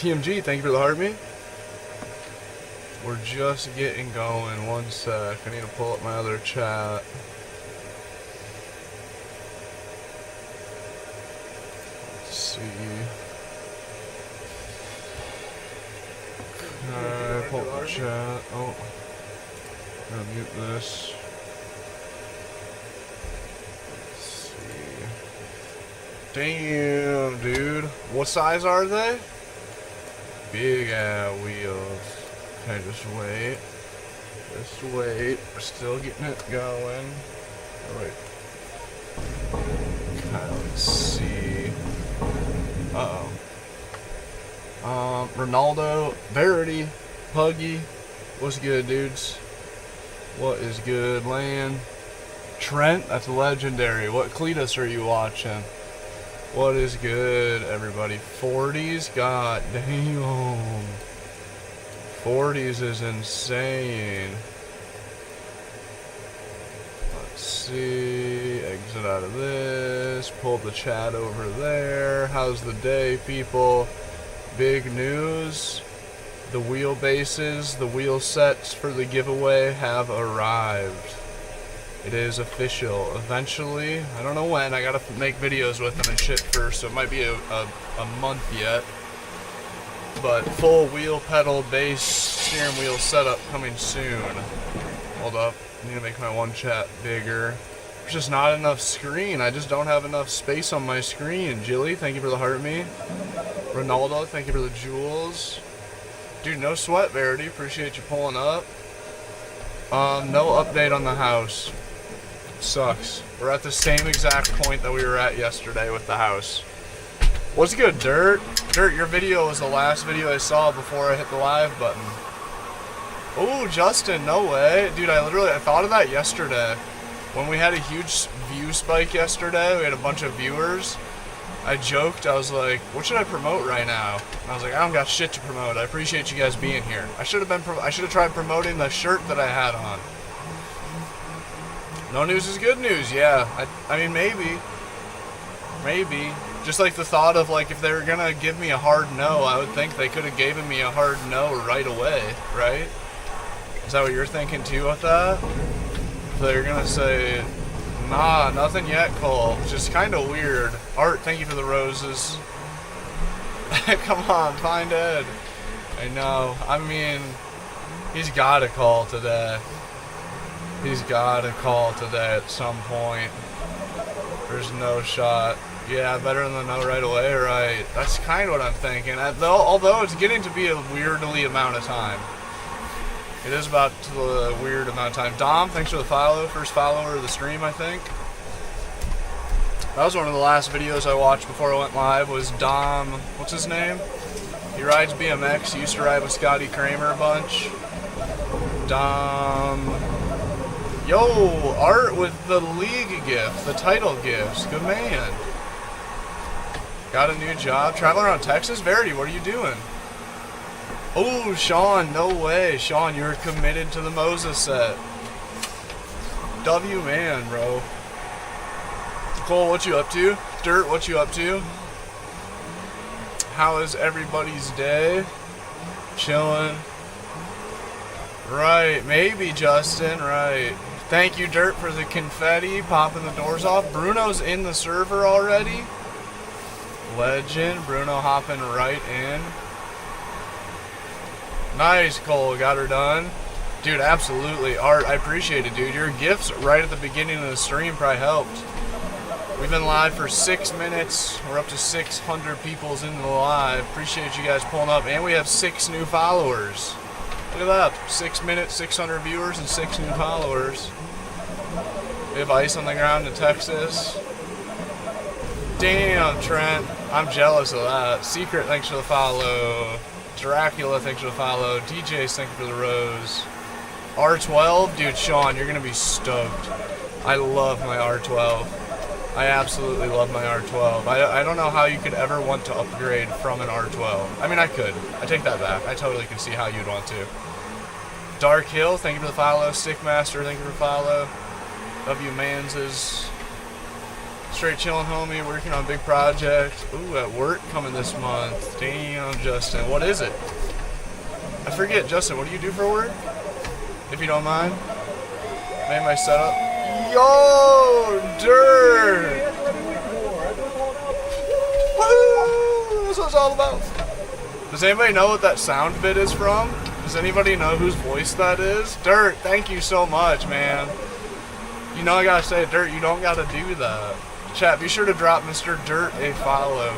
TMG, thank you for the heartbeat. We're just getting going. One sec. I need to pull up my other chat. Let's see. Okay, pull up the chat. Oh. I'm gonna mute this. Let's see. Damn, dude. What size are they? Big ass wheels. Okay, just wait. Just wait. We're still getting it going. Oh, wait. Okay, let's see. Uh-oh. Ronaldo, Verity, Puggy. What's good, dudes? What is good, Lan? Trent, that's legendary. What Cletus are you watching? What is good, everybody? 40s? God damn. 40s is insane. Let's see. Exit out of this. Pull the chat over there. How's the day, people? Big news. The wheelbases, the wheel sets for the giveaway have arrived. It is official. Eventually, I don't know when, I gotta make videos with them and shit first, so it might be a month yet. But full wheel pedal base steering wheel setup coming soon. Hold up, I need to make my one chat bigger. There's just not enough screen. I just don't have enough space on my screen. Jilly, thank you for the heart me. Ronaldo, thank you for the jewels. Dude, no sweat, Verity. Appreciate you pulling up. No update on the house. Sucks. We're at the same exact point that we were at yesterday with the house. What's good, Dirt? Dirt, your video was the last video I saw before I hit the live button. Oh, Justin, no way. Dude, I thought of that yesterday. When we had a huge view spike yesterday, we had a bunch of viewers. I joked, I was like, what should I promote right now? And I was like, I don't got shit to promote. I appreciate you guys being here. I should have tried promoting the shirt that I had on. No news is good news, yeah. I mean, maybe. Maybe. Just like the thought of, like, if they were gonna give me a hard no, I would think they could have given me a hard no right away, right? Is that what you're thinking too with that? If they're gonna say, nah, nothing yet, Cole. Just kind of weird. Art, thank you for the roses. Come on, find Ed. I know. I mean, he's got to call today. He's got to call today at some point. There's no shot. Yeah, better than no right away, right? That's kind of what I'm thinking. Although it's getting to be a weirdly amount of time. It is about the weird amount of time. Dom, thanks for the follow. First follower of the stream, I think. That was one of the last videos I watched before I went live, was Dom, what's his name? He rides BMX, he used to ride with Scotty Kramer a bunch. Dom. Yo, Art with the league gift, the title gifts, good man. Got a new job, traveling around Texas? Verity, what are you doing? Oh, Sean, no way. Sean, you're committed to the Moses set. W man, bro. Cole, what you up to? Dirt, what you up to? How is everybody's day? Chilling. Right, maybe, Justin, right. Thank you, Dirt, for the confetti, popping the doors off. Bruno's in the server already. Legend. Bruno hopping right in. Nice, Cole. Got her done. Dude, absolutely. Art, I appreciate it, dude. Your gifts right at the beginning of the stream probably helped. We've been live for 6 minutes. We're up to 600 people's in the live. Appreciate you guys pulling up. And we have 6 new followers. Look at that. 6 minutes, 600 viewers, and 6 new followers. We have ice on the ground in Texas. Damn, Trent. I'm jealous of that. Secret, thanks for the follow. Dracula, thanks for the follow. DJ's, thank you for the rose. R12, dude, Sean, you're gonna be stoked. I love my R12. I absolutely love my R12. I don't know how you could ever want to upgrade from an R12. I mean, I could. I take that back. I totally can see how you'd want to. Dark Hill, thank you for the follow. Stickmaster, thank you for the follow. W Manses. Straight chilling, homie. Working on a big project. Ooh, at work coming this month. Damn, Justin. What is it? I forget, Justin. What do you do for work? If you don't mind. Made my setup. Yo, Dirt. Woo! That's what it's all about. Does anybody know what that sound bit is from? Does anybody know whose voice that is? Dirt, thank you so much, man. You know I gotta say, Dirt, you don't gotta do that. Chat, be sure to drop Mr. Dirt a follow.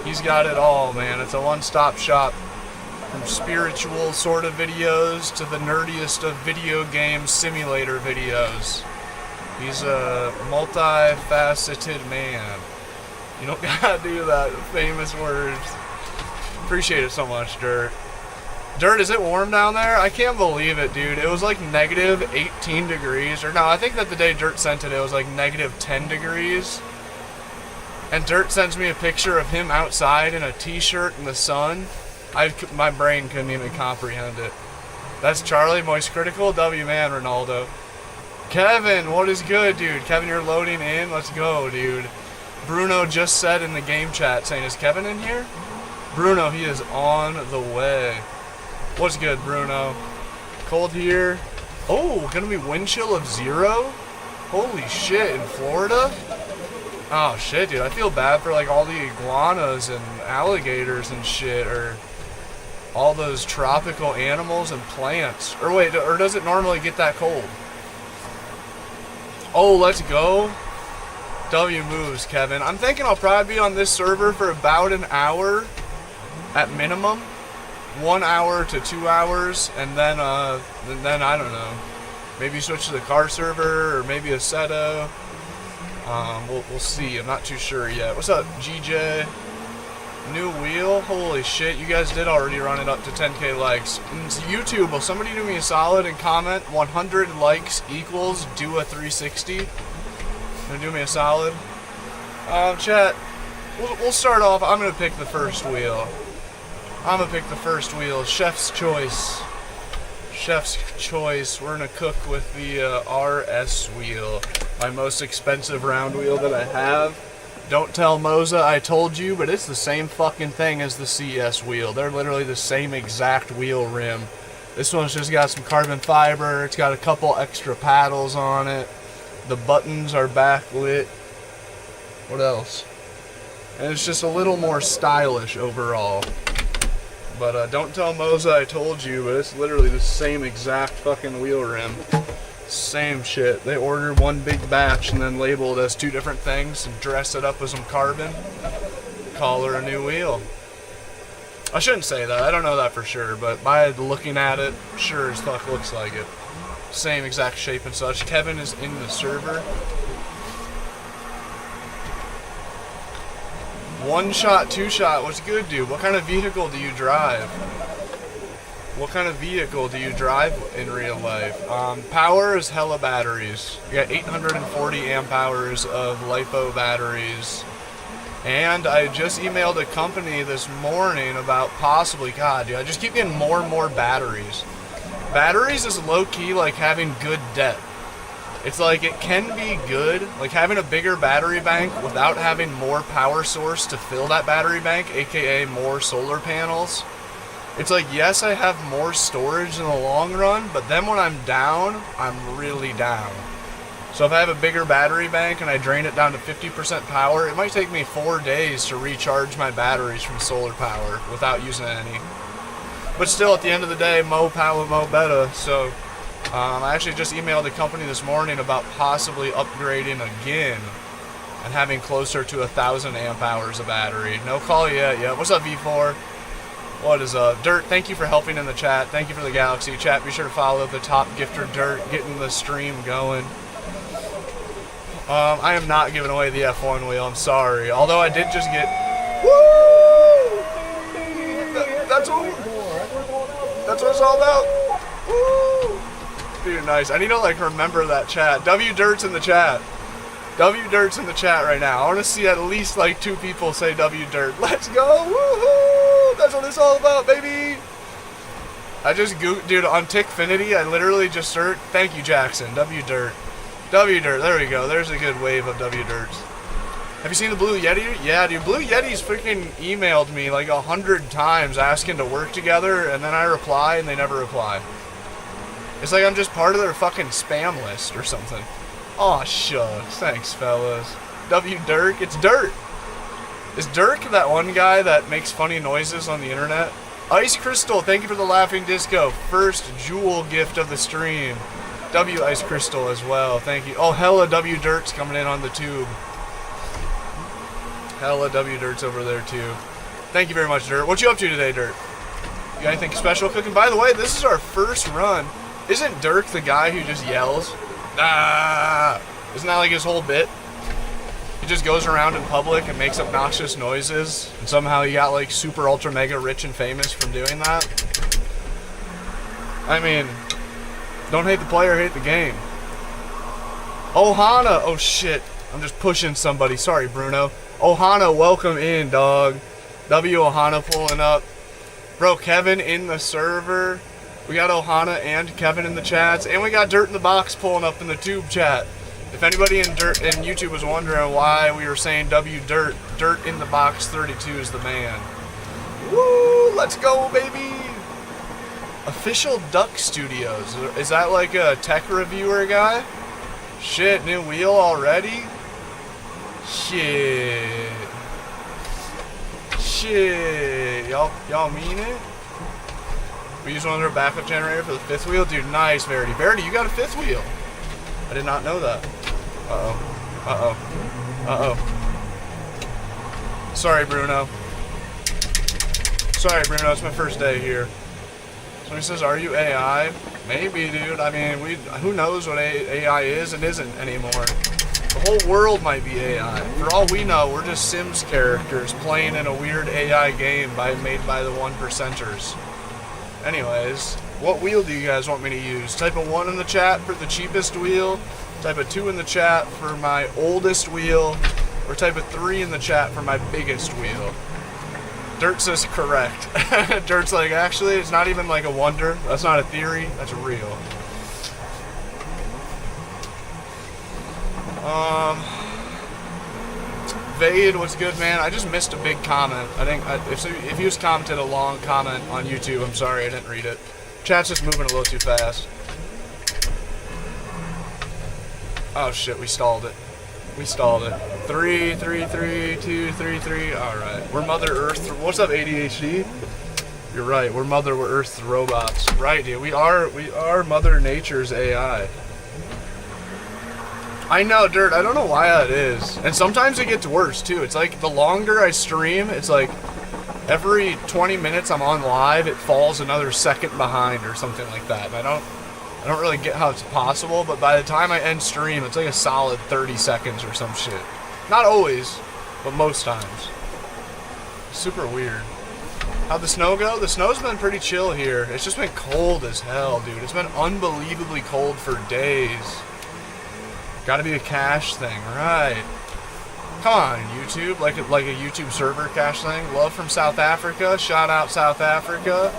He's got it all, man. It's a one-stop shop. From spiritual sort of videos to the nerdiest of video game simulator videos. He's a multifaceted man. You don't gotta do that. Famous words. Appreciate it so much, Dirt. Dirt, is it warm down there? I can't believe it, dude. It was like negative 18 degrees. Or no, I think that the day Dirt sent it, it was like negative 10 degrees. And Dirt sends me a picture of him outside in a t-shirt in the sun. My brain couldn't even comprehend it. That's Charlie, Moist Critical. W man, Ronaldo. Kevin, what is good, dude? Kevin, you're loading in? Let's go, dude. Bruno just said in the game chat saying, is Kevin in here? Bruno, he is on the way. What's good, Bruno? Cold here. Oh, gonna be wind chill of 0? Holy shit, in Florida? Oh shit, dude, I feel bad for like all the iguanas and alligators and shit, or all those tropical animals and plants. Or wait, or does it normally get that cold? Oh, let's go. W moves, Kevin. I'm thinking I'll probably be on this server for about an hour at minimum. 1 hour to 2 hours, and then I don't know, maybe switch to the car server or maybe a Seto. We'll see. I'm not too sure yet. What's up, GJ? New wheel? Holy shit! You guys did already run it up to 10k likes. And YouTube, will somebody do me a solid and comment 100 likes equals do a 360? Gonna do me a solid. Chat. We'll start off. I'm gonna pick the first wheel. Chef's choice. Chef's choice. We're gonna cook with the RS wheel, my most expensive round wheel that I have. Don't tell Moza I told you, but it's the same fucking thing as the CS wheel. They're literally the same exact wheel rim. This one's just got some carbon fiber. It's got a couple extra paddles on it. The buttons are backlit. What else? And it's just a little more stylish overall. But don't tell Moza I told you, but it's literally the same exact fucking wheel rim. Same shit. They ordered one big batch and then labeled as 2 different things and dressed it up with some carbon. Call her a new wheel. I shouldn't say that. I don't know that for sure, but by looking at it, sure as fuck looks like it. Same exact shape and such. Kevin is in the server. One shot, 2 shot, what's good, dude? What kind of vehicle do you drive? What kind of vehicle do you drive in real life? Power is hella batteries. You got 840 amp hours of LiPo batteries. And I just emailed a company this morning about possibly, God, dude, I just keep getting more and more batteries. Batteries is low-key like having good debt. It's like it can be good, like having a bigger battery bank without having more power source to fill that battery bank, aka more solar panels. It's like, yes, I have more storage in the long run, but then when I'm down, I'm really down. So if I have a bigger battery bank and I drain it down to 50% power, it might take me 4 days to recharge my batteries from solar power without using any. But still, at the end of the day, mo power, mo better. So I actually just emailed the company this morning about possibly upgrading again and having closer to 1,000 amp hours of battery. No call yet. What's up, V4? What is up? Dirt, thank you for helping in the chat. Thank you for the Galaxy chat. Be sure to follow the top gifter, Dirt, getting the stream going. I am not giving away the F1 wheel. I'm sorry. Although I did just get... Woo! That's what it's all about. Woo! Dude, nice. I need to like remember that chat. W Dirt's in the chat. W Dirt's in the chat right now. I want to see at least like 2 people say W Dirt. Let's go! Woohoo! That's what it's all about, baby. I just dude, on Tickfinity, I literally just searched. Thank you, Jackson. W Dirt. W Dirt, there we go. There's a good wave of W Dirts. Have you seen the Blue Yeti? Yeah, dude, Blue Yeti's freaking emailed me like 100 times asking to work together, and then I reply and they never reply. It's like I'm just part of their fucking spam list or something. Aw, shucks. Thanks, fellas. W Dirk, it's Dirt. Is Dirk that one guy that makes funny noises on the internet? Ice Crystal, thank you for the laughing disco. First jewel gift of the stream. W Ice Crystal as well, thank you. Oh, hella W Dirt's coming in on the tube. Hella W Dirt's over there too. Thank you very much, Dirt. What you up to today, Dirt? You got anything special cooking? By the way, this is our first run. Isn't Dirk the guy who just yells? Ah! Isn't that like his whole bit? He just goes around in public and makes obnoxious noises, and somehow he got like super ultra mega rich and famous from doing that. I mean, don't hate the player, hate the game. Ohana! Oh shit, I'm just pushing somebody. Sorry, Bruno. Ohana, welcome in, dog. W Ohana pulling up. Bro, Kevin in the server. We got Ohana and Kevin in the chats, and we got Dirt in the Box pulling up in the tube chat. If anybody in YouTube was wondering why we were saying W Dirt, Dirt in the Box 32 is the man. Woo! Let's go, baby! Official Duck Studios. Is that like a tech reviewer guy? Shit, new wheel already? Shit. Shit. Y'all mean it? We use one of our backup generator for the fifth wheel? Dude, nice, Verity. Verity, you got a fifth wheel. I did not know that. Uh-oh. Uh-oh. Uh-oh. Sorry, Bruno. Sorry, Bruno. It's my first day here. Somebody says, are you AI? Maybe, dude. I mean, who knows what AI is and isn't anymore. The whole world might be AI. For all we know, we're just Sims characters playing in a weird AI game made by the 1%ers. Anyways, what wheel do you guys want me to use? Type a 1 in the chat for the cheapest wheel, type a 2 in the chat for my oldest wheel, or type a 3 in the chat for my biggest wheel. Dirt says correct. Dirt's like, actually, it's not even like a wonder. That's not a theory, that's real. Vade, what's good, man? I just missed a big comment. I think if you just commented a long comment on YouTube, I'm sorry I didn't read it. Chat's just moving a little too fast. Oh shit, we stalled it. We stalled it. 3, 3, 3, 2, 3, 3. Alright. We're Mother Earth. What's up, ADHD? You're right. We're Mother Earth robots. Right, dude. We are Mother Nature's AI. I know, Dirt. I don't know why that is. And sometimes it gets worse, too. It's like the longer I stream, it's like every 20 minutes I'm on live, it falls another second behind or something like that. And I don't really get how it's possible, but by the time I end stream, it's like a solid 30 seconds or some shit. Not always, but most times. Super weird. How'd the snow go? The snow's been pretty chill here. It's just been cold as hell, dude. It's been unbelievably cold for days. Gotta be a cache thing, right? Come on, YouTube, like a YouTube server cache thing. Love from South Africa. Shout out South Africa.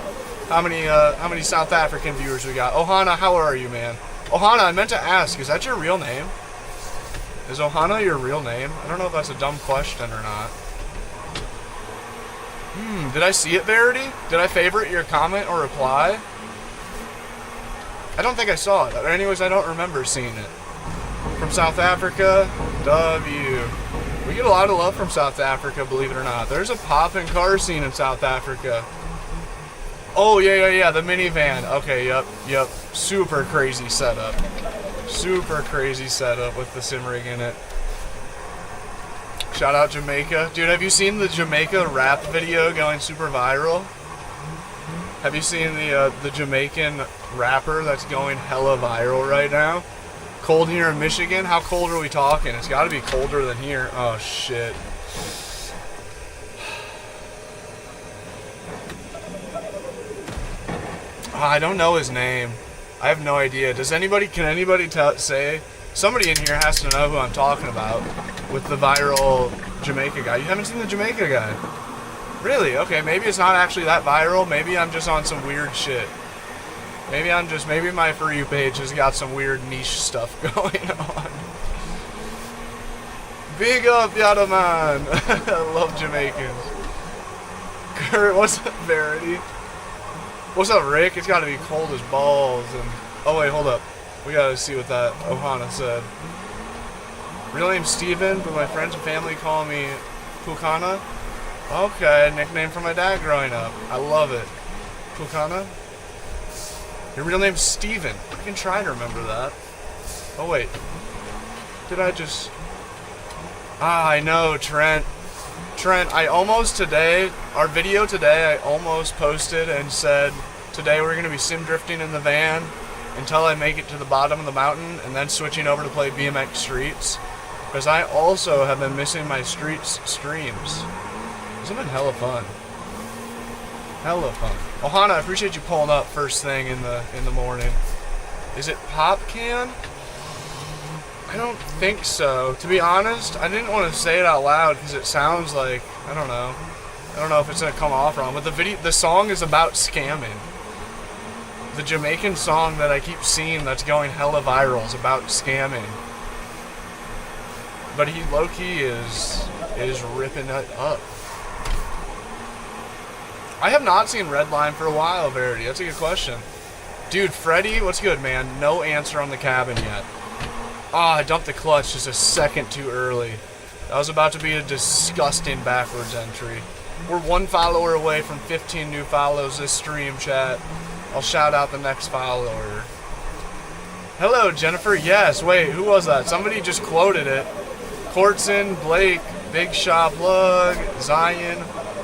How many South African viewers we got? Ohana, how are you, man? Ohana, I meant to ask, is that your real name? Is Ohana your real name? I don't know if that's a dumb question or not. Did I see it, Verity? Did I favorite your comment or reply? I don't think I saw it. Anyways, I don't remember seeing it. From South Africa, W. We get a lot of love from South Africa, believe it or not. There's a poppin' car scene in South Africa. Oh, yeah, the minivan. Okay, yep. Super crazy setup. Super crazy setup with the sim rig in it. Shout out Jamaica. Dude, have you seen the Jamaica rap video going super viral? Have you seen the Jamaican rapper that's going hella viral right now? Cold here in Michigan? How cold are we talking? It's gotta be colder than here. Oh, shit. I don't know his name. I have no idea. Can anybody say? Somebody in here has to know who I'm talking about with the viral Jamaica guy. You haven't seen the Jamaica guy? Really? Okay, maybe it's not actually that viral. Maybe I'm just on some weird shit. Maybe my For You page has got some weird niche stuff going on. Big up, Yada Man. I love Jamaicans. Kurt, what's up, Verity? What's up, Rick? It's gotta be cold as balls. And oh wait, hold up. We gotta see what that Ohana said. Real name's Steven, but my friends and family call me Pukana. Okay, nickname for my dad growing up. I love it. Pukana? Your real name's Steven. I can try to remember that. Oh wait. Did I just... Ah, I know, Trent. Trent, I almost today, our video today, I almost posted and said, today we're going to be sim drifting in the van until I make it to the bottom of the mountain and then switching over to play BeamNG Streets. Because I also have been missing my Streets streams. These have been hella fun. Hella fun. Ohana, I appreciate you pulling up first thing in the morning. Is it Pop Can? I don't think so. To be honest, I didn't want to say it out loud because it sounds like, I don't know. I don't know if it's going to come off wrong, but the song is about scamming. The Jamaican song that I keep seeing that's going hella viral is about scamming. But he low-key is ripping it up. I have not seen Redline for a while, Verity. That's a good question. Dude, Freddy, what's good, man? No answer on the cabin yet. Ah, I dumped the clutch just a second too early. That was about to be a disgusting backwards entry. We're 1 follower away from 15 new follows this stream, chat. I'll shout out the next follower. Hello, Jennifer. Yes, wait, who was that? Somebody just quoted it. Courtson, Blake, Big Shot Plug, Zion.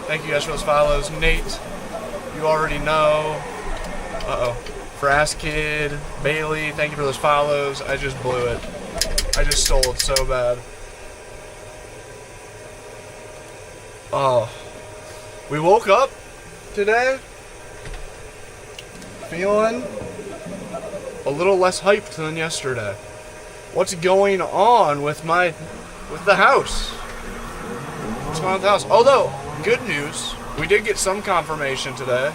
Thank you guys for those follows. Nate, you already know. Uh-oh. Frass Kid, Bailey, thank you for those follows. I just blew it. I just stole it so bad. Oh. We woke up today feeling a little less hyped than yesterday. What's going on with the house? What's going on with the house? Although, good news, we did get some confirmation today.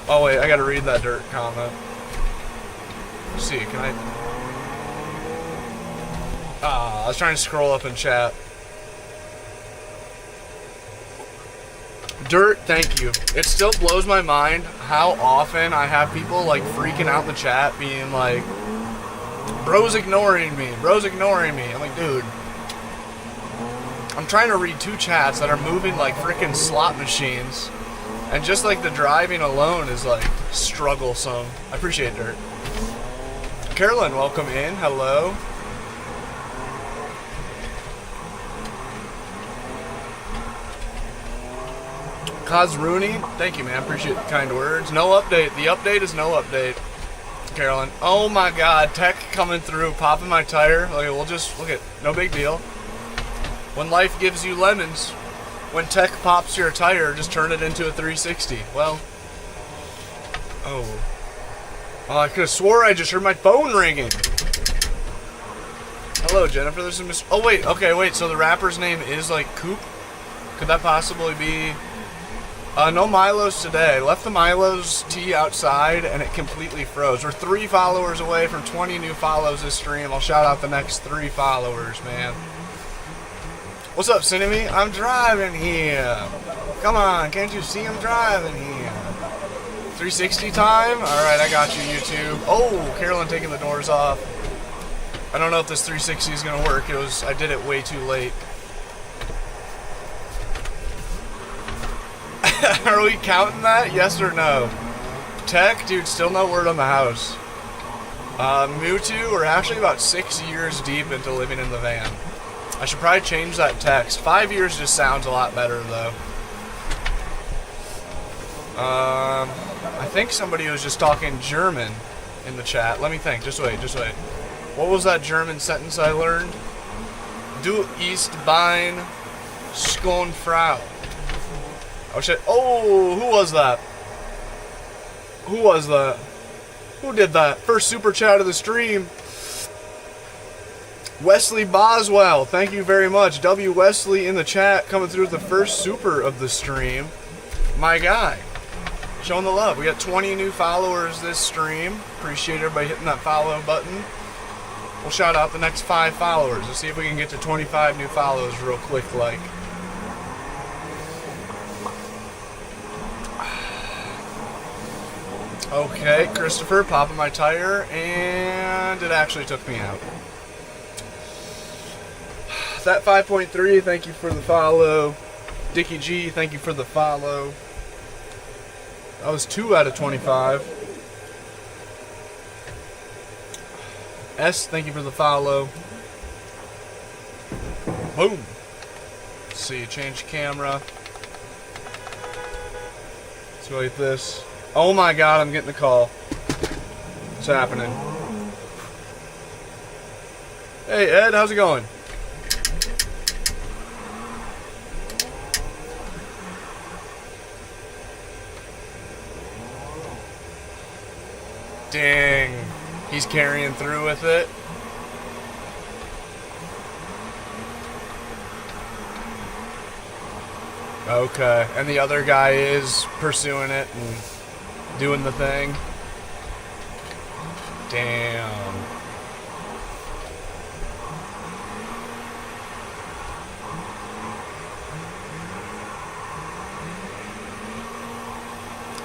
Oh wait, I gotta read that dirt comment. Let's see, can I... Ah, I was trying to scroll up in chat. Dirt, thank you. It still blows my mind how often I have people like freaking out in the chat being like, bro's ignoring me, bro's ignoring me. I'm like, dude, I'm trying to read 2 chats that are moving like freaking slot machines. And just like the driving alone is like strugglesome. I appreciate Dirt. Carolyn, welcome in. Hello. Cos Rooney, thank you, man. Appreciate the kind words. No update. The update is no update. Carolyn. Oh my God, tech coming through, popping my tire. Okay, we'll just look at. No big deal. When life gives you lemons. When tech pops your tire, just turn it into a 360. Well, oh, I could have swore I just heard my phone ringing. Hello, Jennifer. There's a oh wait, okay, wait. So the rapper's name is like Coop. Could that possibly be? No Milos today. Left the Milos tea outside and it completely froze. We're 3 followers away from 20 new follows this stream. I'll shout out the next 3 followers, man. What's up, Cinemy? I'm driving here. Come on, can't you see I'm driving here? 360 time? Alright, I got you, YouTube. Oh, Carolyn taking the doors off. I don't know if this 360 is going to work. I did it way too late. Are we counting that? Yes or no? Tech? Dude, still no word on the house. Mewtwo, we're actually about 6 years deep into living in the van. I should probably change that text. 5 years just sounds a lot better, though. I think somebody was just talking German in the chat. Let me think. Just wait, just wait. What was that German sentence I learned? Du ist mein Schoonfrau. Oh, shit. Oh, who was that? Who was that? Who did that? First super chat of the stream. Wesley Boswell, thank you very much. W. Wesley in the chat, coming through the first super of the stream. My guy. Showing the love. We got 20 new followers this stream. Appreciate everybody hitting that follow button. We'll shout out the next 5 followers. Let's see if we can get to 25 new followers real quick like. Okay, Christopher, popping my tire, and it actually took me out. That 5.3, thank you for the follow. Dickie G, thank you for the follow. That was 2 out of 25. S, thank you for the follow. Boom. Let's see, change camera. Let's go like this. Oh my god, I'm getting a call. What's happening? Hey Ed, how's it going? Dang, he's carrying through with it. Okay, and the other guy is pursuing it and doing the thing. Damn.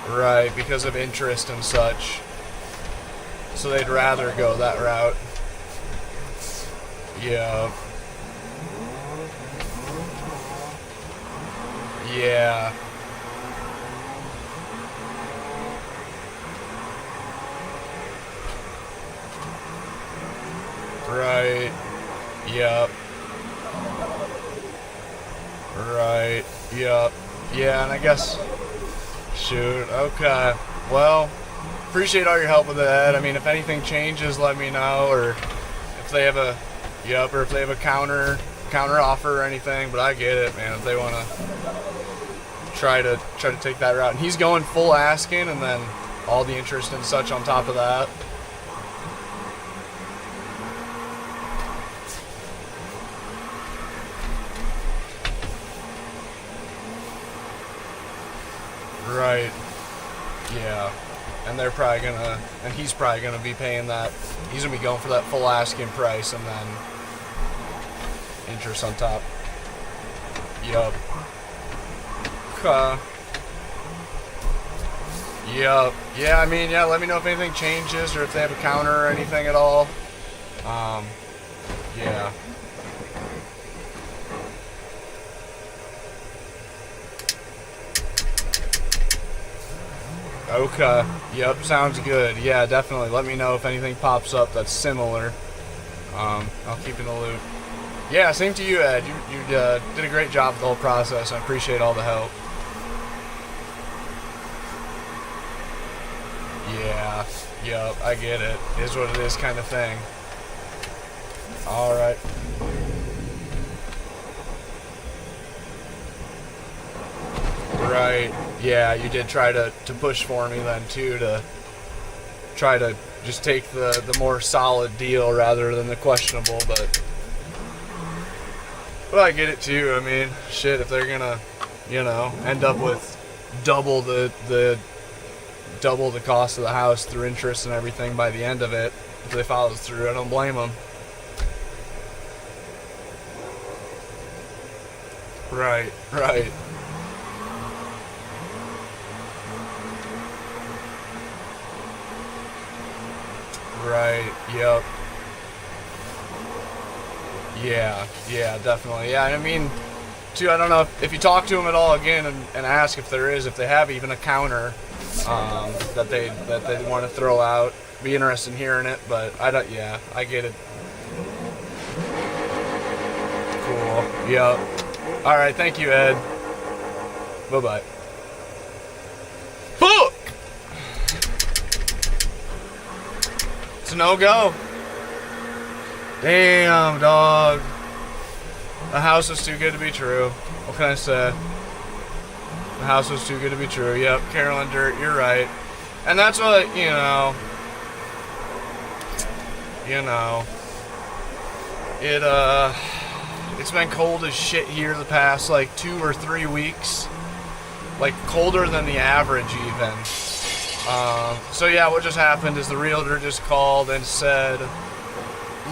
Right, because of interest and such. So they'd rather go that route. Yeah. Yeah. Right. Yep. Right. Yep. Yeah, and I guess... Shoot. Okay. Well... Appreciate all your help with that. I mean, if anything changes, let me know, or if they have a, or if they have a counter offer or anything. But I get it, man. If they want to try to take that route, and he's going full asking, and then all the interest and such on top of that. Right. Yeah. And they're probably gonna, and he's probably gonna be paying that. He's gonna be going for that full asking price and then interest on top. Yup. Yup. Yeah, I mean, yeah, let me know if anything changes or if they have a counter or anything at all. Yeah. Okay. Yep, sounds good. Yeah, definitely. Let me know if anything pops up that's similar. I'll keep in the loop. Yeah, same to you, Ed. You did a great job with the whole process. I appreciate all the help. Yeah. Yep, I get it. It is what it is kind of thing. Alright. Right. Yeah, you did try to push for me then too, to try to just take the more solid deal rather than the questionable, but I get it too. I mean, shit, if they're gonna, end up with double the cost of the house through interest and everything by the end of it, if they follow through, I don't blame them. Right. Right, yep. Yeah, definitely. Yeah, I mean, too, I don't know if you talk to them at all again and ask if they have even a counter that they want to throw out. Be interested in hearing it, but I get it. Cool, yep. Alright, thank you, Ed. Bye-bye. Fuck! It's a no-go. Damn, dog. The house was too good to be true. What can I say? The house was too good to be true. Yep, Carolyn Dirt, you're right. And that's what, it's been cold as shit here the past, 2 or 3 weeks. like colder than the average even. So yeah, what just happened is the realtor just called and said,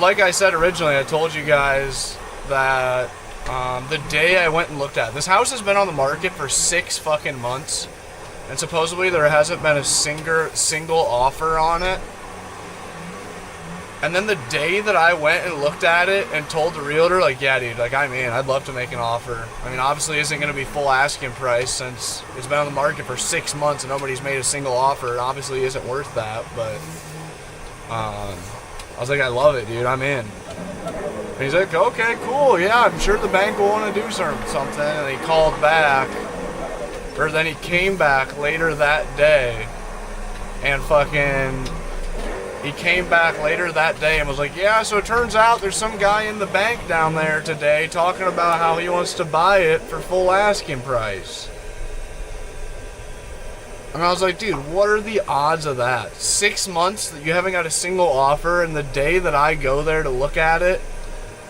like I said originally, I told you guys that the day I went and looked at it, this house has been on the market for 6 fucking months, and supposedly there hasn't been a single offer on it. And then the day that I went and looked at it and told the realtor, like, yeah, dude, like, I'm in. I'd love to make an offer. I mean, obviously, it isn't going to be full asking price since it's been on the market for 6 months and nobody's made a single offer. It obviously isn't worth that, but I was like, I love it, dude. I'm in. And he's like, okay, cool. Yeah, I'm sure the bank will want to do something. And he called back, or then he came back later that day and he came back later that day and was like, yeah, so it turns out there's some guy in the bank down there today talking about how he wants to buy it for full asking price. And I was like, dude, what are the odds of that? 6 months that you haven't got a single offer, and the day that I go there to look at it,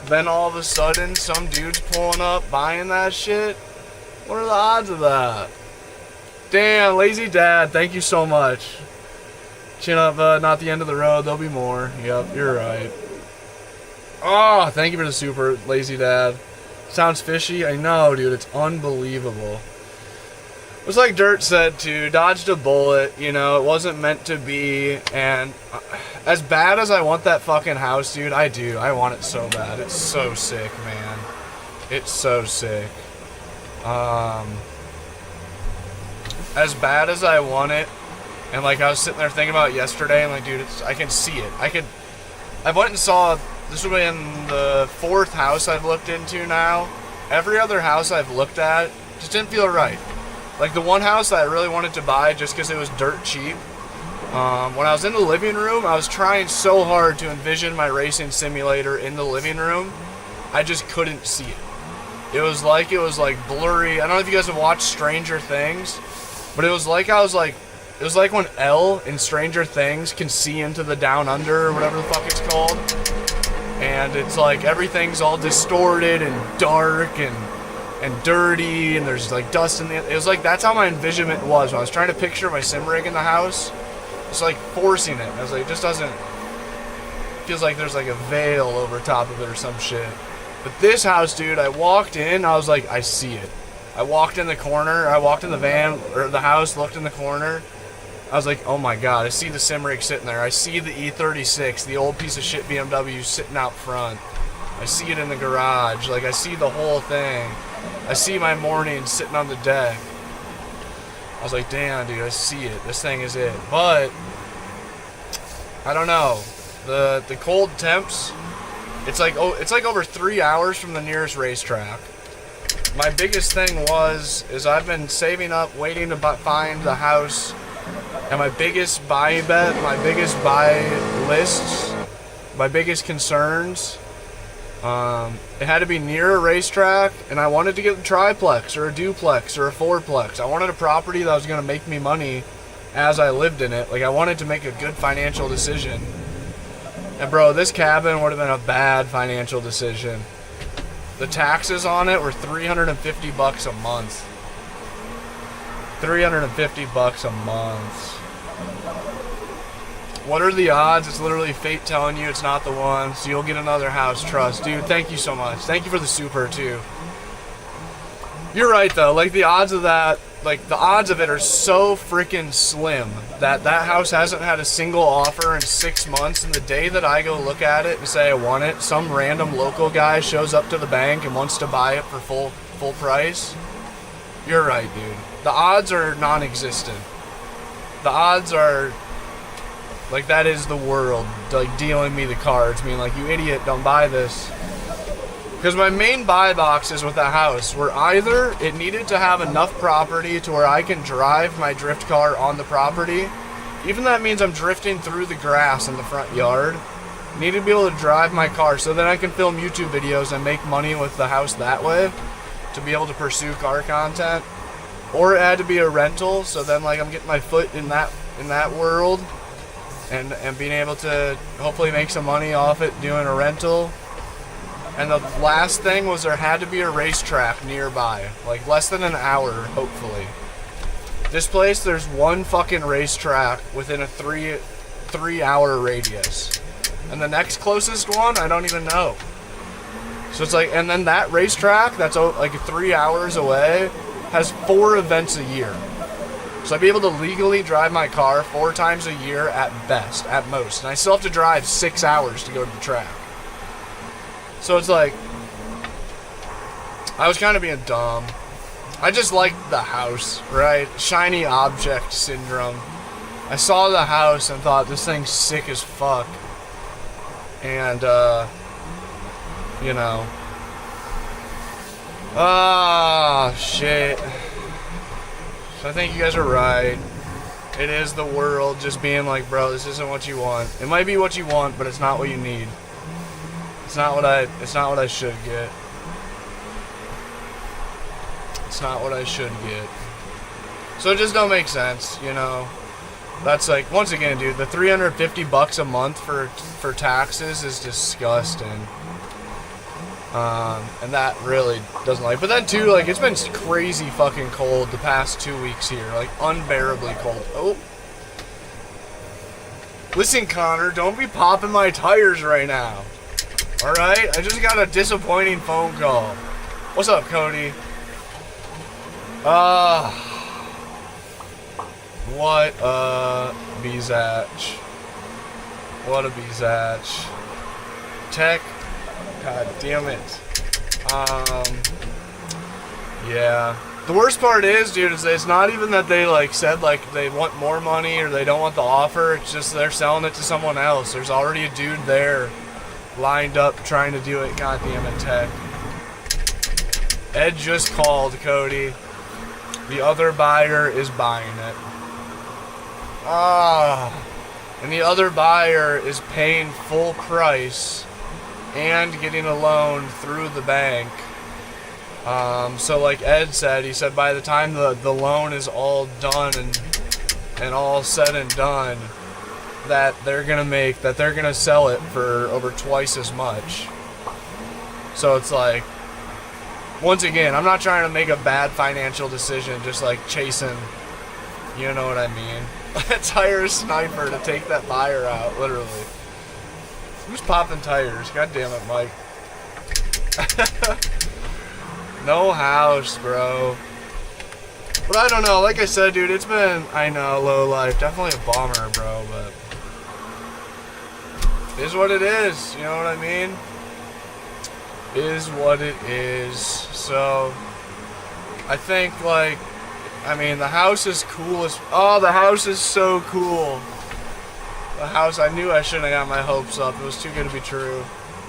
then all of a sudden some dude's pulling up buying that shit? What are the odds of that? Damn, Lazy Dad, thank you so much. Chin up, not the end of the road, there'll be more. Yep, you're right. Oh, thank you for the super, Lazy Dad. Sounds fishy? I know, dude, it's unbelievable. It was like Dirt said too, dodged a bullet, you know, it wasn't meant to be, and as bad as I want that fucking house, dude, I do. I want it so bad. It's so sick, man. It's so sick. As bad as I want it, and like I was sitting there thinking about it yesterday, and like, dude, I can see it. I went and saw, this would be in the 4th house I've looked into now. Every other house I've looked at just didn't feel right. Like the one house that I really wanted to buy just because it was dirt cheap. When I was in the living room, I was trying so hard to envision my racing simulator in the living room. I just couldn't see it. It was like blurry. I don't know if you guys have watched Stranger Things, but it was like when Elle in Stranger Things can see into the down under or whatever the fuck it's called. And it's like everything's all distorted and dark and dirty, and there's like dust in it was like, that's how my envisionment was when I was trying to picture my sim rig in the house. It's like forcing it. I was like, it just doesn't, feels like there's like a veil over top of it or some shit. But this house, dude, I walked in, I was like, I see it. I walked in the corner, I walked in the van, or the house, looked in the corner. I was like, oh my god, I see the sim rig sitting there. I see the E36, the old piece of shit BMW sitting out front. I see it in the garage. Like, I see the whole thing. I see my morning sitting on the deck. I was like, damn, dude, I see it. This thing is it. But I don't know. The cold temps, it's like over 3 hours from the nearest racetrack. My biggest thing is I've been saving up, waiting to find the house, and my biggest buy bet, my biggest buy lists, my biggest concerns, it had to be near a racetrack, and I wanted to get a triplex or a duplex or a fourplex. I wanted a property that was going to make me money as I lived in it. Like, I wanted to make a good financial decision. And bro, this cabin would have been a bad financial decision. The taxes on it were $350 a month. $350 a month. What are the odds? It's literally fate telling you it's not the one, so you'll get another house. Trust. Dude, thank you so much. Thank you for the super, too. You're right, though. Like, the odds of that, like, the odds of it are so freaking slim that that house hasn't had a single offer in 6 months, and the day that I go look at it and say I want it, some random local guy shows up to the bank and wants to buy it for full price. You're right, dude. The odds are non-existent. The odds are... like, that is the world, like, dealing me the cards, being like, you idiot, don't buy this. Because my main buy boxes with the house were either it needed to have enough property to where I can drive my drift car on the property. Even that means I'm drifting through the grass in the front yard. I need to be able to drive my car so that I can film YouTube videos and make money with the house that way, to be able to pursue car content. Or it had to be a rental, so then, like, I'm getting my foot in that world. And being able to hopefully make some money off it doing a rental. And the last thing was there had to be a racetrack nearby, like less than an hour, hopefully. This place, there's one fucking racetrack within a three-hour radius. And the next closest one, I don't even know. So it's like, and then that racetrack that's like 3 hours away has 4 events a year. So I'd be able to legally drive my car 4 times a year at best, at most. And I still have to drive 6 hours to go to the track. So it's like, I was kind of being dumb. I just liked the house, right? Shiny object syndrome. I saw the house and thought, this thing's sick as fuck. And, you know. Ah, shit. So I think you guys are right. It is the world just being like, bro, this isn't what you want. It might be what you want, but it's not what you need. It's not what I should get. It's not what I should get. So it just don't make sense, you know. That's like, once again, dude, the $350 a month for taxes is disgusting. And that really doesn't like. But then too, like, it's been crazy fucking cold the past 2 weeks here, like unbearably cold. Oh, listen, Connor, don't be popping my tires right now. All right, I just got a disappointing phone call. What's up, Cody? What a Bezatch. What a Bezatch. Tech. God damn it. Yeah. The worst part is, dude, is it's not even that they, like, said, like, they want more money or they don't want the offer. It's just they're selling it to someone else. There's already a dude there lined up trying to do it. God damn it, Tech. Ed just called, Cody. The other buyer is buying it. And the other buyer is paying full price and getting a loan through the bank. So like Ed said, he said by the time the loan is all done and all said and done, that they're gonna sell it for over twice as much. So it's like, once again, I'm not trying to make a bad financial decision, just like chasing, you know what I mean? Let's hire a sniper to take that buyer out, literally. Who's popping tires? God damn it, Mike. No house, bro. But I don't know, like I said, dude, it's been, I know, low life. Definitely a bummer, bro, but it is what it is, you know what I mean? Is what it is. So I think, like, I mean, the house is cool as, oh, the house is so cool. The house, I knew I shouldn't have got my hopes up. It was too good to be true.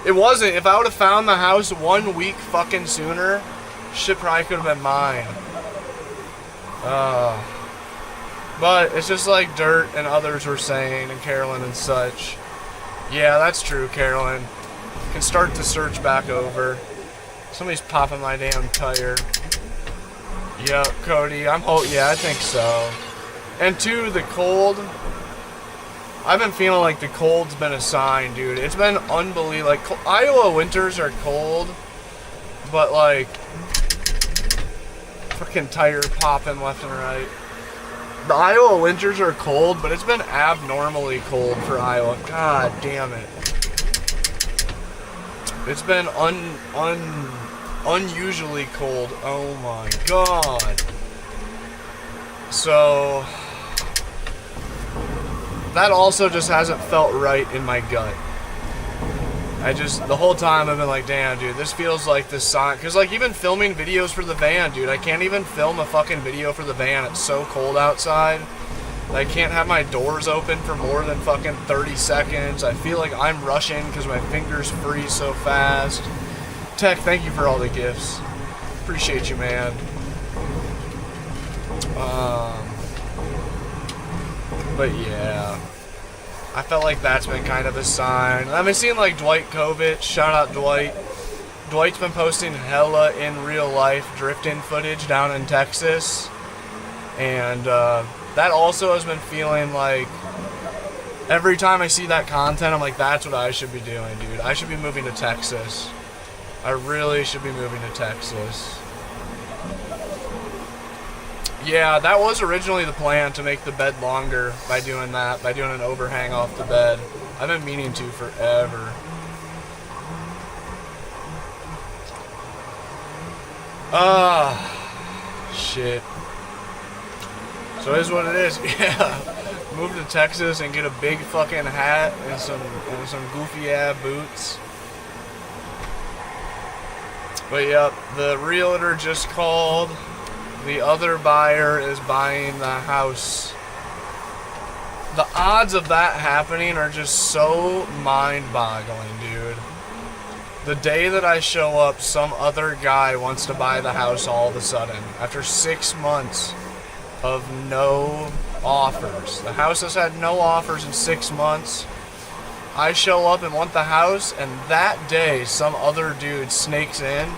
It wasn't. If I would have found the house 1 week fucking sooner, shit probably could have been mine. But it's just like Dirt and others were saying, and Carolyn and such. Yeah, that's true, Carolyn. Can start the search back over. Somebody's popping my damn tire. Yep, Cody, yeah, I think so. And two, the cold. I've been feeling like the cold's been a sign, dude. It's been unbelievable. Like, Iowa winters are cold, but like, freaking tire popping left and right. The Iowa winters are cold, but it's been abnormally cold for Iowa. God damn it. It's been unusually cold. Oh my god. So that also just hasn't felt right in my gut. The whole time I've been like, damn, dude, this feels like the sign. Because, like, even filming videos for the van, dude, I can't even film a fucking video for the van. It's so cold outside. I can't have my doors open for more than fucking 30 seconds. I feel like I'm rushing because my fingers freeze so fast. Tech, thank you for all the gifts. Appreciate you, man. But yeah, I felt like that's been kind of a sign. I've been seeing like Dwight Kovich. Shout out Dwight. Dwight's been posting hella in real life drifting footage down in Texas. And that also has been feeling like every time I see that content, I'm like, that's what I should be doing, dude. I should be moving to Texas. I really should be moving to Texas. Yeah, that was originally the plan, to make the bed longer by doing that, by doing an overhang off the bed. I've been meaning to forever. Shit. So it is what it is. Yeah. Move to Texas and get a big fucking hat and some goofy ass boots. But yep, the realtor just called. The other buyer is buying the house. The odds of that happening are just so mind-boggling, dude. The day that I show up, some other guy wants to buy the house all of a sudden. After 6 months of no offers. The house has had no offers in 6 months. I show up and want the house, and that day some other dude snakes in,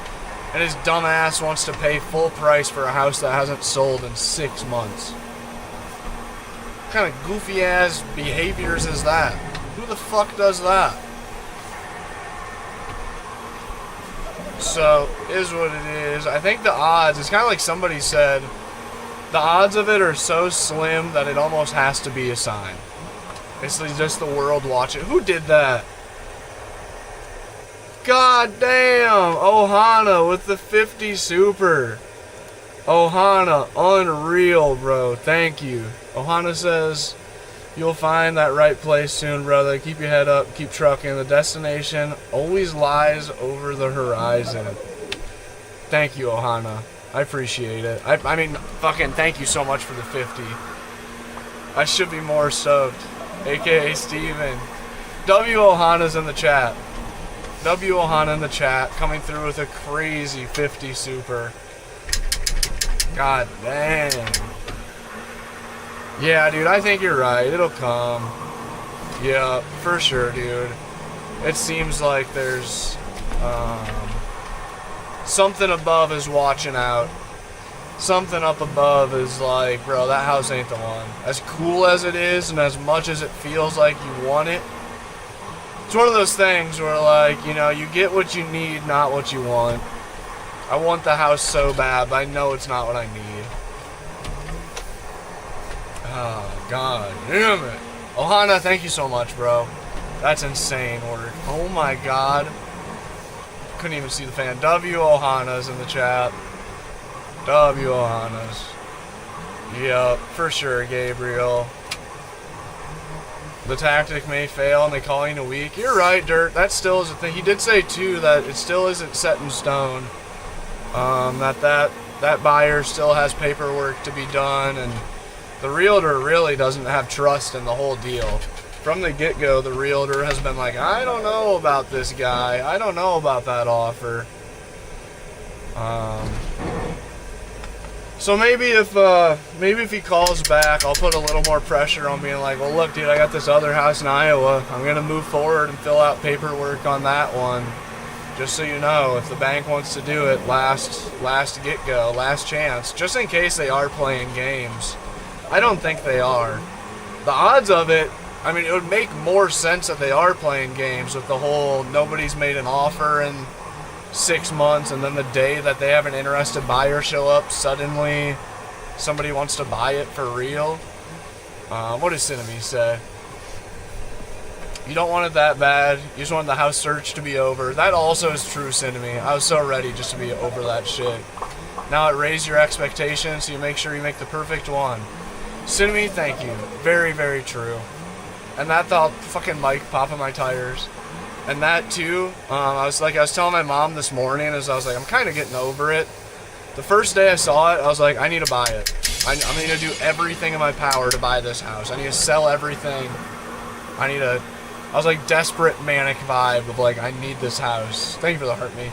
and his dumb ass wants to pay full price for a house that hasn't sold in 6 months. What kind of goofy ass behaviors is that? Who the fuck does that? So, is what it is. I think the odds, it's kind of like somebody said, the odds of it are so slim that it almost has to be a sign. It's just the world watching. Who did that? God damn! Ohana with the 50 super. Ohana, unreal, bro. Thank you. Ohana says, you'll find that right place soon, brother. Keep your head up. Keep trucking. The destination always lies over the horizon. Thank you, Ohana. I appreciate it. I mean, fucking thank you so much for the 50. I should be more stoked. AKA Steven. W. Ohana's in the chat. W. Ohana in the chat. Coming through with a crazy 50 super. God damn. Yeah, dude, I think you're right. It'll come. Yeah, for sure, dude. It seems like there's something above is watching out. Something up above is like, bro, that house ain't the one. As cool as it is and as much as it feels like you want it, it's one of those things where, like, you know, you get what you need, not what you want. I want the house so bad, but I know it's not what I need. Oh, god damn it. Ohana, thank you so much, bro. That's insane work. Oh my god. Couldn't even see the fan. W. Ohana's in the chat. W. Ohana's. Yep, for sure, Gabriel. The tactic may fail and they call you in a week. You're right, Dirt. That still is a thing. He did say, too, that it still isn't set in stone. That buyer still has paperwork to be done, and the realtor really doesn't have trust in the whole deal. From the get-go, the realtor has been like, I don't know about this guy. I don't know about that offer. So maybe if he calls back, I'll put a little more pressure on being like, well, look, dude, I got this other house in Iowa. I'm going to move forward and fill out paperwork on that one. Just so you know, if the bank wants to do it, last get-go, last chance, just in case they are playing games. I don't think they are. The odds of it, I mean, it would make more sense that they are playing games with the whole nobody's made an offer in 6 months, and then the day that they have an interested buyer show up, suddenly somebody wants to buy it for real. What does Cinnamon say? You don't want it that bad. You just want the house search to be over. That also is true, Cinnamon. I was so ready just to be over that shit. Now it raised your expectations, so you make sure you make the perfect one. Cinnamon, thank you. Very, very true. And that thought, fucking Mike popping my tires. And that too, I was telling my mom this morning, as I was like, I'm kind of getting over it. The first day I saw it, I was like, I need to buy it. I'm going to do everything in my power to buy this house. I need to sell everything. I was like desperate manic vibe of like, I need this house. Thank you for the heart me.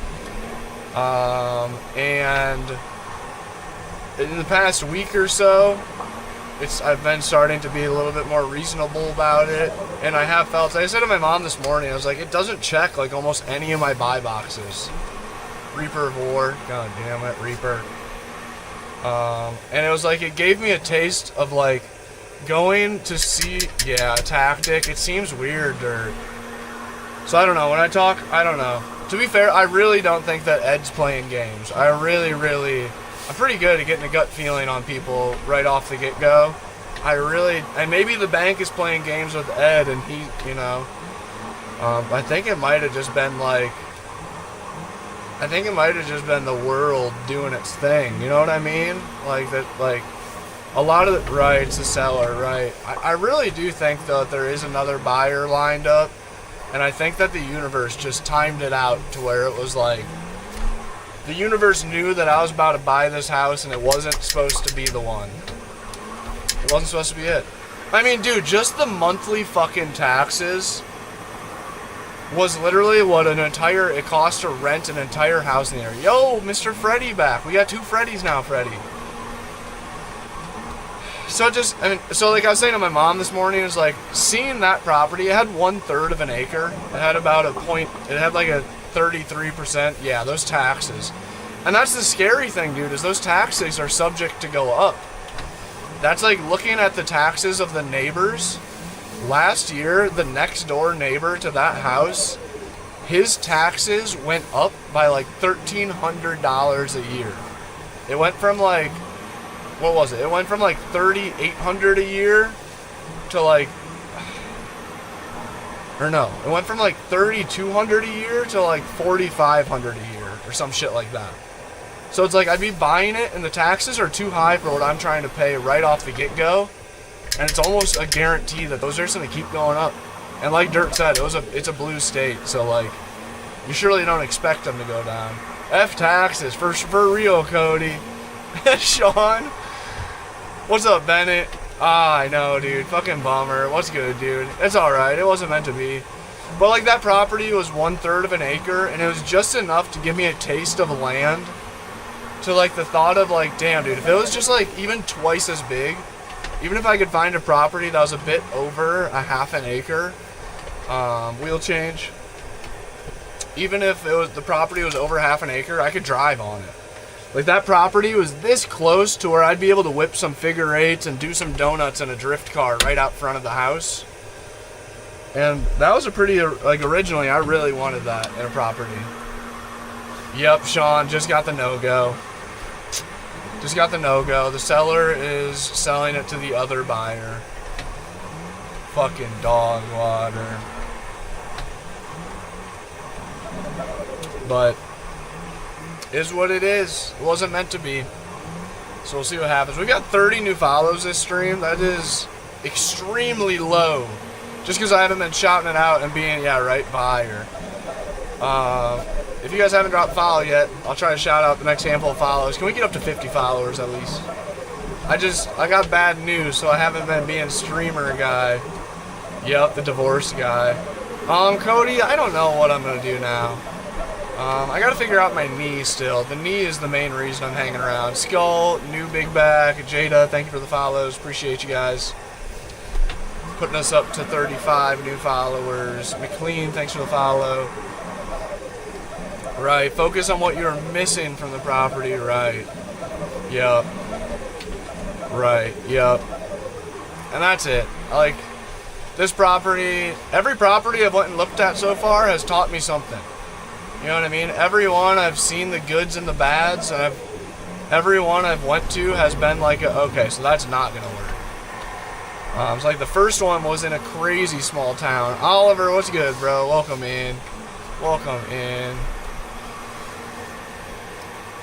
And in the past week or so, I've been starting to be a little bit more reasonable about it, and I have felt, I said to my mom this morning, I was like, it doesn't check like almost any of my buy boxes. Reaper of War, god damn it, Reaper. And it was like, it gave me a taste of like, going to see, yeah, a tactic, it seems weird, Dirt. So I don't know, when I talk, I don't know. To be fair, I really don't think that Ed's playing games. I really I'm pretty good at getting a gut feeling on people right off the get-go. And maybe the bank is playing games with Ed, and he, you know, I think it might have just been like, I think it might have just been the world doing its thing, you know what I mean? Like, that, like, a lot of the, right, it's the seller, right. I really do think, though, that there is another buyer lined up, and I think that the universe just timed it out to where it was like, the universe knew that I was about to buy this house, and it wasn't supposed to be the one. It wasn't supposed to be it. I mean, dude, just the monthly fucking taxes was literally what it cost to rent an entire house in the area. Yo, Mr. Freddy back. We got 2 Freddys now, Freddy. So so like I was saying to my mom this morning, it was like, seeing that property, it had 1/3 of an acre. It had about it had like a 33%, yeah, those taxes. And that's the scary thing, dude, is those taxes are subject to go up. That's like looking at the taxes of the neighbors. Last year, the next door neighbor to that house, his taxes went up by like $1,300 a year. It went from like, what was it? It went from like $3,800 a year to like, or no, it went from like $3,200 a year to like $4,500 a year or some shit like that. So it's like I'd be buying it and the taxes are too high for what I'm trying to pay right off the get-go. And it's almost a guarantee that those are just going to keep going up. And like Dirk said, it's a blue state, so like, you surely don't expect them to go down. F taxes, for real, Cody. Sean. What's up, Bennett? Ah, I know, dude. Fucking bummer. What's good, dude? It's alright. It wasn't meant to be. But like, that property was 1/3 of an acre, and it was just enough to give me a taste of land. To like the thought of like, damn, dude, if it was just like even twice as big, even if I could find a property that was a bit over a half an acre, wheel change, even if the property was over half an acre, I could drive on it. Like, that property was this close to where I'd be able to whip some figure eights and do some donuts in a drift car right out front of the house. And that was a pretty, like, originally I really wanted that in a property. Yep, Sean, just got the no-go. Just got the no-go. The seller is selling it to the other buyer. Fucking dog water. But is what it is. It wasn't meant to be. So we'll see what happens. We got 30 new follows this stream. That is extremely low. Just because I haven't been shouting it out and being, yeah, right, buyer. If you guys haven't dropped follow yet, I'll try to shout out the next handful of follows. Can we get up to 50 followers at least? I got bad news, so I haven't been being streamer guy. Yep, the divorce guy. Cody, I don't know what I'm going to do now. I got to figure out my knee still. The knee is the main reason I'm hanging around. Skull, new big back, Jada, thank you for the follows. Appreciate you guys. Putting us up to 35 new followers. McLean, thanks for the follow. Right, focus on what you're missing from the property, right. Yep. Right, yep. And that's it. Like, this property, every property I've went and looked at so far has taught me something. You know what I mean? Every one I've seen the goods and the bads, and every one I've went to has been like, okay, so that's not going to work. It's like the first one was in a crazy small town. Oliver, what's good, bro? Welcome in. Welcome in.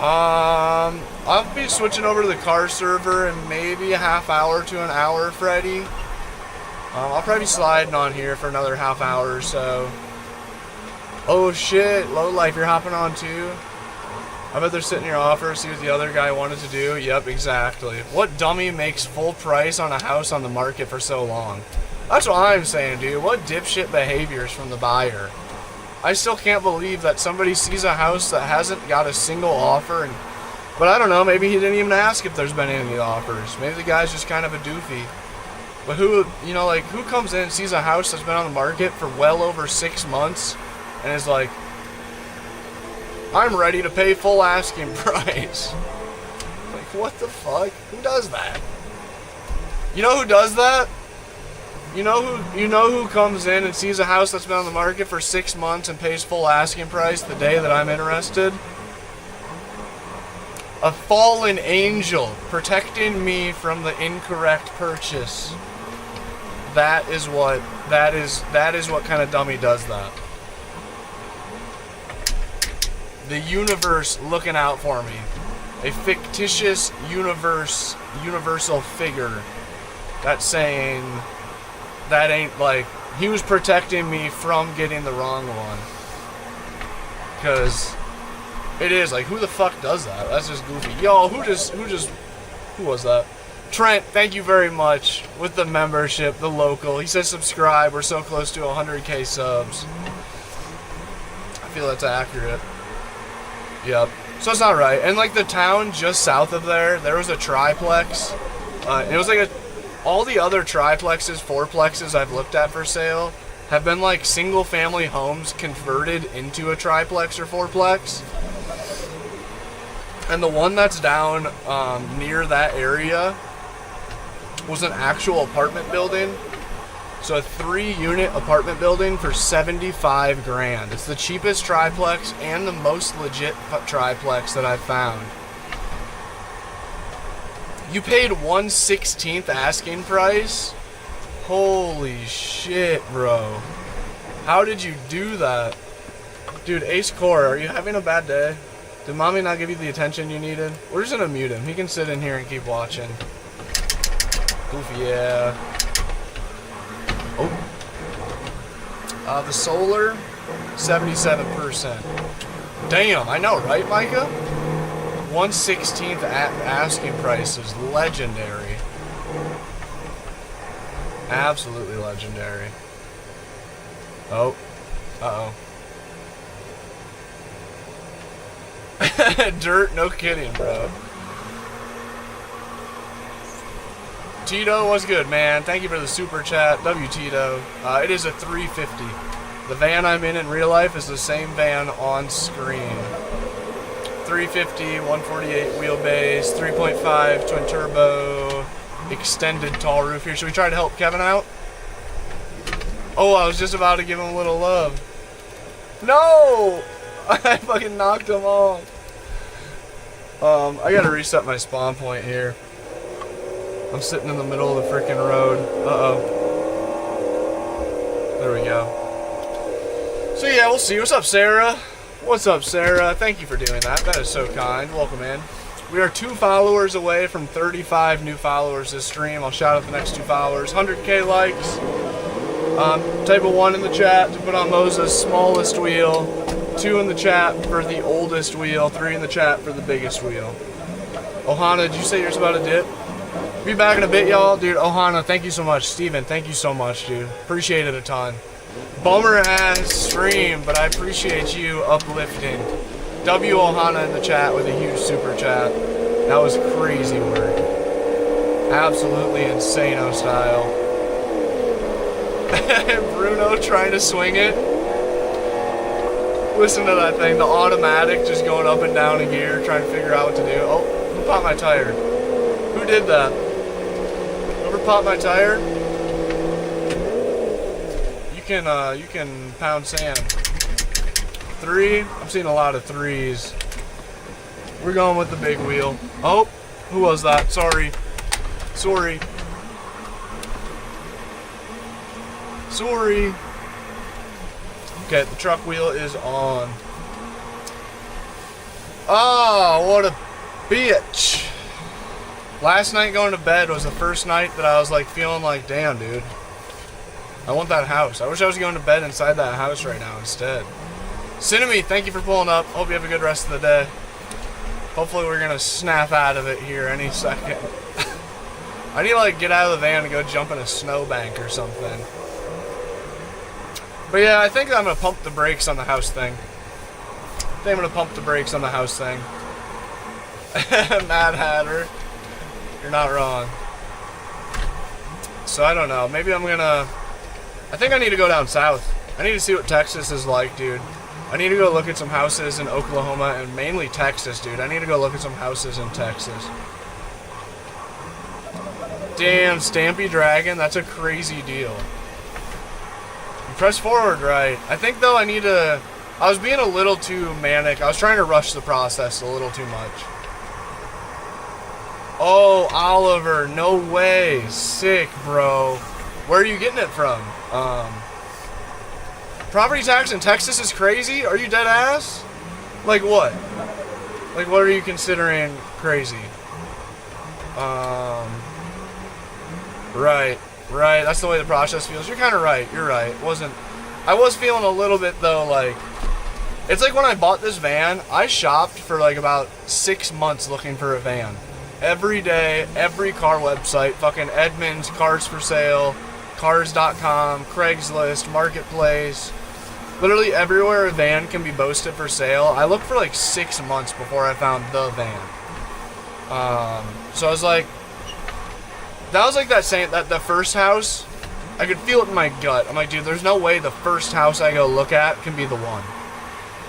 I'll be switching over to the car server in maybe a half hour to an hour, Freddy. I'll probably be sliding on here for another half hour or so. Oh shit, Lowlife, you're hopping on too? I bet they're sitting your offer, see what the other guy wanted to do. Yep, exactly. What dummy makes full price on a house on the market for so long? That's what I'm saying, dude. What dipshit behaviors from the buyer? I still can't believe that somebody sees a house that hasn't got a single offer, but I don't know, maybe he didn't even ask if there's been any offers. Maybe the guy's just kind of a doofy. But who, you know, like, who comes in and sees a house that's been on the market for well over 6 months and is like, I'm ready to pay full asking price. Like, what the fuck? Who does that? You know who does that? You know who comes in and sees a house that's been on the market for 6 months and pays full asking price the day that I'm interested? A fallen angel protecting me from the incorrect purchase. That is what kind of dummy does that. The universe looking out for me. A fictitious universal figure that's saying that ain't like, he was protecting me from getting the wrong one. Because it is like, who the fuck does that? That's just goofy. Yo, who was that? Trent, thank you very much with the membership, the local. He says subscribe. We're so close to 100k subs. I feel that's accurate. Yep. So it's not right. And like the town just south of there was a triplex. It was like all the other triplexes, fourplexes I've looked at for sale have been like single family homes converted into a triplex or fourplex. And the one that's down near that area was an actual apartment building. So a 3-unit apartment building for 75 grand. It's the cheapest triplex and the most legit triplex that I've found. You paid 1/16th asking price? Holy shit, bro. How did you do that? Dude, Ace Core, are you having a bad day? Did mommy not give you the attention you needed? We're just gonna mute him. He can sit in here and keep watching. Goofy, yeah. Oh. The solar, 77%. Damn, I know, right, Micah? 1/16th asking price is legendary. Absolutely legendary. Oh. Uh-oh. Dirt, no kidding, bro. Tito, what's good, man? Thank you for the super chat. W Tito. It is a 350. The van I'm in real life is the same van on screen. 350, 148 wheelbase, 3.5 twin turbo, extended tall roof here. Should we try to help Kevin out? Oh, I was just about to give him a little love. No! I fucking knocked him off. I gotta reset my spawn point here. I'm sitting in the middle of the freaking road. Uh-oh. There we go. So yeah, we'll see. What's up, Sarah? What's up, Sarah? Thank you for doing that. That is so kind. Welcome in. We are 2 followers away from 35 new followers this stream. I'll shout out the next 2 followers. 100k likes. Type a 1 in the chat to put on Moses' smallest wheel. 2 in the chat for the oldest wheel. 3 in the chat for the biggest wheel. Ohana, did you say yours about a dip? Be back in a bit, y'all. Dude, Ohana, thank you so much. Steven, thank you so much, dude. Appreciate it a ton. Bummer ass stream, but I appreciate you uplifting. W Ohana in the chat with a huge super chat. That was crazy work. Absolutely insano style. Bruno trying to swing it. Listen to that thing, the automatic just going up and down in gear, trying to figure out what to do. Oh, who popped my tire? Who did that? Whoever popped my tire? You can pound sand. 3. I'm seeing a lot of 3s. We're going with the big wheel. Oh, who was that? Sorry. Sorry. Sorry. Okay, the truck wheel is on. Oh, what a bitch. Last night going to bed was the first night that I was like feeling like, damn, dude. I want that house. I wish I was going to bed inside that house right now instead. Cinemy, thank you for pulling up. Hope you have a good rest of the day. Hopefully we're going to snap out of it here any second. I need to like get out of the van and go jump in a snowbank or something. But yeah, I think I'm going to pump the brakes on the house thing. I think I'm going to pump the brakes on the house thing. Mad Hatter. You're not wrong. So I don't know. Maybe I'm going to... I think I need to go down south. I need to see what Texas is like, dude. I need to go look at some houses in Oklahoma and mainly Texas, dude. I need to go look at some houses in Texas. Damn, Stampy Dragon. That's a crazy deal. Press forward, right. I think, though, I need to... I was being a little too manic. I was trying to rush the process a little too much. Oh, Oliver, no way. Sick, bro. Where are you getting it from? Property tax in Texas is crazy? Are you dead ass? Like what? Like what are you considering crazy? Right. That's the way the process feels. You're kind of right. You're right. I was feeling a little bit though, like, it's like when I bought this van, I shopped for like about 6 months looking for a van. Every day, every car website, fucking Edmunds, Cars for Sale, Cars.com, Craigslist, Marketplace, literally everywhere a van can be posted for sale. I looked for like 6 months before I found the van. So I was like, that was like that saying that the first house, I could feel it in my gut. I'm like, dude, there's no way the first house I go look at can be the one.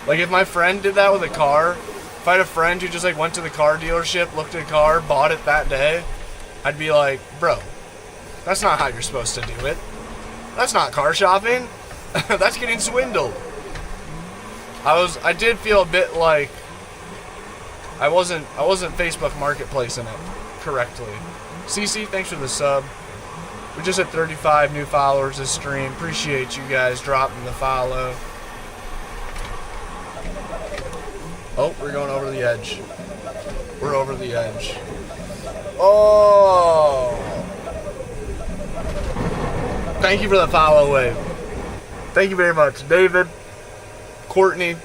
Like if my friend did that with a car, if I had a friend who just like went to the car dealership, looked at a car, bought it that day, I'd be like, bro, that's not how you're supposed to do it. That's not car shopping. That's getting swindled. I did feel a bit like I wasn't Facebook Marketplace in it correctly. CC, thanks for the sub. We just hit 35 new followers this stream. Appreciate you guys dropping the follow. Oh, we're going over the edge. We're over the edge. Oh! Thank you for the follow wave. Thank you very much. David, Courtney,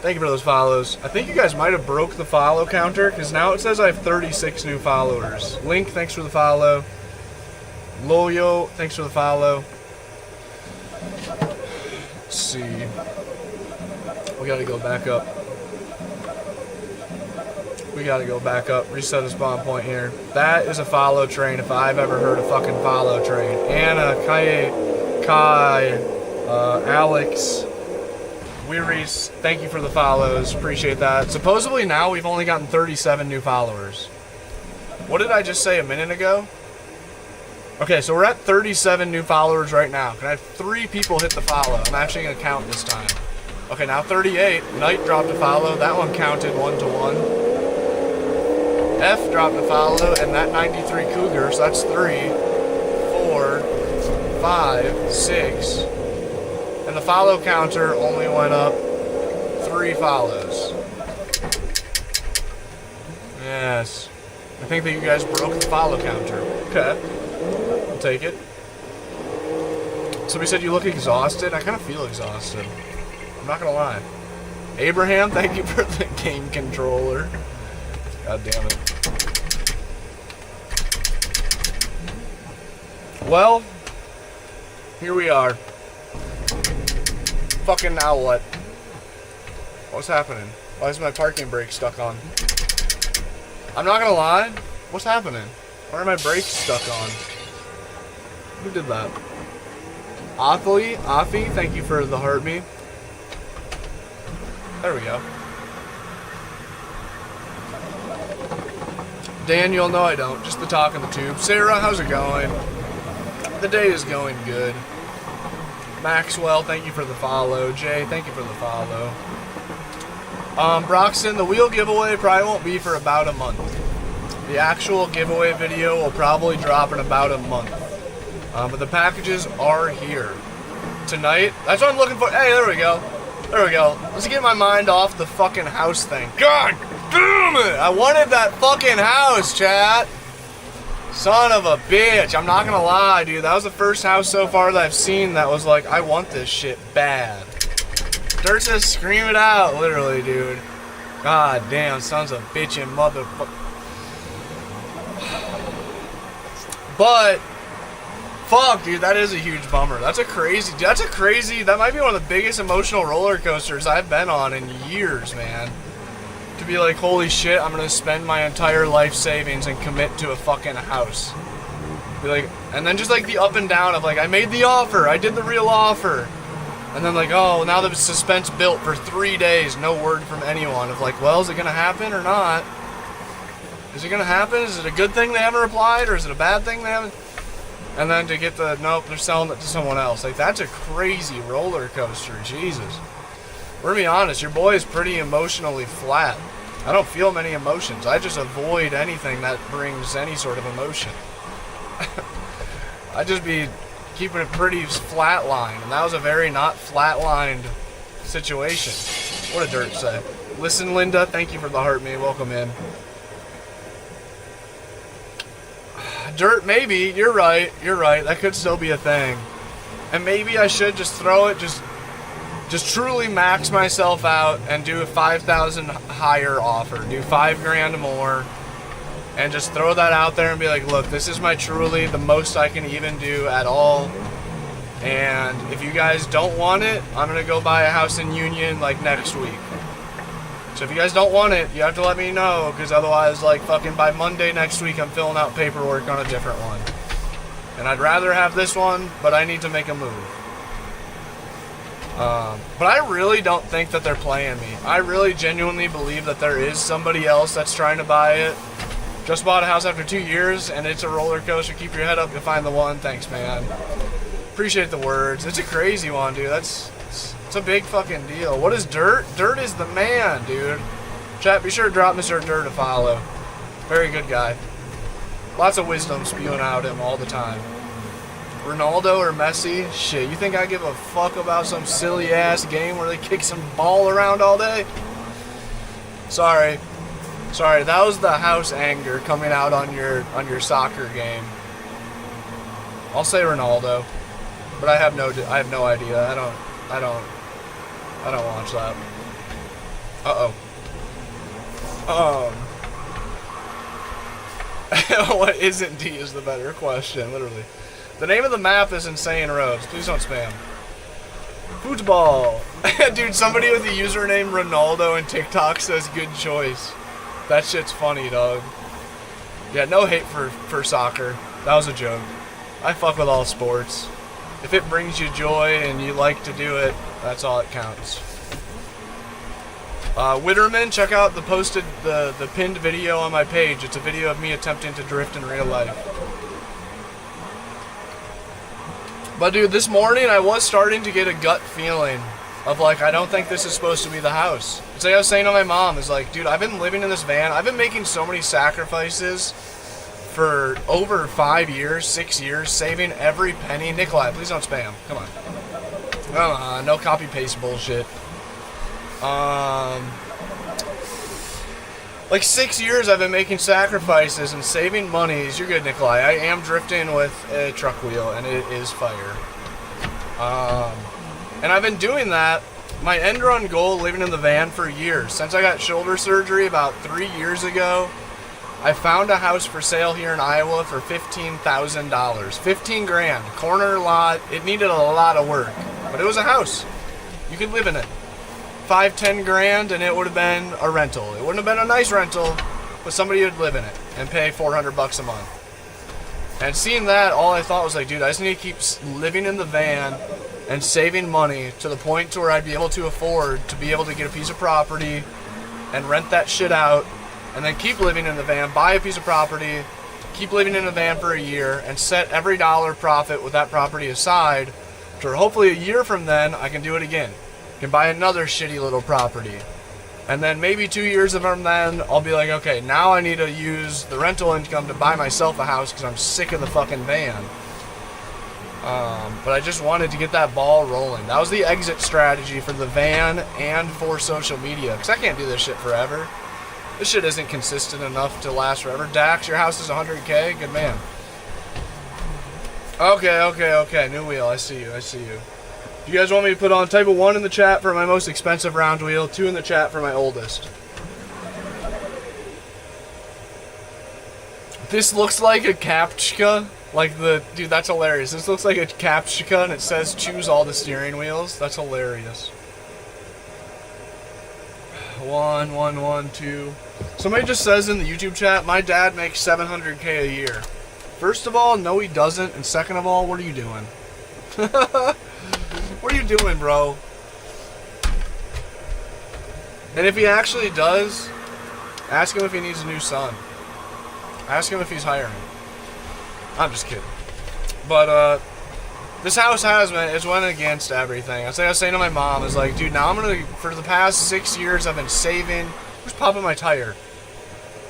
thank you for those follows. I think you guys might have broke the follow counter because now it says I have 36 new followers. Link, thanks for the follow. Loyo, thanks for the follow. Let's see. We gotta go back up. Reset the spawn point here. That is a follow train if I've ever heard a fucking follow train. Anna, Kai, Alex, Weiris, thank you for the follows. Appreciate that. Supposedly now we've only gotten 37 new followers. What did I just say a minute ago? Okay, so we're at 37 new followers right now. Can I have 3 people hit the follow? I'm actually going to count this time. Okay, now 38. Knight dropped a follow. That one counted 1-1. F dropped a follow, and that 93 Cougar, so that's 3, 4, 5, 6. And the follow counter only went up 3 follows. Yes. I think that you guys broke the follow counter. Okay. I'll take it. Somebody said you look exhausted. I kind of feel exhausted. I'm not gonna lie. Abraham, thank you for the game controller. God damn it. Well, here we are. Fucking now what? What's happening? Why is my parking brake stuck on? I'm not gonna lie. What's happening? Why are my brakes stuck on? Who did that? Afi, thank you for the heartbeat. There we go. Daniel, no I don't. Just the talk of the tube. Sarah, how's it going? The day is going good. Maxwell, thank you for the follow. Jay, thank you for the follow. Broxton, the wheel giveaway probably won't be for about a month. The actual giveaway video will probably drop in about a month. But the packages are here. Tonight, that's what I'm looking for. Hey, there we go. There we go. Let's get my mind off the fucking house thing. God damn it! I wanted that fucking house, chat. Son of a bitch. I'm not gonna lie, dude. That was the first house so far that I've seen that was like, I want this shit bad. Dirt says scream it out, literally, dude. God damn, sons of bitchin' motherfucker. But fuck, dude, that is a huge bummer. That might be one of the biggest emotional roller coasters I've been on in years, man. To be like, holy shit, I'm gonna spend my entire life savings and commit to a fucking house. Be like, and then just like the up and down of like, I made the offer, I did the real offer. And then like, oh, now the suspense built for 3 days, no word from anyone of like, well, is it gonna happen or not? Is it gonna happen? Is it a good thing they haven't replied, or is it a bad thing they haven't? And then to get the, nope, they're selling it to someone else. Like, that's a crazy roller coaster, Jesus. We're gonna be honest, your boy is pretty emotionally flat. I don't feel many emotions. I just avoid anything that brings any sort of emotion. I just be keeping it pretty flatlined, and that was a very not flatlined situation. What a dirt say. Listen, Linda, thank you for the heart me. Welcome in. Dirt, maybe. You're right. You're right. That could still be a thing. And maybe I should just throw it, just truly max myself out and do a 5,000 higher offer. Do 5 grand more. And just throw that out there and be like, look, this is my truly the most I can even do at all. And if you guys don't want it, I'm going to go buy a house in Union like next week. So if you guys don't want it, you have to let me know, because otherwise, like, fucking by Monday next week, I'm filling out paperwork on a different one. And I'd rather have this one, but I need to make a move. But I really don't think that they're playing me. I really genuinely believe that there is somebody else that's trying to buy it. Just bought a house after 2 years, and it's a roller coaster. Keep your head up, you'll find the one. Thanks, man. Appreciate the words. It's a crazy one, dude. It's a big fucking deal. What is Dirt? Dirt is the man, dude. Chat, be sure to drop Mr. Dirt a follow. Very good guy. Lots of wisdom spewing out him all the time. Ronaldo or Messi? Shit, you think I give a fuck about some silly-ass game where they kick some ball around all day? Sorry, that was the house anger coming out on your soccer game. I'll say Ronaldo, but I have no idea. I don't watch that. What isn't D is the better question, literally. The name of the map is Insane Roads. Please don't spam. Football. Dude, somebody with the username Ronaldo in TikTok says good choice. That shit's funny, dog. Yeah, no hate for soccer. That was a joke. I fuck with all sports. If it brings you joy and you like to do it, that's all it counts. Witterman, check out the pinned video on my page. It's a video of me attempting to drift in real life. But dude, this morning I was starting to get a gut feeling of like, I don't think this is supposed to be the house. It's like I was saying to my mom, is like, dude, I've been living in this van. I've been making so many sacrifices for over 5 years, 6 years, saving every penny. Nikolai, please don't spam. Come on. No copy paste bullshit. Like 6 years I've been making sacrifices and saving monies. You're good, Nikolai. I am drifting with a truck wheel, and it is fire. And I've been doing that, my end run goal, living in the van for years. Since I got shoulder surgery about 3 years ago, I found a house for sale here in Iowa for $15,000. 15 grand, corner lot. It needed a lot of work, but it was a house. You could live in it. 5-10 grand, and it would have been a rental. It wouldn't have been a nice rental, but somebody would live in it and pay $400 a month. And seeing that, all I thought was like, dude, I just need to keep living in the van and saving money to the point to where I'd be able to afford to be able to get a piece of property and rent that shit out, and then keep living in the van, buy a piece of property, keep living in the van for a year, and set every dollar profit with that property aside to where hopefully a year from then I can do it again. Can buy another shitty little property. And then maybe 2 years from then, I'll be like, okay, now I need to use the rental income to buy myself a house because I'm sick of the fucking van. But I just wanted to get that ball rolling. That was the exit strategy for the van and for social media, because I can't do this shit forever. This shit isn't consistent enough to last forever. Dax, your house is 100K? Good man. Okay. New wheel. I see you. Do you guys want me to put on type of 1 in the chat for my most expensive round wheel, 2 in the chat for my oldest? This looks like a captcha. Dude, that's hilarious. This looks like a captcha and it says choose all the steering wheels. That's hilarious. 1, 2. Somebody just says in the YouTube chat, my dad makes $700K a year. First of all, no he doesn't. And second of all, what are you doing? What are you doing, bro? And if he actually does, ask him if he needs a new son. Ask him if he's hiring. I'm just kidding. But, this house it's went against everything. I was saying to my mom, dude, now for the past 6 years, I've been saving Who's popping my tire?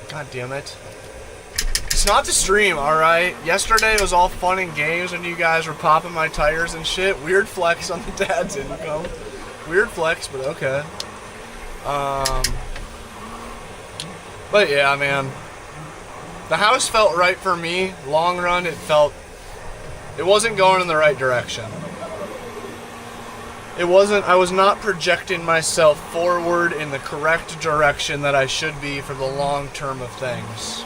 God damn it. It's not the stream, alright? Yesterday was all fun and games when you guys were popping my tires and shit. Weird flex on the dad's income. Weird flex, but okay. But yeah, man. The house felt right for me. Long run, it wasn't going in the right direction. I was not projecting myself forward in the correct direction that I should be for the long term of things.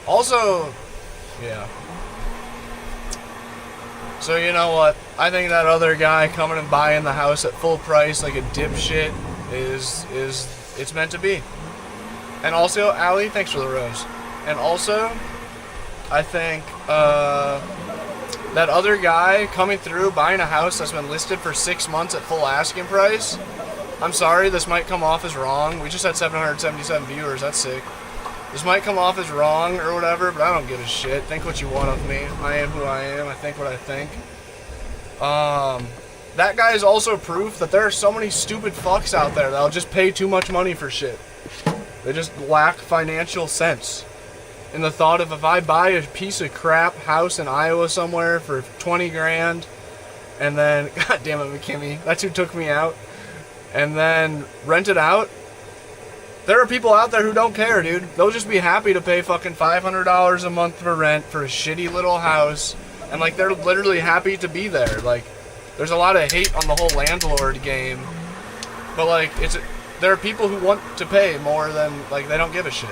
Also, yeah. So you know what? I think that other guy coming and buying the house at full price like a dipshit it's meant to be. And also, Allie, thanks for the rose. And also, I think, that other guy coming through buying a house that's been listed for 6 months at full asking price. I'm sorry, this might come off as wrong. We just had 777 viewers, that's sick. This might come off as wrong or whatever, but I don't give a shit. Think what you want of me. I am who I am. I think what I think. That guy is also proof that there are so many stupid fucks out there that'll just pay too much money for shit. They just lack financial sense. In the thought of, if I buy a piece of crap house in Iowa somewhere for 20 grand, and then, god damn it, McKimmy, that's who took me out, and then rent it out, there are people out there who don't care, dude. They'll just be happy to pay fucking $500 a month for rent for a shitty little house, and like, they're literally happy to be there. Like, there's a lot of hate on the whole landlord game, but like, there are people who want to pay more than, like, they don't give a shit.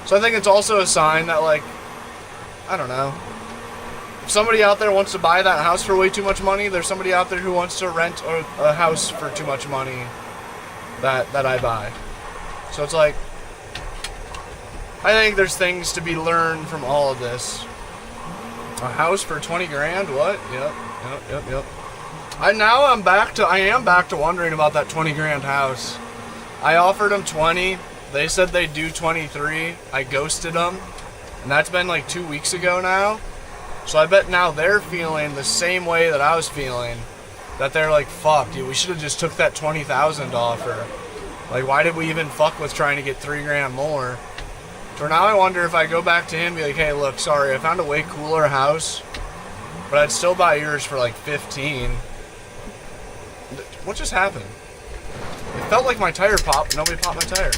So I think it's also a sign that, like, I don't know, if somebody out there wants to buy that house for way too much money, there's somebody out there who wants to rent a house for too much money that I buy. So it's like, I think there's things to be learned from all of this. A house for 20 grand? What? Yep. I am back to wondering about that 20 grand house. I offered them 20. They said they'd do 23. I ghosted them. And that's been like 2 weeks ago now. So I bet now they're feeling the same way that I was feeling. That they're like, fuck, dude, we should have just took that 20,000 offer. Like, why did we even fuck with trying to get 3 grand more? So now I wonder if I go back to him and be like, hey, look, sorry, I found a way cooler house, but I'd still buy yours for like 15. What just happened? It felt like my tire popped. Nobody popped my tire.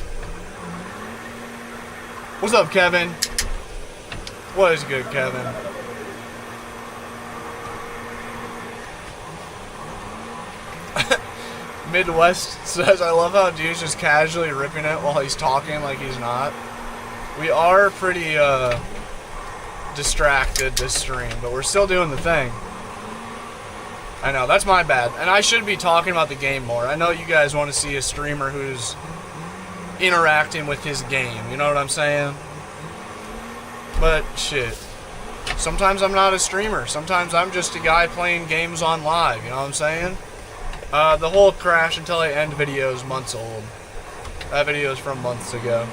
What's up, Kevin? What is good, Kevin? Midwest says, I love how dude's just casually ripping it while he's talking like he's not. We are pretty distracted this stream, but we're still doing the thing. I know, that's my bad. And I should be talking about the game more. I know you guys want to see a streamer who's interacting with his game, you know what I'm saying? But shit. Sometimes I'm not a streamer. Sometimes I'm just a guy playing games on live, you know what I'm saying? The whole crash until I end video is months old. That video is from months ago.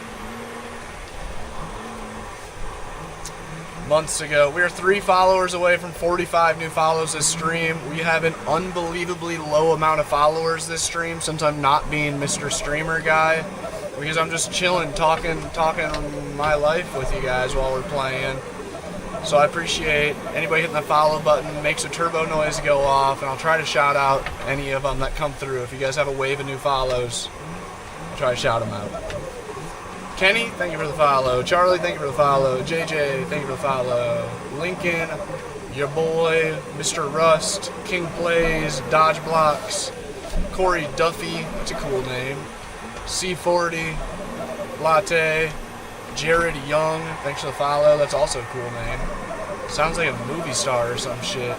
We are 3 followers away from 45 new follows this stream. We have an unbelievably low amount of followers this stream, since I'm not being Mr. Streamer guy, because I'm just chilling, talking my life with you guys while we're playing. So I appreciate anybody hitting the follow button, makes a turbo noise go off, and I'll try to shout out any of them that come through. If you guys have a wave of new follows, I'll try to shout them out. Kenny, thank you for the follow. Charlie, thank you for the follow. JJ, thank you for the follow. Lincoln, your boy, Mr. Rust, King Plays, Dodge Blocks, Corey Duffy, that's a cool name. C40, Latte, Jared Young, thanks for the follow, that's also a cool name. Sounds like a movie star or some shit.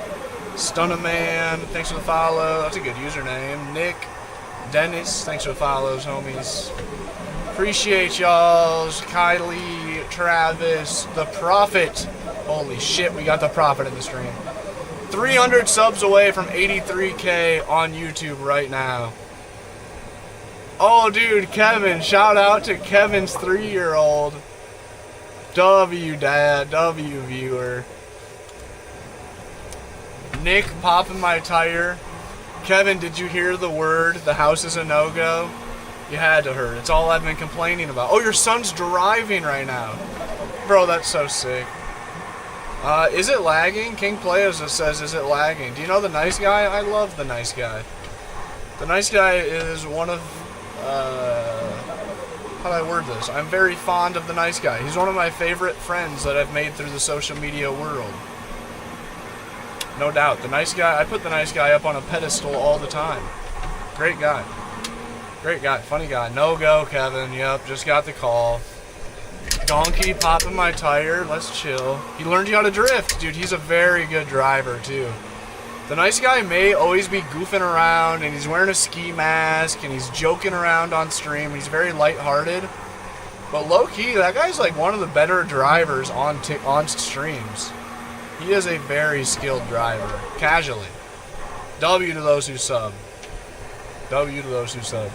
Stunnaman, thanks for the follow, that's a good username. Nick, Dennis, thanks for the follows, homies. Appreciate y'all's. Kylie, Travis, The Prophet. Holy shit, we got The Prophet in the stream. 300 subs away from 83K on YouTube right now. Oh, dude, Kevin. Shout out to Kevin's 3-year-old. W, Dad. W, viewer. Nick popping my tire. Kevin, did you hear the word? The house is a no-go. You had to hurt. It's all I've been complaining about. Oh, your son's driving right now. Bro, that's so sick. Is it lagging? King Players says, is it lagging? Do you know the nice guy? I love the nice guy. The nice guy is one of, how do I word this? I'm very fond of the nice guy. He's one of my favorite friends that I've made through the social media world. No doubt. The nice guy, I put the nice guy up on a pedestal all the time. Great guy. Great guy. Funny guy. No go, Kevin. Yep, just got the call. Donkey popping my tire. Let's chill. He learned you how to drift. Dude, he's a very good driver, too. The nice guy may always be goofing around, and he's wearing a ski mask, and he's joking around on stream. He's very lighthearted. But low-key, that guy's like one of the better drivers on streams. He is a very skilled driver. Casually. W to those who sub. W to those who sub.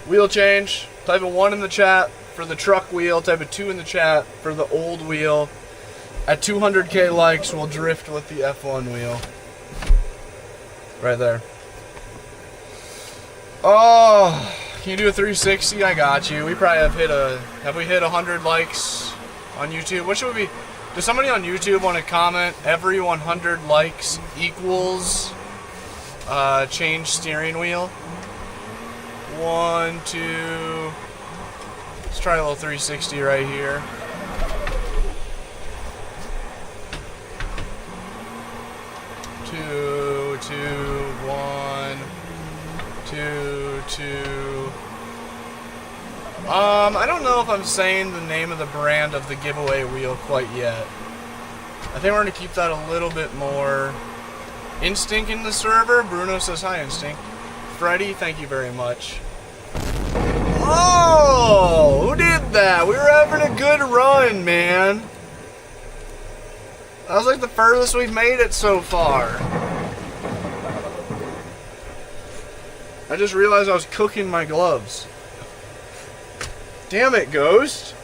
Wheel change. Type a 1 in the chat for the truck wheel. Type a 2 in the chat for the old wheel. At 200k likes, we'll drift with the F1 wheel. Right there. Oh, can you do a 360? I got you. We probably have we hit 100 likes on YouTube? What should we be? Does somebody on YouTube want to comment every 100 likes equals change steering wheel? 1, 2. Let's try a little 360 right here. 2, 2, 1, 2, 2. I don't know if I'm saying the name of the brand of the giveaway wheel quite yet. I think we're going to keep that a little bit more. Instinct in the server. Bruno says hi, Instinct. Freddy, thank you very much. Oh, who did that? We were having a good run, man. That was like the furthest we've made it so far. I just realized I was cooking my gloves. Damn it, Ghost.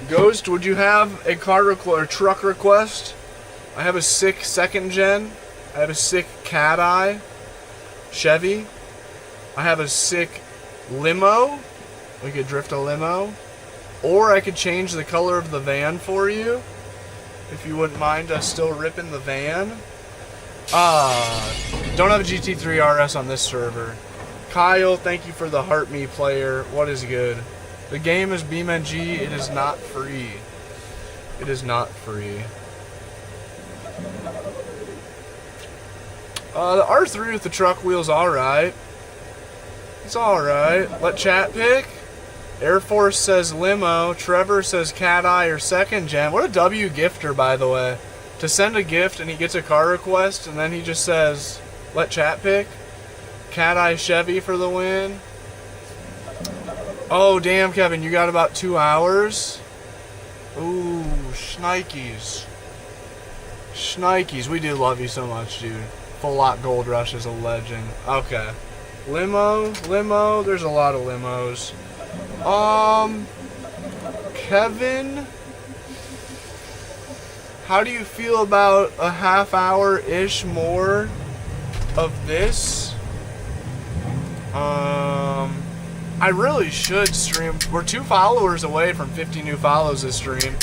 Ghost, would you have a truck request? I have a sick 2nd gen. I have a sick Cat Eye Chevy. I have a sick limo. We could drift a limo. Or I could change the color of the van for you. If you wouldn't mind us still ripping the van. Don't have a GT3 RS on this server. Kyle, thank you for the Heart Me player. What is good? The game is BeamNG. It is not free. It is not free. The R3 with the truck wheel's alright. It's alright. Let chat pick. Air Force says limo. Trevor says Cat Eye or 2nd gen. What a W gifter, by the way. To send a gift and he gets a car request and then he just says, let chat pick. Cat Eye Chevy for the win. Oh, damn, Kevin, you got about 2 hours? Ooh, shnikes. Shnikes. We do love you so much, dude. Full Lot Gold Rush is a legend. Okay. Limo. There's a lot of limos. Kevin, how do you feel about a half hour-ish more of this? I really should stream. We're 2 followers away from 50 new follows this stream.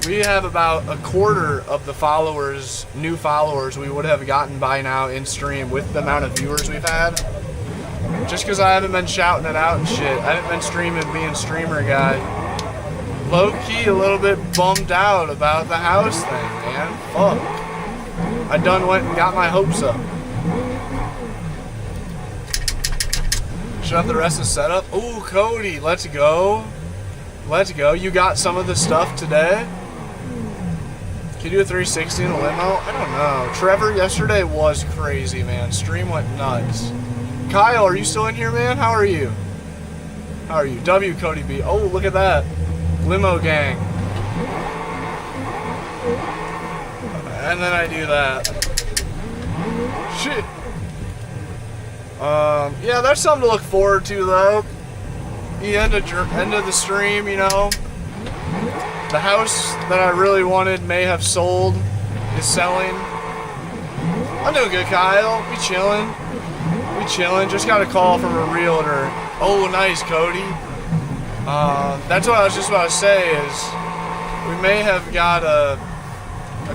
We have about a quarter of the followers, new followers we would have gotten by now in stream with the amount of viewers we've had. Just because I haven't been shouting it out and shit. I haven't been streaming being streamer guy. Low-key a little bit bummed out about the house thing, man. Fuck. I done went and got my hopes up. Should have the rest of the setup. Ooh, Cody, let's go. Let's go. You got some of the stuff today? Can you do a 360 in a limo? I don't know. Trevor, yesterday was crazy, man. Stream went nuts. Kyle, are you still in here, man? How are you? How are you? W Cody B. Oh, look at that. Limo gang. And then I do that. Shit. Yeah, that's something to look forward to, though. The end of the stream, you know. The house that I really wanted may have sold, is selling. I'm doing good, Kyle. We chilling. We chilling. Just got a call from a realtor. Oh, nice, Cody. That's what I was just about to say is we may have got a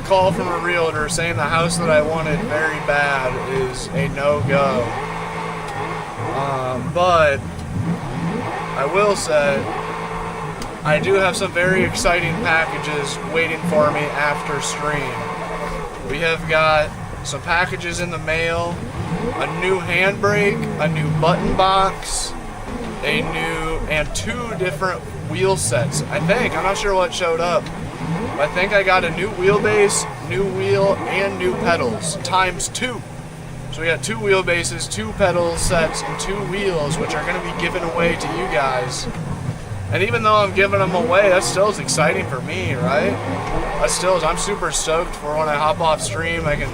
call from a realtor saying the house that I wanted very bad is a no-go. But I will say I do have some very exciting packages waiting for me after stream. We have got some packages in the mail, a new handbrake, a new button box, and 2 different wheel sets. I think, I'm not sure what showed up. I think I got a new wheelbase, new wheel, and new pedals, times 2. So we got 2 wheelbases, 2 pedal sets, and 2 wheels, which are going to be given away to you guys. And even though I'm giving them away, that still is exciting for me, right? That still is. I'm super stoked for when I hop off stream. I can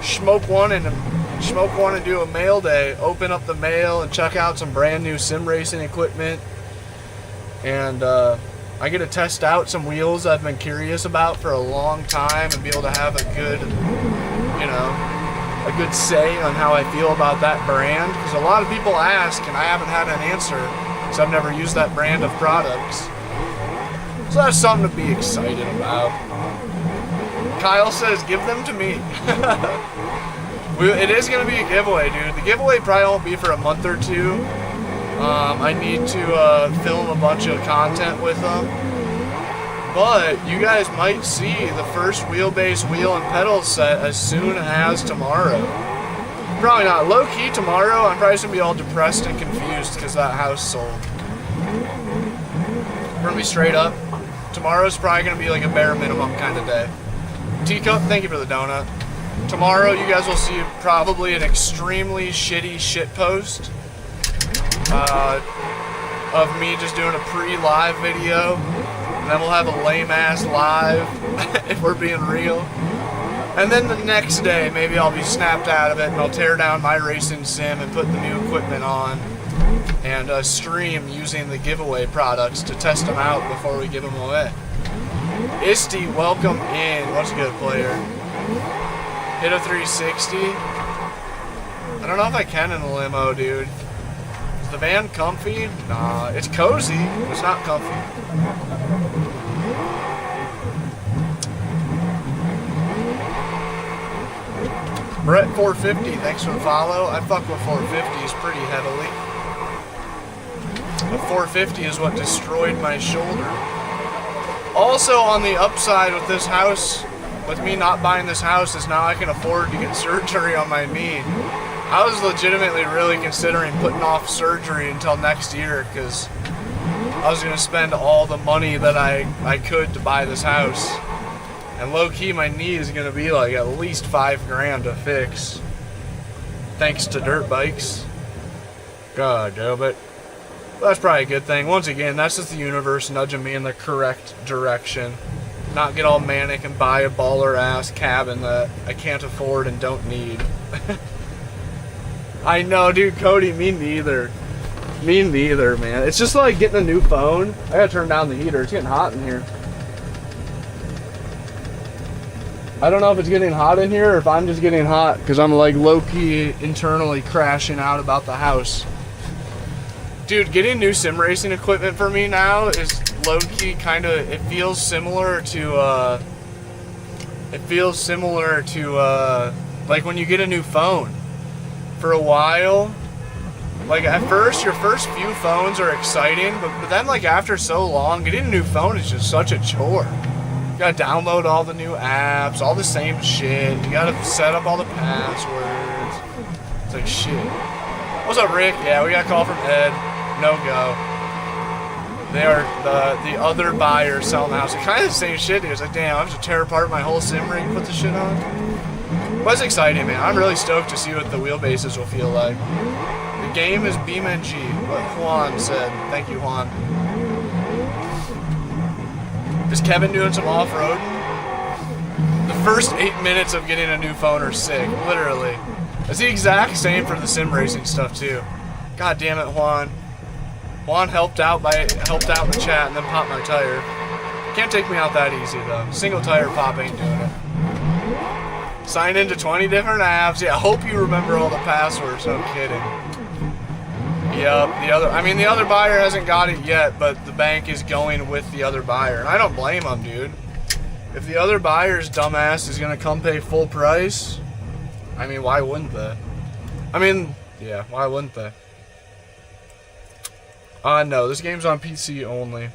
smoke one and do a mail day, open up the mail and check out some brand new sim racing equipment. And I get to test out some wheels I've been curious about for a long time and be able to have a good, a good say on how I feel about that brand. Because a lot of people ask and I haven't had an answer because I've never used that brand of products. So that's something to be excited about. Kyle says, give them to me. It is going to be a giveaway, dude. The giveaway probably won't be for a month or 2. I need to film a bunch of content with them. But you guys might see the first wheelbase wheel and pedal set as soon as tomorrow. Probably not. Low-key tomorrow, I'm probably just going to be all depressed and confused because that house sold. We're going to be straight up. Tomorrow's probably going to be like a bare minimum kind of day. Teacup, thank you for the donut. Tomorrow you guys will see probably an extremely shitty shitpost of me just doing a pre-live video. And then we'll have a lame-ass live, if we're being real. And then the next day, maybe I'll be snapped out of it and I'll tear down my racing sim and put the new equipment on and stream using the giveaway products to test them out before we give them away. Isty, welcome in. What's a good player? Hit a 360. I don't know if I can in the limo, dude. Is the van comfy? Nah, it's cozy. It's not comfy. Brett 450, thanks for the follow. I fuck with 450s pretty heavily. The 450 is what destroyed my shoulder. Also, on the upside with this house, with me not buying this house, is now I can afford to get surgery on my knee. I was legitimately really considering putting off surgery until next year because I was going to spend all the money that I could to buy this house. And low-key, my knee is going to be like at least $5,000 to fix. Thanks to dirt bikes. God damn it. But that's probably a good thing. Once again, that's just the universe nudging me in the correct direction. Not get all manic and buy a baller-ass cabin that I can't afford and don't need. I know, dude, Cody, me neither. Me neither, man. It's just like getting a new phone. I gotta turn down the heater. It's getting hot in here. I don't know if it's getting hot in here or if I'm just getting hot because I'm like low-key internally crashing out about the house. Dude, getting new sim racing equipment for me now is low-key kind of, it feels similar to like when you get a new phone. For a while, like at first, your first few phones are exciting, but then like after so long, getting a new phone is just such a chore. You gotta download all the new apps, all the same shit. You gotta set up all the passwords. It's like shit. What's up, Rick? Yeah, we got a call from Ed. No go. They are the other buyer selling the house. It's kind of the same shit. He was like, damn, I have to tear apart my whole sim rig and put the shit on. But it's exciting, man. I'm really stoked to see what the wheelbases will feel like. The game is BeamNG, what Juan said. Thank you, Juan. Is Kevin doing some off-roading? The first 8 minutes of getting a new phone are sick, literally. It's the exact same for the sim racing stuff, too. God damn it, Juan. Juan helped out in the chat and then popped my tire. Can't take me out that easy, though. Single tire pop ain't doing it. Sign into 20 different apps. Yeah, I hope you remember all the passwords. No kidding. Yep, the other buyer hasn't got it yet, but the bank is going with the other buyer. And I don't blame them, dude. If the other buyer's dumbass is going to come pay full price, I mean, why wouldn't they? I mean, yeah, why wouldn't they? No, this game's on PC only.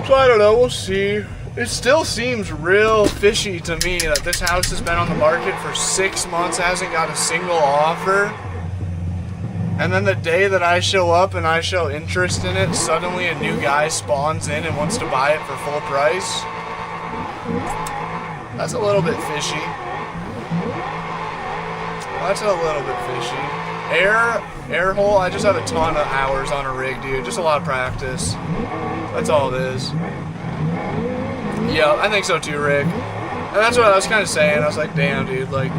So I don't know, we'll see. It still seems real fishy to me that this house has been on the market for 6 months, hasn't got a single offer. And then the day that I show up and I show interest in it, suddenly a new guy spawns in and wants to buy it for full price. That's a little bit fishy. That's a little bit fishy. Air hole, I just have a ton of hours on a rig, dude. Just a lot of practice. That's all it is. Yeah, I think so too, Rick. And that's what I was kind of saying. I was like, damn, dude, like,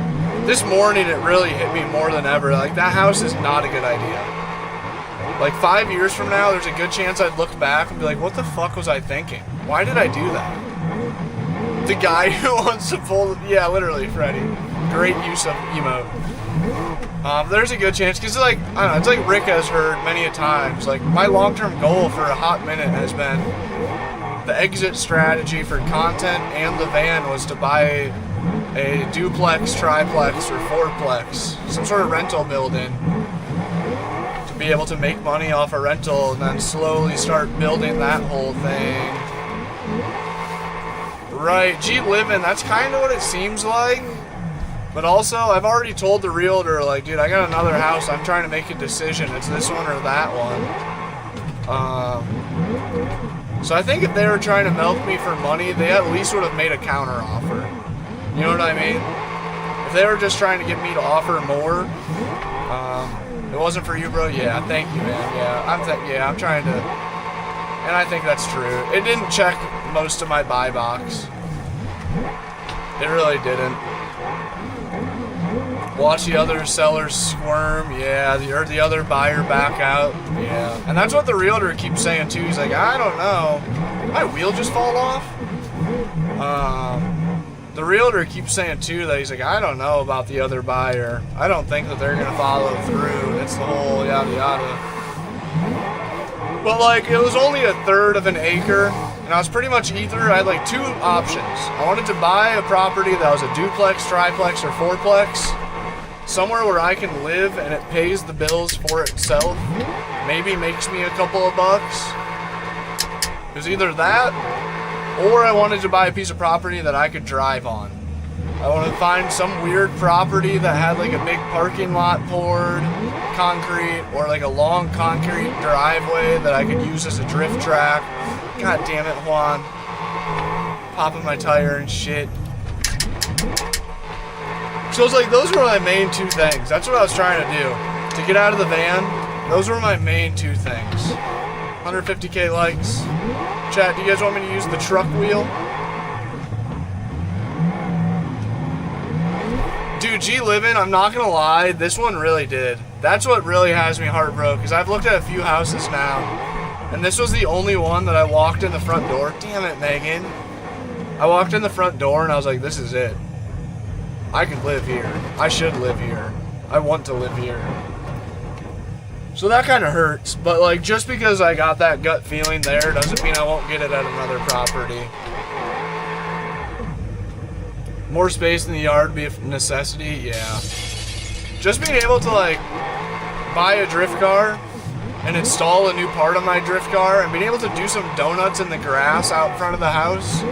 this morning it really hit me more than ever. Like, that house is not a good idea. Like, 5 years from now, there's a good chance I'd look back and be like, what the fuck was I thinking? Why did I do that? The guy who wants to pull, yeah, literally, Freddy. Great use of emote. There's a good chance, because like, I don't know, it's like Rick has heard many a times, like, my long-term goal for a hot minute has been the exit strategy for content and the van was to buy a duplex, triplex, or fourplex, some sort of rental building, to be able to make money off a rental and then slowly start building that whole thing. Right, G-Livin', that's kind of what it seems like. But also, I've already told the realtor, like, dude, I got another house. I'm trying to make a decision. It's this one or that one. So I think if they were trying to milk me for money, they at least would have made a counter offer. You know what I mean? If they were just trying to get me to offer more, it wasn't for you, bro. Yeah, thank you, man. Yeah, I'm trying to, and I think that's true. It didn't check most of my buy box. It really didn't. Watch the other seller squirm, yeah, or the other buyer back out, yeah. And that's what the realtor keeps saying too. He's like, I don't know, my wheel just fall off? The realtor keeps saying too that he's like, I don't know about the other buyer. I don't think that they're gonna follow through. It's the whole yada yada. But like, it was only a third of an acre, and I was pretty much either, I had like 2 options. I wanted to buy a property that was a duplex, triplex, or fourplex, somewhere where I can live and it pays the bills for itself, maybe makes me a couple of bucks. It was either that, or I wanted to buy a piece of property that I could drive on. I wanted to find some weird property that had like a big parking lot poured, concrete, or like a long concrete driveway that I could use as a drift track. God damn it, Juan. Popping my tire and shit. So it's like, those were my main 2 things. That's what I was trying to do. To get out of the van, those were my main 2 things. 150k likes. Chat, do you guys want me to use the truck wheel? Dude, G-Livin', I'm not gonna lie, this one really did. That's what really has me heartbroken, because I've looked at a few houses now, and this was the only one that I walked in the front door. Damn it, Megan. I walked in the front door and I was like, this is it. I can live here. I should live here. I want to live here. So that kind of hurts, but like, just because I got that gut feeling there doesn't mean I won't get it at another property. More space in the yard be a necessity? Yeah. Just being able to like buy a drift car and install a new part on my drift car and being able to do some donuts in the grass out front of the house,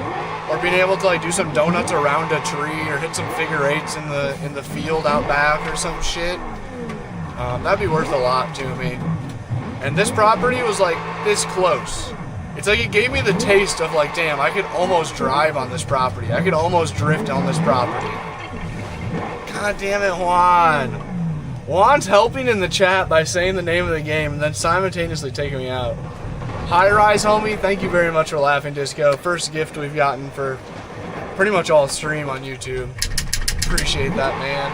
or being able to like do some donuts around a tree or hit some figure 8s in the field out back or some shit, that'd be worth a lot to me. And this property was like this close. It's like it gave me the taste of like, damn, I could almost drive on this property. I could almost drift on this property. God damn it, Juan. Juan's helping in the chat by saying the name of the game and then simultaneously taking me out. High Rise, homie, thank you very much for Laughing Disco. First gift we've gotten for pretty much all stream on YouTube. Appreciate that, man.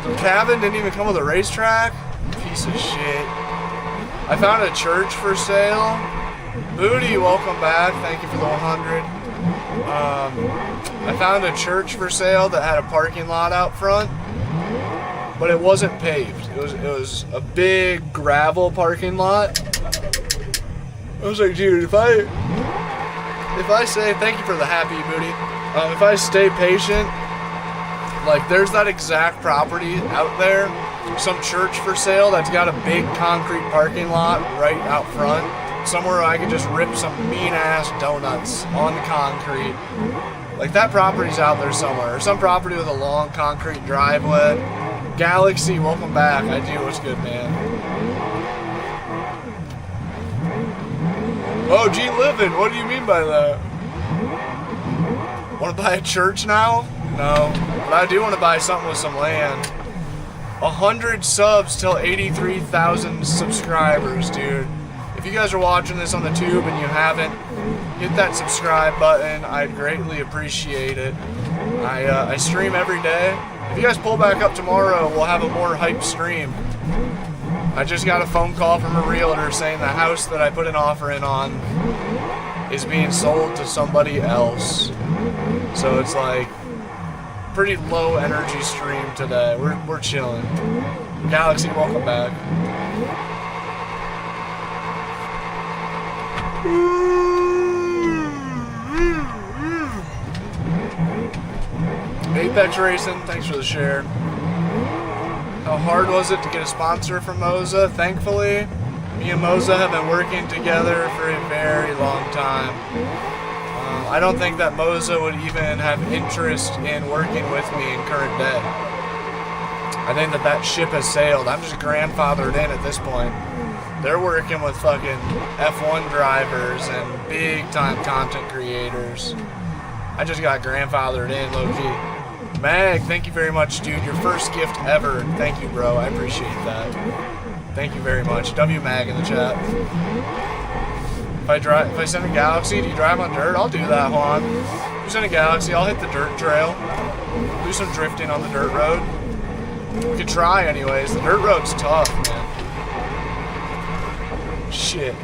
The cabin didn't even come with a racetrack? Piece of shit. I found a church for sale. Booty, welcome back. Thank you for the 100. I found a church for sale that had a parking lot out front, but it wasn't paved. It was a big gravel parking lot. I was like, dude, if I say, thank you for the happy, Booty. If I stay patient, like there's that exact property out there, some church for sale that's got a big concrete parking lot right out front, somewhere I could just rip some mean ass donuts on the concrete. Like that property's out there somewhere, or some property with a long concrete driveway. Galaxy, welcome back. I do. What's good, man? Oh, G living. What do you mean by that? Want to buy a church now? No, but I do want to buy something with some land. 100 subs till 83,000 subscribers, dude. If you guys are watching this on the tube and you haven't, hit that subscribe button. I'd greatly appreciate it. I stream every day. If you guys pull back up tomorrow, we'll have a more hype stream. I just got a phone call from a realtor saying the house that I put an offer in on is being sold to somebody else. So it's like pretty low energy stream today. We're chilling. Galaxy, welcome back. Apex Racing, thanks for the share. How hard was it to get a sponsor from Moza? Thankfully, me and Moza have been working together for a very long time. I don't think that Moza would even have interest in working with me in current day. I think that ship has sailed. I'm just grandfathered in at this point. They're working with fucking F1 drivers and big time content creators. I just got grandfathered in, low-key. Mag, thank you very much, dude. Your first gift ever. Thank you, bro. I appreciate that. Thank you very much. W Mag in the chat. If I send a Galaxy, do you drive on dirt? I'll do that, Juan. If you send a Galaxy, I'll hit the dirt trail. Do some drifting on the dirt road. We could try anyways. The dirt road's tough, man. Shit.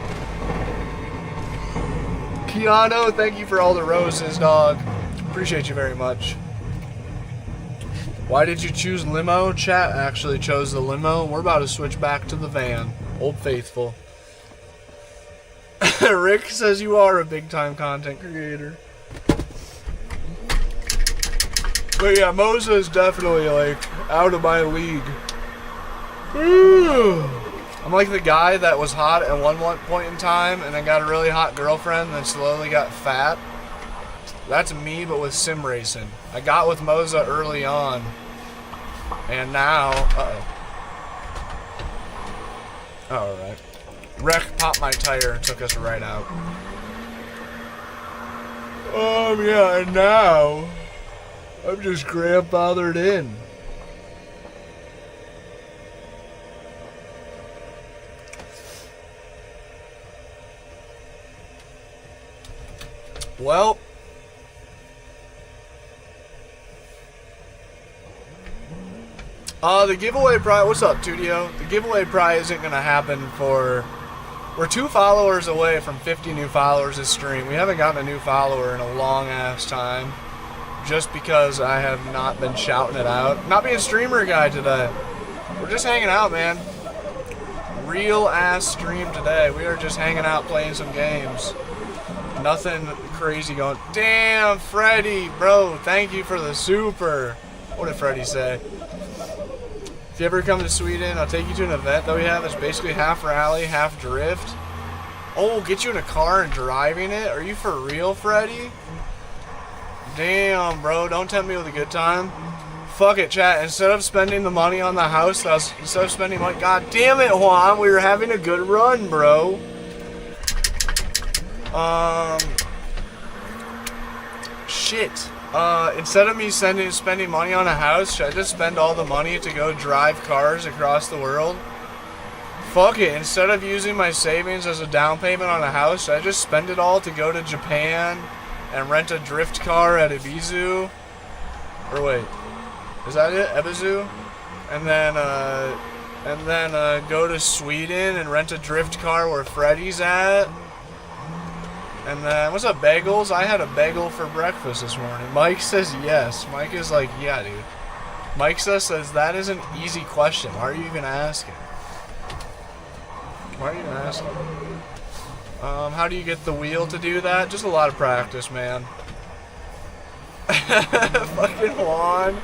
Keanu, thank you for all the roses, dog. Appreciate you very much. Why did you choose limo? Chat actually chose the limo. We're about to switch back to the van. Old Faithful. Rick says you are a big-time content creator. But yeah, Moza is definitely, like, out of my league. Ooh. I'm like the guy that was hot at one point in time and then got a really hot girlfriend and then slowly got fat. That's me, but with sim racing. I got with Moza early on. And now... Alright. Wreck popped my tire and took us right out. Yeah, and now... I'm just grandfathered in. Well... the giveaway prize... What's up, Tudio? The giveaway prize isn't going to happen for... We're 2 followers away from 50 new followers this stream. We haven't gotten a new follower in a long-ass time. Just because I have not been shouting it out. Not being streamer guy today. We're just hanging out, man. Real-ass stream today. We are just hanging out playing some games. Nothing crazy going... Damn, Freddy, bro. Thank you for the super. What did Freddy say? If you ever come to Sweden, I'll take you to an event that we have that's basically half rally, half drift. Oh, get you in a car and driving it? Are you for real, Freddy? Damn, bro. Don't tempt me with a good time. Fuck it, chat. Instead of spending the money on the house, instead of spending money... God damn it, Juan. We were having a good run, bro. Shit. Instead of me spending money on a house, should I just spend all the money to go drive cars across the world? Fuck it. Instead of using my savings as a down payment on a house, should I just spend it all to go to Japan and rent a drift car at Ibizu? Or wait, is that it? Ibizu? And then go to Sweden and rent a drift car where Freddy's at? And then, what's up, bagels? I had a bagel for breakfast this morning. Mike says yes. Mike is like, yeah, dude. Mike says that is an easy question. Why are you even asking? Why are you even asking? How do you get the wheel to do that? Just a lot of practice, man. Fucking Juan.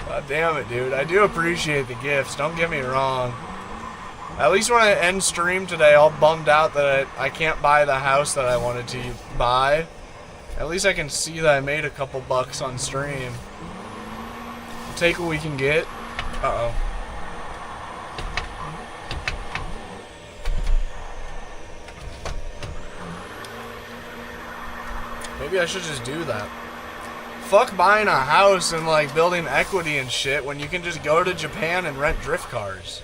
God damn it, dude. I do appreciate the gifts. Don't get me wrong. At least when I end stream today, all bummed out that I can't buy the house that I wanted to buy. At least I can see that I made a couple bucks on stream. We'll take what we can get. Uh-oh. Maybe I should just do that. Fuck buying a house and like building equity and shit when you can just go to Japan and rent drift cars.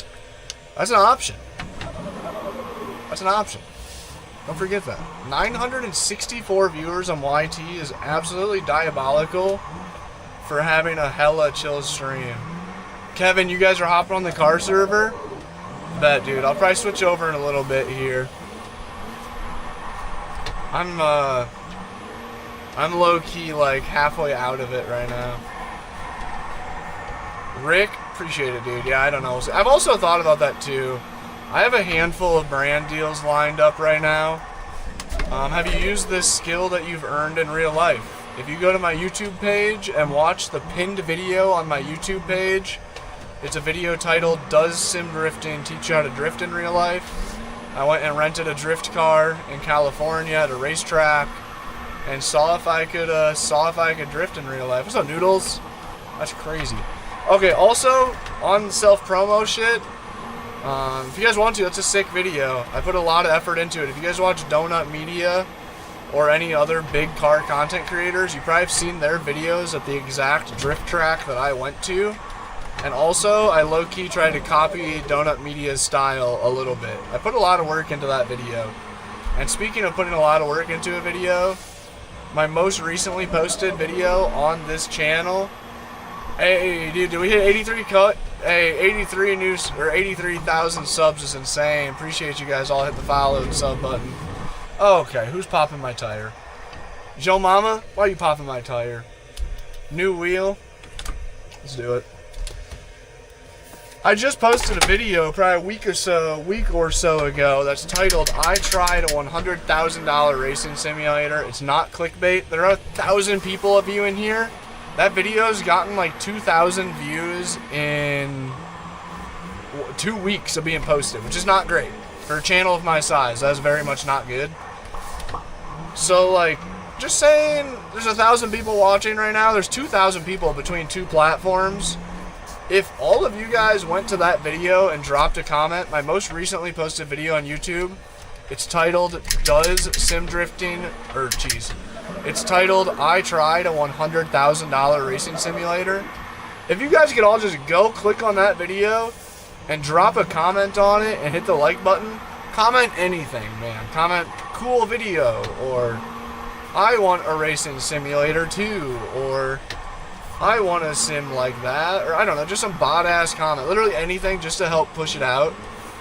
That's an option. That's an option. Don't forget that. 964 viewers on YT is absolutely diabolical for having a hella chill stream. Kevin, you guys are hopping on the car server? Bet, dude. I'll probably switch over in a little bit here. I'm low-key, like, halfway out of it right now. Rick, appreciate it, dude. Yeah, I don't know. I've also thought about that, too. I have a handful of brand deals lined up right now. Have you used this skill that you've earned in real life? If you go to my YouTube page and watch the pinned video on my YouTube page, it's a video titled, Does Sim Drifting Teach You How to Drift in Real Life? I went and rented a drift car in California at a racetrack and saw if I could drift in real life. What's up, Noodles? That's crazy. Okay, also, on self-promo shit, if you guys want to, that's a sick video. I put a lot of effort into it. If you guys watch Donut Media or any other big car content creators, you probably have seen their videos at the exact drift track that I went to. And also, I low-key tried to copy Donut Media's style a little bit. I put a lot of work into that video. And speaking of putting a lot of work into a video, my most recently posted video on this channel. Hey, dude, did we hit 83 cut? Hey, 83 news or 83,000 subs is insane. Appreciate you guys all hit the follow and sub button. Okay, who's popping my tire? Joe Mama, why are you popping my tire? New wheel. Let's do it. I just posted a video probably a week or so ago that's titled, I tried a $100,000 racing simulator. It's not clickbait. There are 1,000 people viewing here. That video's gotten like 2,000 views in 2 weeks of being posted, which is not great. For a channel of my size, that's very much not good. So like, just saying, there's 1,000 people watching right now. There's 2,000 people between two platforms. If all of you guys went to that video and dropped a comment, my most recently posted video on YouTube, it's titled, it's titled, I tried a $100,000 racing simulator. If you guys could all just go click on that video and drop a comment on it and hit the like button, comment anything, man. Comment, cool video, or I want a racing simulator too, or I want a sim like that, or I don't know, just some bot-ass comment. Literally anything just to help push it out.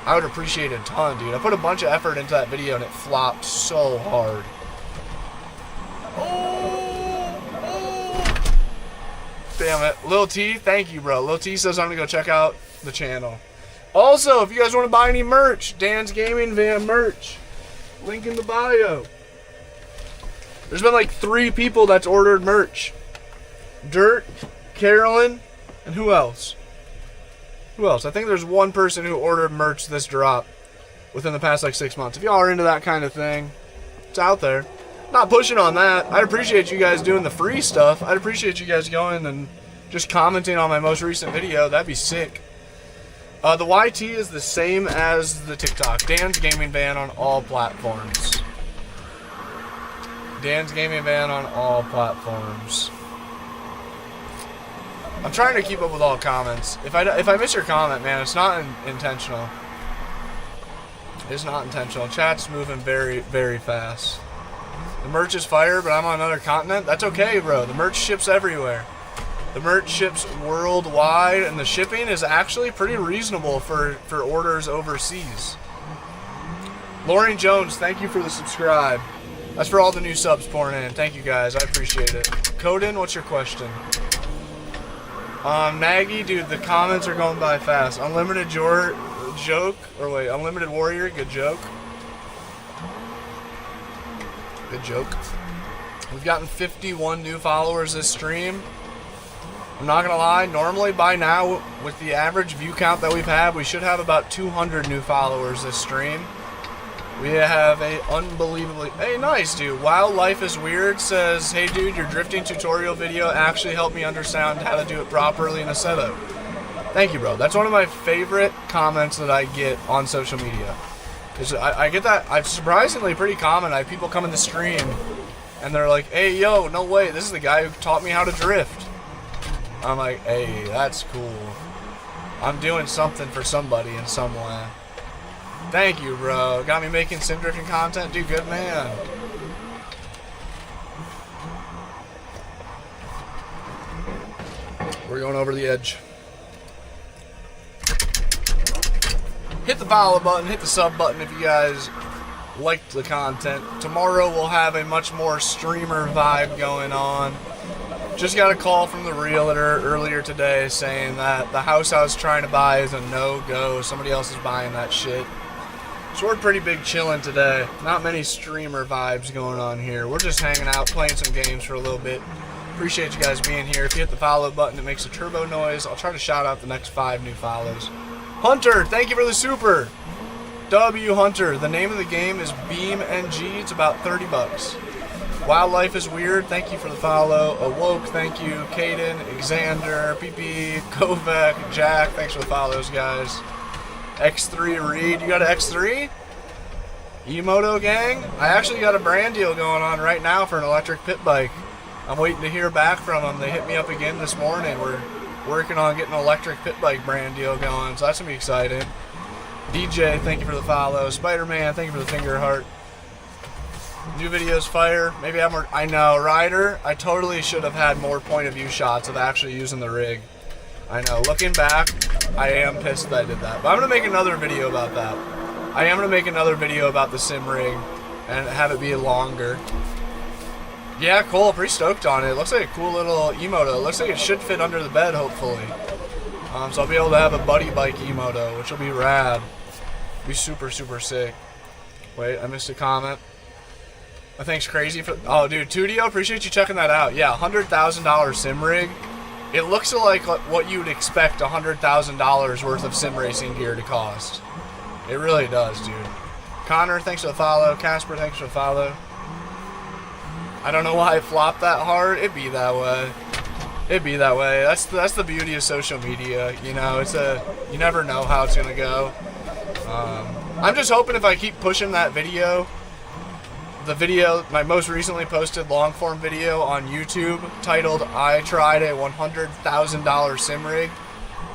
I would appreciate it a ton, dude. I put a bunch of effort into that video and it flopped so hard. Damn it. Lil T, thank you, bro. Lil T says I'm gonna go check out the channel. Also, if you guys want to buy any merch, Dan's Gaming Van merch, link in the bio. There's been like 3 people that's ordered merch. Dirt, Carolyn, and who else? Who else? I think there's one person who ordered merch this drop within the past like 6 months. If y'all are into that kind of thing, it's out there. Not pushing on that. I'd appreciate you guys doing the free stuff. I'd appreciate you guys going and just commenting on my most recent video. That'd be sick. The YT is the same as the TikTok. Dan's Gaming Van on all platforms. Dan's Gaming Van on all platforms. I'm trying to keep up with all comments. If I miss your comment, man, it's not intentional. It's not intentional. Chat's moving very, very fast. The merch is fire, but I'm on another continent. That's okay, bro. The merch ships everywhere. The merch ships worldwide, and the shipping is actually pretty reasonable for orders overseas. Lauren Jones, thank you for the subscribe. That's for all the new subs pouring in. Thank you guys. I appreciate it. Coden, what's your question? Maggie, dude, the comments are going by fast. Unlimited joke, or wait, Unlimited Warrior, good joke. Good joke. We've gotten 51 new followers this stream. I'm not gonna lie, normally by now, with the average view count that we've had, we should have about 200 new followers this stream. We have a unbelievably... Hey, nice, dude. While Life is Weird says, hey, dude, your drifting tutorial video actually helped me understand how to do it properly in a setup. Thank you, bro. That's one of my favorite comments that I get on social media. Because I get that... I'm surprisingly pretty common. I have people come in the stream, and they're like, hey, yo, no way. This is the guy who taught me how to drift. I'm like, hey, that's cool. I'm doing something for somebody in some way. Thank you, bro. Got me making sim drifting content? Dude, good man. We're going over the edge. Hit the follow button, hit the sub button if you guys liked the content. Tomorrow we'll have a much more streamer vibe going on. Just got a call from the realtor earlier today saying that the house I was trying to buy is a no-go. Somebody else is buying that shit. So we're pretty big chilling today. Not many streamer vibes going on here. We're just hanging out, playing some games for a little bit. Appreciate you guys being here. If you hit the follow button, it makes a turbo noise. I'll try to shout out the next 5 new follows. Hunter, thank you for the super. W Hunter, the name of the game is BeamNG. It's about 30 bucks. Wildlife is Weird, thank you for the follow. Awoke, thank you. Caden, Xander, PP, Kovac, Jack, thanks for the follows, guys. X3 Reed, you got an X3? Emoto gang? I actually got a brand deal going on right now for an electric pit bike. I'm waiting to hear back from them. They hit me up again this morning. We're working on getting an electric pit bike brand deal going, so that's going to be exciting. DJ, thank you for the follow. Spider-Man, thank you for the finger heart. New videos fire. Maybe I'm more... I know, Ryder, I totally should have had more point of view shots of actually using the rig. I know, looking back, I am pissed that I did that. But I'm going to make another video about that. I am going to make another video about the sim rig and have it be longer. Yeah, cool. Pretty stoked on it. It looks like a cool little emoto. It looks like it should fit under the bed, hopefully. So I'll be able to have a buddy bike emoto, which will be rad. Be super, super sick. Wait, I missed a comment. I think's crazy for... Oh, dude, Tudio, appreciate you checking that out. Yeah, $100,000 sim rig. It looks like what you would expect $100,000 worth of sim racing gear to cost. It really does, dude. Connor, thanks for the follow. Casper, thanks for the follow. I don't know why it flopped that hard. It'd be that way. It'd be that way. That's the beauty of social media. You know, you never know how it's gonna go. I'm just hoping if I keep pushing that video, the video, my most recently posted long form video on YouTube titled I tried a $100,000 sim rig.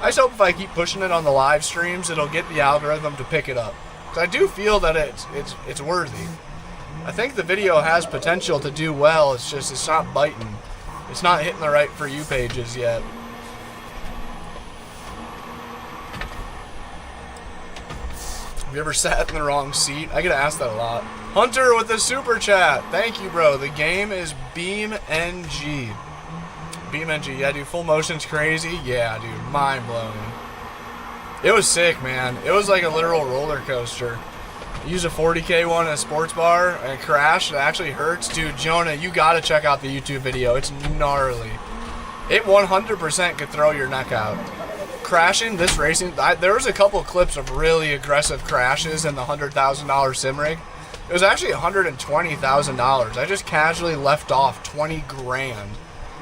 I just hope if I keep pushing it on the live streams, it'll get the algorithm to pick it up. Because I do feel that it's worthy. I think the video has potential to do well. It's just it's not biting. It's not hitting the right For You pages yet. Have you ever sat in the wrong seat? I get asked that a lot. Hunter with the super chat. Thank you, bro. The game is BeamNG. BeamNG. Yeah, dude. Full motion's crazy. Yeah, dude. Mind blowing. It was sick, man. It was like a literal roller coaster. Use a 40K one in a sports bar and it crashed. It actually hurts. Dude, Jonah, you gotta check out the YouTube video. It's gnarly. It 100% could throw your neck out. Crashing this racing, there was a couple clips of really aggressive crashes in the $100,000 sim rig. It was actually $120,000. I just casually left off 20 grand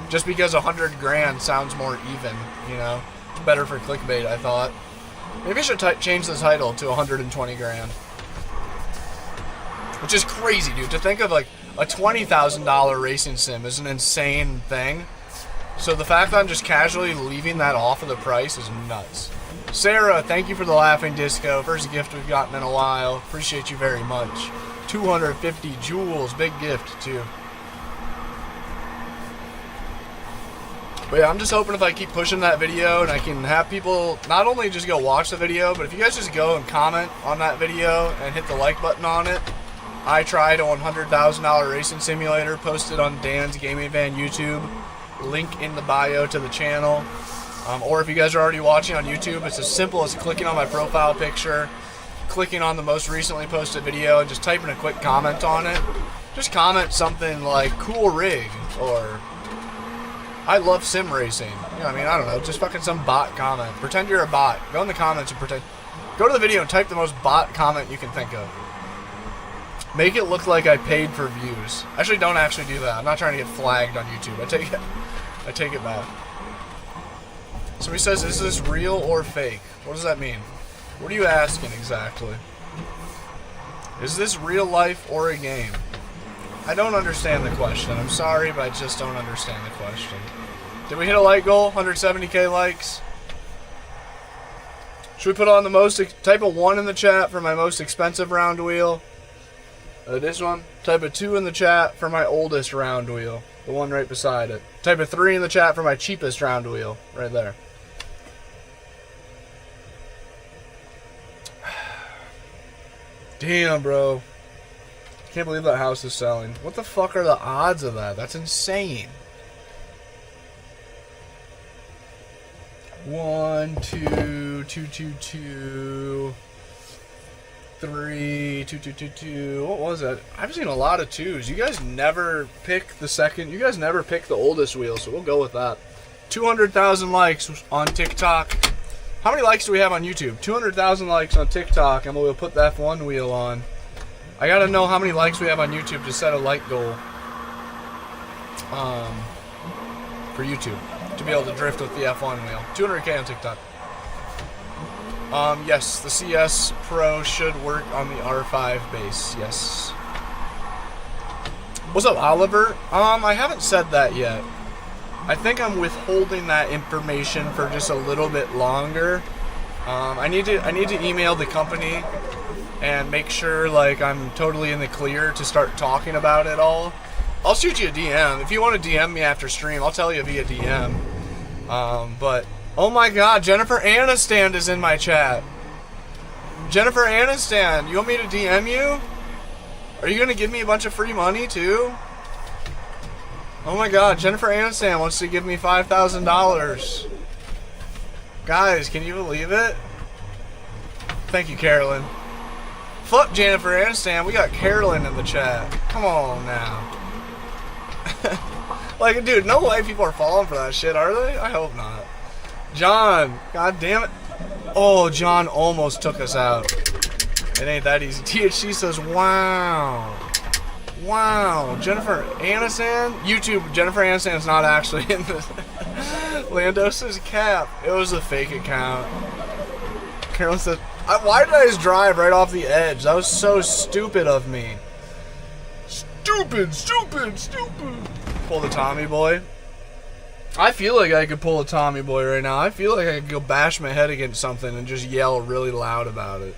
just because 100 grand sounds more even, you know? It's better for clickbait, I thought. Maybe I should change the title to 120 grand. Which is crazy, dude. To think of like a $20,000 racing sim is an insane thing. So the fact that I'm just casually leaving that off of the price is nuts. Sarah, thank you for the laughing disco. First gift we've gotten in a while. Appreciate you very much. 250 jewels. Big gift, too. But yeah, I'm just hoping if I keep pushing that video and I can have people not only just go watch the video, but if you guys just go and comment on that video and hit the like button on it, I tried a $100,000 racing simulator posted on Dan's Gaming Van YouTube. Link in the bio to the channel. Or if you guys are already watching on YouTube, it's as simple as clicking on my profile picture, clicking on the most recently posted video, and just typing a quick comment on it. Just comment something like, cool rig, or I love sim racing. You know what I mean? I don't know. Just fucking some bot comment. Pretend you're a bot. Go in the comments and pretend. Go to the video and type the most bot comment you can think of. Make it look like I paid for views. Actually, don't actually do that. I'm not trying to get flagged on YouTube. I take it back. Somebody says, is this real or fake? What does that mean? What are you asking exactly? Is this real life or a game? I don't understand the question. I'm sorry, but I just don't understand the question. Did we hit a like goal? 170k likes? Should we put on the most, type a 1 in the chat for my most expensive round wheel? This one. Type a 2 in the chat for my oldest round wheel. The one right beside it. Type a 3 in the chat for my cheapest round wheel. Right there. Damn, bro. Can't believe that house is selling. What the fuck are the odds of that? That's insane. 1, 2, 2, 2, 2. 3, 2, 2, 2, 2. What was that? I've seen a lot of 2s. You guys never pick the second. You guys never pick the oldest wheel, so we'll go with that. 200,000 likes on TikTok. How many likes do we have on YouTube? 200,000 likes on TikTok, and we'll put the F1 wheel on. I gotta know how many likes we have on YouTube to set a like goal. For YouTube. To be able to drift with the F1 wheel. 200k on TikTok. Yes, the CS Pro should work on the R5 base, yes. What's up, Oliver? I haven't said that yet. I think I'm withholding that information for just a little bit longer. I need to email the company and make sure, like, I'm totally in the clear to start talking about it all. I'll shoot you a DM. If you want to DM me after stream, I'll tell you via DM. But... oh my god, Jennifer Aniston is in my chat. Jennifer Aniston, you want me to DM you? Are you going to give me a bunch of free money too? Oh my god, Jennifer Aniston wants to give me $5,000. Guys, can you believe it? Thank you, Carolyn. Fuck Jennifer Aniston, we got Carolyn in the chat. Come on now. Like, dude, no way people are falling for that shit, are they? I hope not. John, god damn it. Oh, John almost took us out. It ain't that easy. THC says, wow. Wow. Jennifer Aniston? YouTube, Jennifer Aniston's not actually in this. Landos's cap. It was a fake account. Carolyn says, why did I just drive right off the edge? That was so stupid of me. Stupid, stupid, stupid. Pull the Tommy boy. I feel like I could pull a Tommy boy right now. I feel like I could go bash my head against something and just yell really loud about it.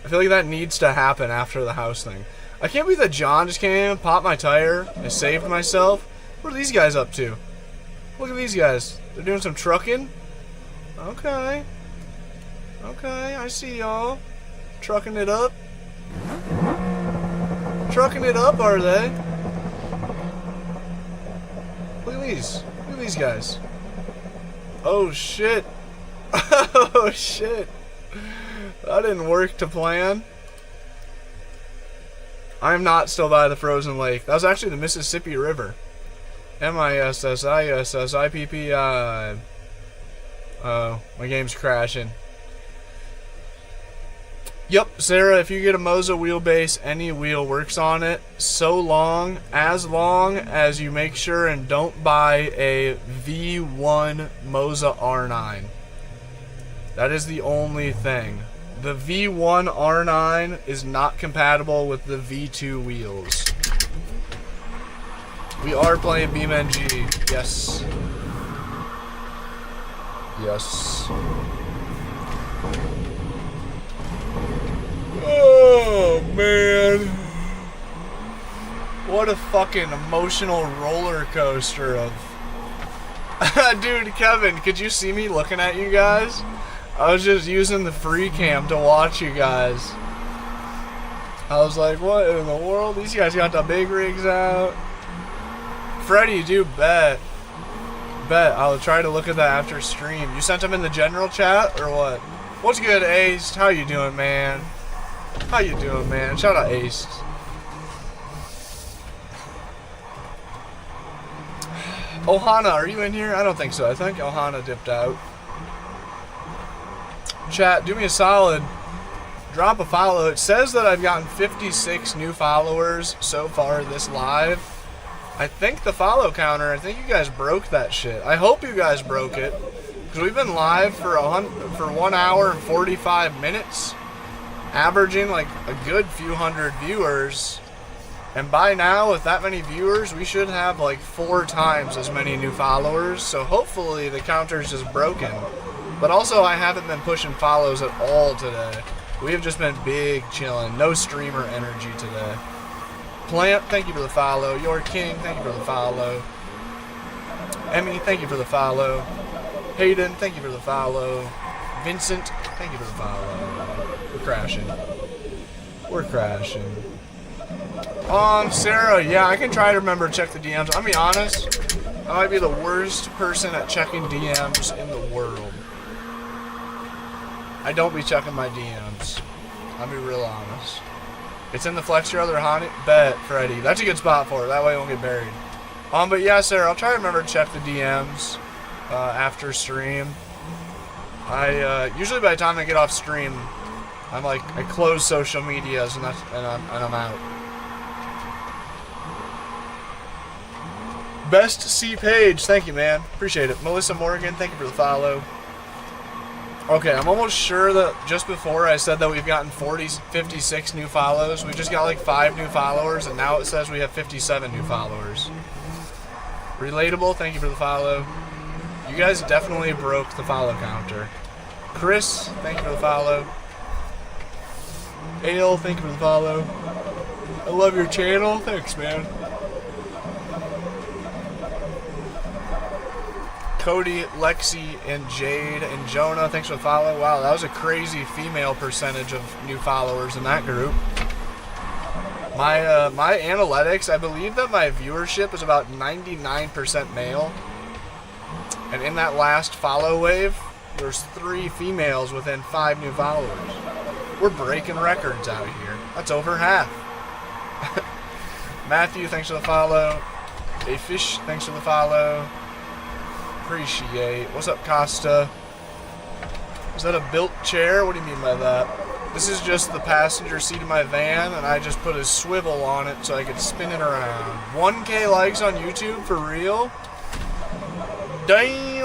I feel like that needs to happen after the house thing. I can't believe that John just came in and popped my tire. I saved myself. What are these guys up to? Look at these guys. They're doing some trucking. Okay. Okay, I see y'all. Trucking it up. Trucking it up, are they? Look at these. Look at these guys. Oh shit. Oh shit. That didn't work to plan. I'm not still by the frozen lake. That was actually the Mississippi River. MISSISSIPPI. Oh, my game's crashing. Yep, Sarah, if you get a Moza wheelbase, any wheel works on it, so long as you make sure and don't buy a V1 Moza R9. That is the only thing. The V1 R9 is not compatible with the V2 wheels. We are playing BeamNG, yes. Yes. Oh, man. What a fucking emotional roller coaster of... Dude, Kevin, could you see me looking at you guys? I was just using the free cam to watch you guys. I was like, what in the world? These guys got the big rigs out. Freddy, do bet. I'll try to look at that after stream. You sent them in the general chat or what? What's good, Ace? How you doing, man? How you doing, man? Shout out Ace. Ohana, are you in here? I don't think so. I think Ohana dipped out. Chat, do me a solid. Drop a follow. It says that I've gotten 56 new followers so far this live. I think the follow counter, I think you guys broke that shit. I hope you guys broke it. Because we've been live for 1 hour and 45 minutes. Averaging like a good few hundred viewers. And by now, with that many viewers, we should have like 4 times as many new followers. So hopefully the counter's just broken. But also, I haven't been pushing follows at all today. We have just been big chilling. No streamer energy today. Plant, thank you for the follow. Your King, thank you for the follow. Emmy, thank you for the follow. Hayden, thank you for the follow. Vincent, thank you for the follow. We're crashing. We're crashing. Sarah, yeah, I can try to remember to check the DMs. I'll be honest, I might be the worst person at checking DMs in the world. I don't be checking my DMs. I'll be real honest. It's in the flex your other honey. Bet, Freddy. That's a good spot for it. That way it won't get buried. But yeah, Sarah, I'll try to remember to check the DMs after stream. Usually by the time I get off stream, I close social medias and I'm out. Best C page, thank you, man. Appreciate it. Melissa Morgan, thank you for the follow. Okay, I'm almost sure that just before I said that we've gotten 56 new follows. We just got like 5 new followers, and now it says we have 57 new followers. Relatable, thank you for the follow. You guys definitely broke the follow counter. Chris, thank you for the follow. Ale, thank you for the follow. I love your channel. Thanks, man. Cody, Lexi, and Jade, and Jonah, thanks for the follow. Wow, that was a crazy female percentage of new followers in that group. My analytics, I believe that my viewership is about 99% male. And in that last follow wave, there's 3 females within 5 new followers. We're breaking records out here. That's over half. Matthew, thanks for the follow. A Fish, thanks for the follow. Appreciate. What's up, Costa? Is that a built chair? What do you mean by that? This is just the passenger seat of my van, and I just put a swivel on it so I could spin it around. 1K likes on YouTube, for real? Damn!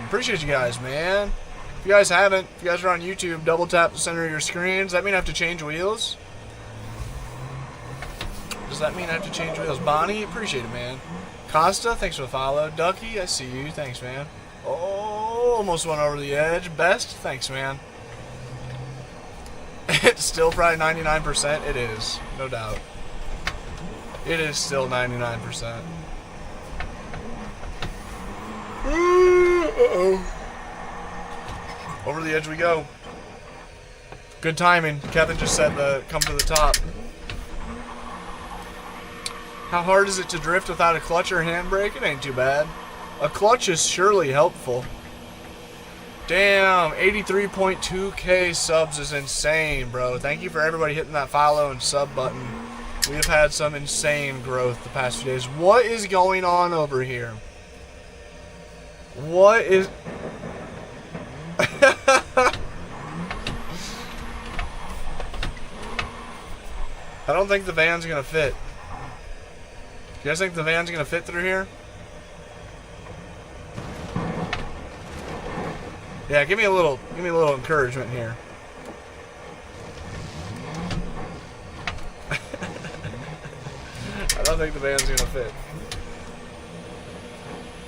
Appreciate you guys, man. If you guys haven't, if you guys are on YouTube, double tap the center of your screen. Does that mean I have to change wheels? Does that mean I have to change wheels? Bonnie, appreciate it, man. Costa, thanks for the follow. Ducky, I see you. Thanks, man. Oh, almost went over the edge. Best, thanks, man. It's still probably 99%. It is, no doubt. It is still 99%. Uh-oh. Over the edge we go. Good timing. Kevin just said come to the top. How hard is it to drift without a clutch or handbrake? It ain't too bad. A clutch is surely helpful. Damn, 83.2k subs is insane, bro. Thank you for everybody hitting that follow and sub button. We have had some insane growth the past few days. What is going on over here? What is... I don't think the van's gonna fit. You guys think the van's gonna fit through here? Yeah, give me a little encouragement here. I don't think the van's gonna fit.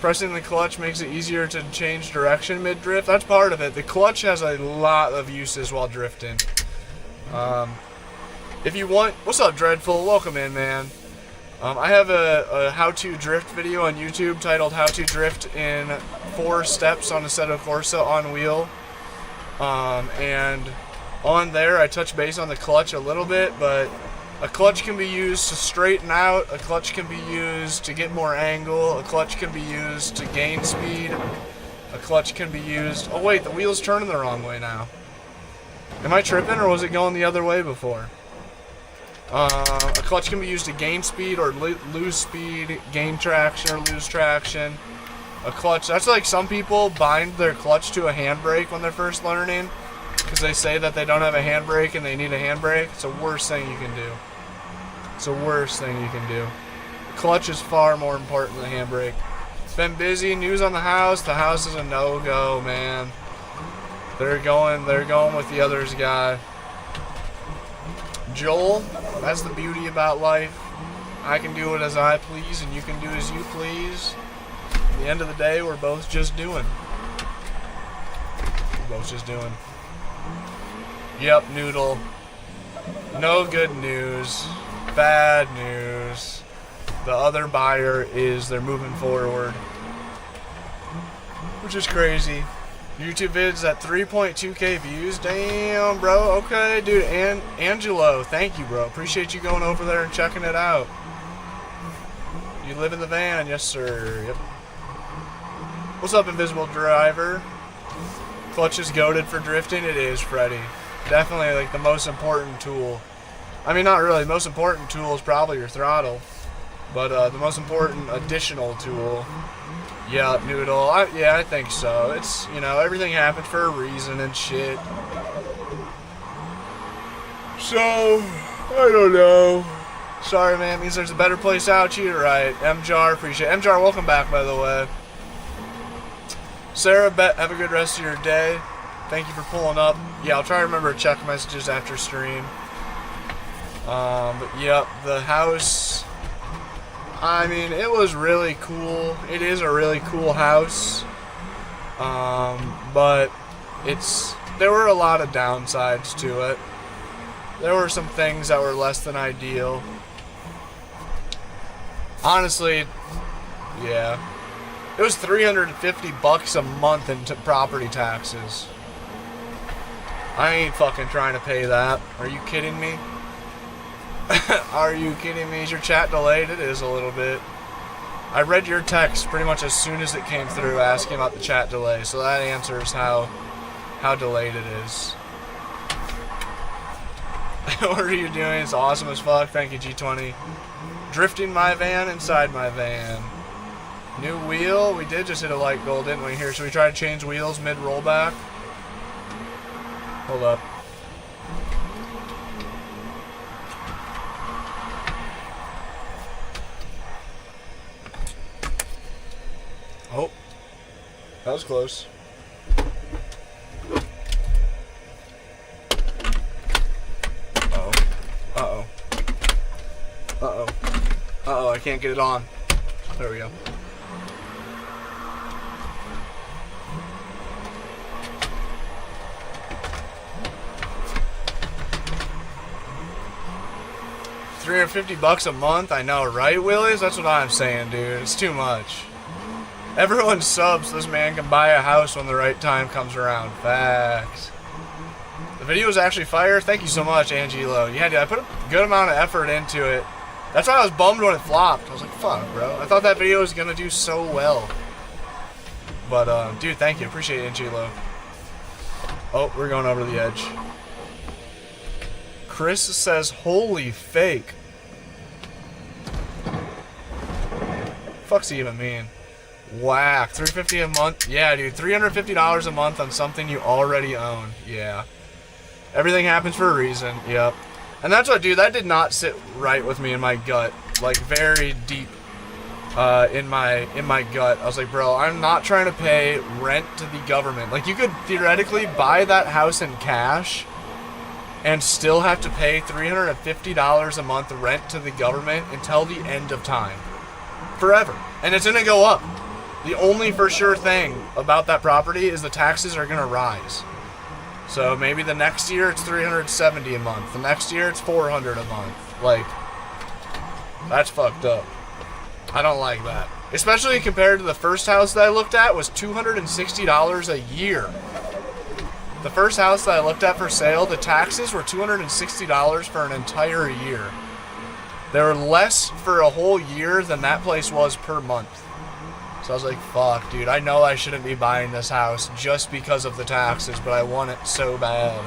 Pressing the clutch makes it easier to change direction mid-drift. That's part of it. The clutch has a lot of uses while drifting. If you want... What's up, Dreadful? Welcome in, man. I have a how-to drift video on YouTube titled How to Drift in 4 Steps on Assetto Corsa on Wheel. And On there, I touched base on the clutch a little bit, but a clutch can be used to straighten out, a clutch can be used to get more angle, a clutch can be used to gain speed, a clutch can be used... Oh wait, the wheel's turning the wrong way now. Am I tripping, or was it going the other way before? A clutch can be used to gain speed or lose speed, gain traction or lose traction. A clutch, that's like some people bind their clutch to a handbrake when they're first learning because they say that they don't have a handbrake and they need a handbrake. It's the worst thing you can do. It's the worst thing you can do. The clutch is far more important than the handbrake. It's been busy. News on the house. The house is a no-go, man. They're going with the others guy. Joel, that's the beauty about life. I can do it as I please and you can do as you please. At the end of the day, we're both just doing. We're both just doing. Yep, Noodle. No good news. Bad news. The other buyer they're moving forward. Which is crazy. YouTube vids at 3.2k views. Damn, bro. Okay, dude. Angelo, thank you, bro. Appreciate you going over there and checking it out. You live in the van? Yes, sir. Yep. What's up, Invisible Driver? Clutch is goated for drifting. It is, Freddy. Definitely, like, the most important tool. I mean, not really. The most important tool is probably your throttle. But the most important additional tool... Yeah, Noodle. Yeah, I think so. It's, you know, everything happened for a reason and shit. So, I don't know. Sorry, man. It means there's a better place out. You're right. MJAR, appreciate it. MJAR, welcome back, by the way. Sarah, have a good rest of your day. Thank you for pulling up. Yeah, I'll try to remember to check messages after stream. But, yep, the house... I mean, it was really cool. It is a really cool house. But there were a lot of downsides to it. There were some things that were less than ideal. Honestly, yeah. It was $350 a month into property taxes. I ain't fucking trying to pay that. Are you kidding me? Are you kidding me? Is your chat delayed? It is a little bit. I read your text pretty much as soon as it came through asking about the chat delay, so that answers how delayed it is. What are you doing? It's awesome as fuck. Thank you, G20. Drifting my van inside my van. New wheel. We did just hit a light goal, didn't we? Here, should we try to change wheels mid-rollback? Hold up. Oh, that was close. Uh-oh. Uh-oh. Uh-oh. Uh-oh, I can't get it on. There we go. $350 a month? I know, right, Willies? That's what I'm saying, dude. It's too much. Everyone subs so this man can buy a house when the right time comes around. Facts. The video was actually fire. Thank you so much, Angelo. Yeah, dude, I put a good amount of effort into it. That's why I was bummed when it flopped. I was like, fuck, bro. I thought that video was going to do so well. But, dude, thank you. Appreciate it, Angelo. Oh, we're going over the edge. Chris says, holy fake. Fuck's he even mean? Whack. $350 a month. Yeah, dude. $350 a month on something you already own. Yeah. Everything happens for a reason. Yep. And that's what, dude, that did not sit right with me in my gut. Like, very deep in my gut. I was like, bro, I'm not trying to pay rent to the government. Like, you could theoretically buy that house in cash and still have to pay $350 a month rent to the government until the end of time. Forever. And it's going to go up. The only for sure thing about that property is the taxes are going to rise. So maybe the next year it's $370 a month. The next year it's $400 a month. Like, that's fucked up. I don't like that. Especially compared to the first house that I looked at was $260 a year. The first house that I looked at for sale, the taxes were $260 for an entire year. They were less for a whole year than that place was per month. So I was like, fuck, dude, I know I shouldn't be buying this house just because of the taxes, but I want it so bad.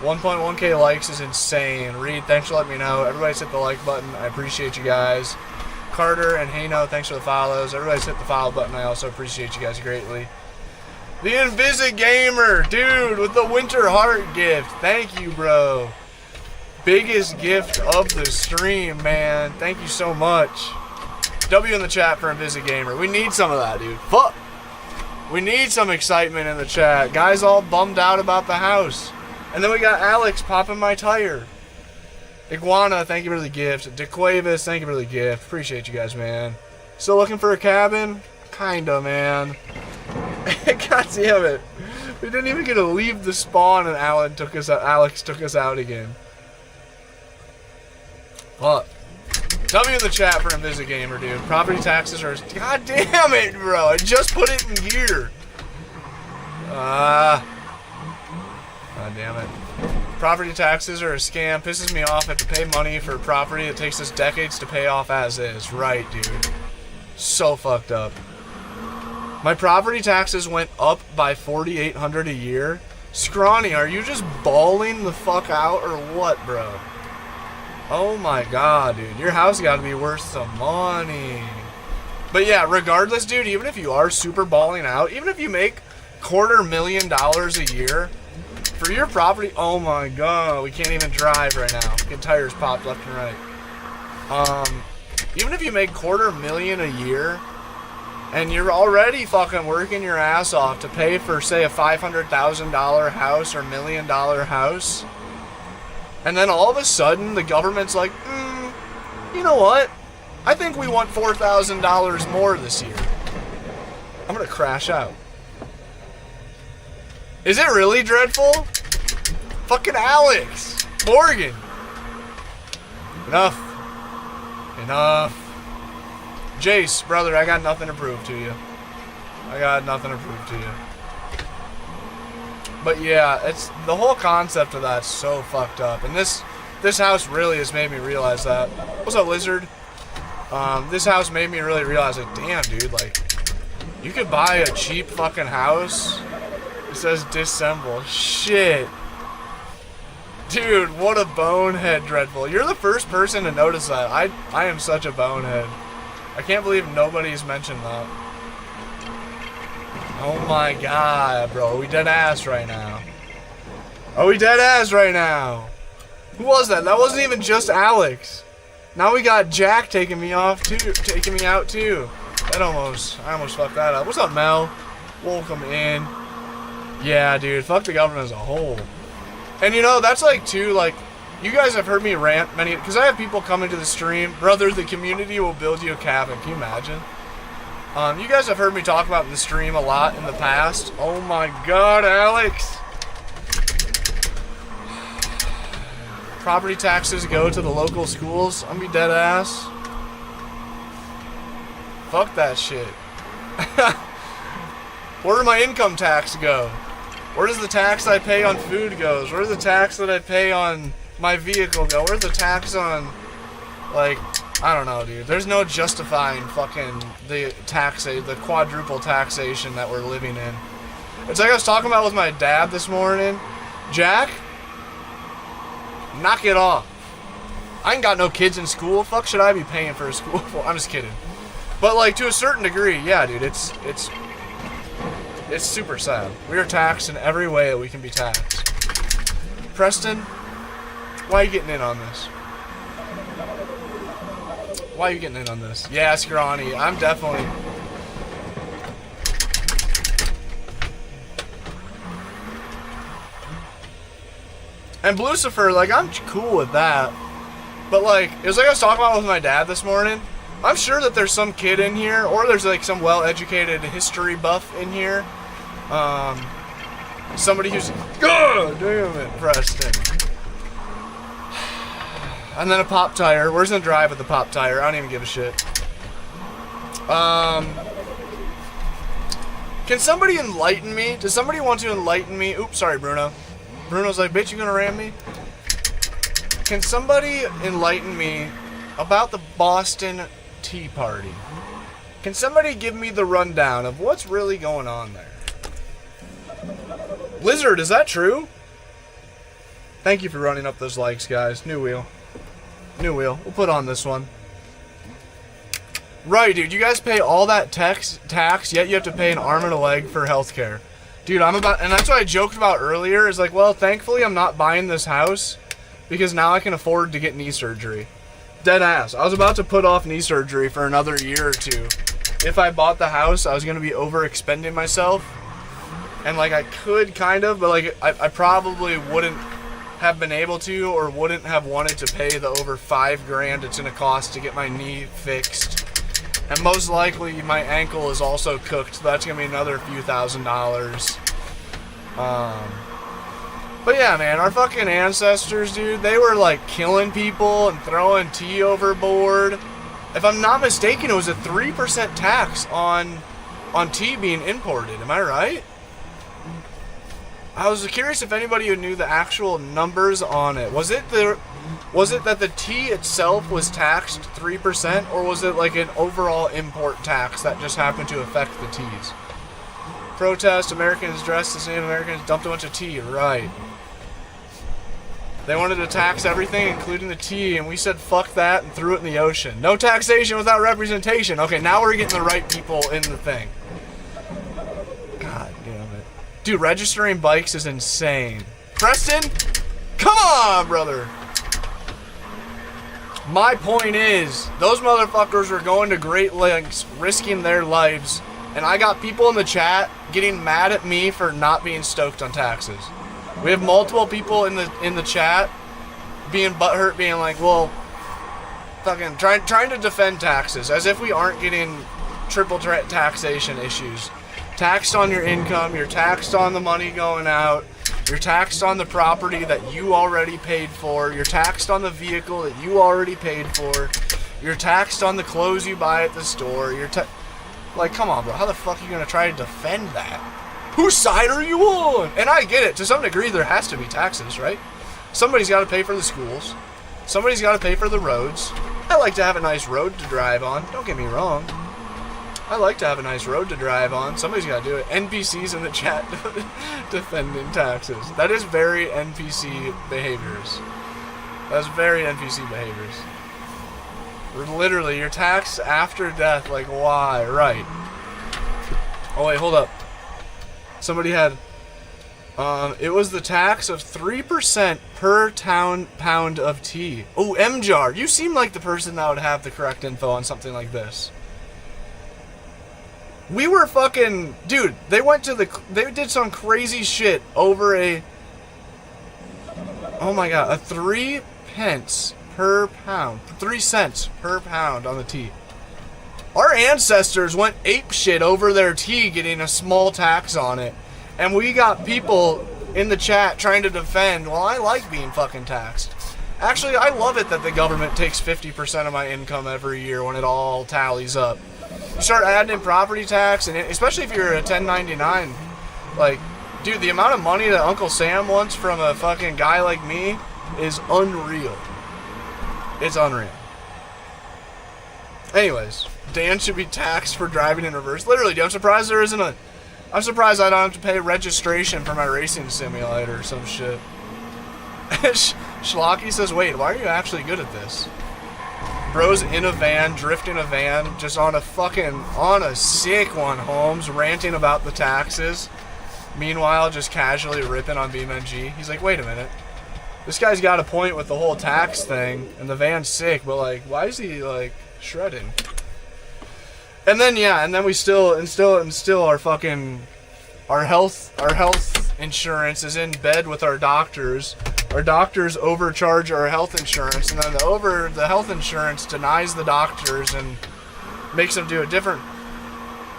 1.1k likes is insane. Reed, thanks for letting me know. Everybody's hit the like button. I appreciate you guys. Carter and Hano, thanks for the follows. Everybody's hit the follow button. I also appreciate you guys greatly. The Invisi Gamer, dude, with the Winter Heart gift. Thank you, bro. Biggest gift of the stream, man. Thank you so much. W in the chat for Invisi Gamer. We need some of that, dude. Fuck. We need some excitement in the chat. Guys all bummed out about the house. And then we got Alex popping my tire. Iguana, thank you for the gift. DeQuavis, thank you for the gift. Appreciate you guys, man. Still looking for a cabin? Kinda, man. God damn it. We didn't even get to leave the spawn and Alex took us out again. Fuck. W in the chat for Invisi Gamer, dude. Property taxes are... God damn it, bro. I just put it in gear. God damn it. Property taxes are a scam. Pisses me off. I have to pay money for property that takes us decades to pay off as is. Right, dude. So fucked up. My property taxes went up by $4,800 a year. Scrawny, are you just balling the fuck out or what, bro? Oh my god, dude. Your house gotta be worth some money. But yeah, regardless, dude, even if you are super balling out, even if you make $250,000 a year, for your property, oh my god, we can't even drive right now. Get tires popped left and right. Even if you make $250,000 a year, and you're already fucking working your ass off to pay for, say, a $500,000 house or $1 million house, and then all of a sudden the government's like, you know what? I think we want $4,000 more this year. I'm gonna crash out. Is it really dreadful? Fucking Alex! Morgan! Enough. Enough. Jace, brother, I got nothing to prove to you. I got nothing to prove to you. But yeah, it's the whole concept of that's so fucked up. And this house really has made me realize that. What's up, Lizard? This house made me really realize, like, damn, dude, like, you could buy a cheap fucking house. It says disassemble. Shit. Dude, what a bonehead, Dreadful. You're the first person to notice that. I am such a bonehead. I can't believe nobody's mentioned that. Oh my god, bro. Are we dead ass right now? Are we dead ass right now? Who was that? That wasn't even just Alex. Now we got Jack taking me off too, taking me out too. I almost fucked that up. What's up, Mel? Welcome in. Yeah, dude, fuck the government as a whole. And you know, that's like too, like, you guys have heard me rant many, because I have people come into the stream, brother, the community will build you a cabin. Can you imagine? You guys have heard me talk about the stream a lot in the past. Oh my god, Alex. Property taxes go to the local schools. I'm gonna be dead ass. Fuck that shit. Where did my income tax go? Where does the tax I pay on food goes? Where does the tax that I pay on my vehicle go? Where's the tax on, like, I don't know, dude. There's no justifying fucking the quadruple taxation that we're living in. It's like I was talking about with my dad this morning. Jack, knock it off. I ain't got no kids in school. Fuck should I be paying for a school for? I'm just kidding. But like to a certain degree, yeah, dude, it's super sad. We are taxed in every way that we can be taxed. Preston, why are you getting in on this? Why are you getting in on this? Yeah, Scrawny, I'm definitely... And Lucifer, like, I'm cool with that. But like, it was like I was talking about with my dad this morning. I'm sure that there's some kid in here, or there's like some well-educated history buff in here. Somebody who's... God damn it, Preston. And then a pop tire. Where's the drive with the pop tire? I don't even give a shit. Can somebody enlighten me? Does somebody want to enlighten me? Oops, sorry, Bruno. Bruno's like, bitch, you gonna ram me? Can somebody enlighten me about the Boston Tea Party? Can somebody give me the rundown of what's really going on there? Lizard, is that true? Thank you for running up those likes, guys. New wheel. New wheel. We'll put on this one. Right, dude. You guys pay all that tax, yet you have to pay an arm and a leg for healthcare. Dude, and that's what I joked about earlier, is like, well, thankfully I'm not buying this house because now I can afford to get knee surgery. Dead ass. I was about to put off knee surgery for another year or two. If I bought the house, I was going to be overexpending myself. And, like, I could kind of, but, like, I probably wouldn't have been able to or wouldn't have wanted to pay the over $5,000 it's going to cost to get my knee fixed. And most likely my ankle is also cooked, so that's going to be another few $1,000s. But yeah, man, our fucking ancestors, dude, they were like killing people and throwing tea overboard. If I'm not mistaken, it was a 3% tax on tea being imported. Am I right? I was curious if anybody who knew the actual numbers on it. Was it that the tea itself was taxed 3%, or was it like an overall import tax that just happened to affect the teas? Protest, Americans dressed as Native Americans dumped a bunch of tea, right. They wanted to tax everything, including the tea, and we said fuck that and threw it in the ocean. No taxation without representation. Okay, now we're getting the right people in the thing. God damn it. Dude, registering bikes is insane. Preston? Come on, brother. My point is, those motherfuckers were going to great lengths, risking their lives, and I got people in the chat getting mad at me for not being stoked on taxes. We have multiple people in the chat being butthurt, being like, well, fucking trying to defend taxes, as if we aren't getting triple taxation issues. Taxed on your income, you're taxed on the money going out, you're taxed on the property that you already paid for, you're taxed on the vehicle that you already paid for, you're taxed on the clothes you buy at the store, like, come on, bro, how the fuck are you gonna try to defend that? Whose side are you on? And I get it, to some degree there has to be taxes, right? Somebody's got to pay for the schools. Somebody's got to pay for the roads. I like to have a nice road to drive on, don't get me wrong. I like to have a nice road to drive on. Somebody's got to do it. NPCs in the chat defending taxes. That is very NPC behaviors. That's very NPC behaviors. Literally, you're taxed after death, like why? Right. Oh wait, hold up. Somebody had, it was the tax of 3% per pound of tea. Oh, MJAR, you seem like the person that would have the correct info on something like this. We were fucking, dude, they did some crazy shit over oh my god, a 3 pence per pound, 3 cents per pound on the tea. Our ancestors went apeshit over their tea getting a small tax on it. And we got people in the chat trying to defend, well, I like being fucking taxed. Actually, I love it that the government takes 50% of my income every year when it all tallies up. You start adding in property tax, and especially if you're a 1099, like, dude, the amount of money that Uncle Sam wants from a fucking guy like me is unreal. It's unreal. Anyways, Dan should be taxed for driving in reverse. Literally, dude, I'm surprised there isn't I'm surprised I don't have to pay registration for my racing simulator or some shit. Schlocky says, wait, why are you actually good at this? Bro's in a van, drifting a van, just on a sick one, Holmes, ranting about the taxes. Meanwhile, just casually ripping on BeamNG. He's like, wait a minute. This guy's got a point with the whole tax thing, and the van's sick, but like, why is he like shredding? And then yeah, and then we still our fucking our health insurance is in bed with our doctors. Our doctors overcharge our health insurance, and then the health insurance denies the doctors and makes them do it different.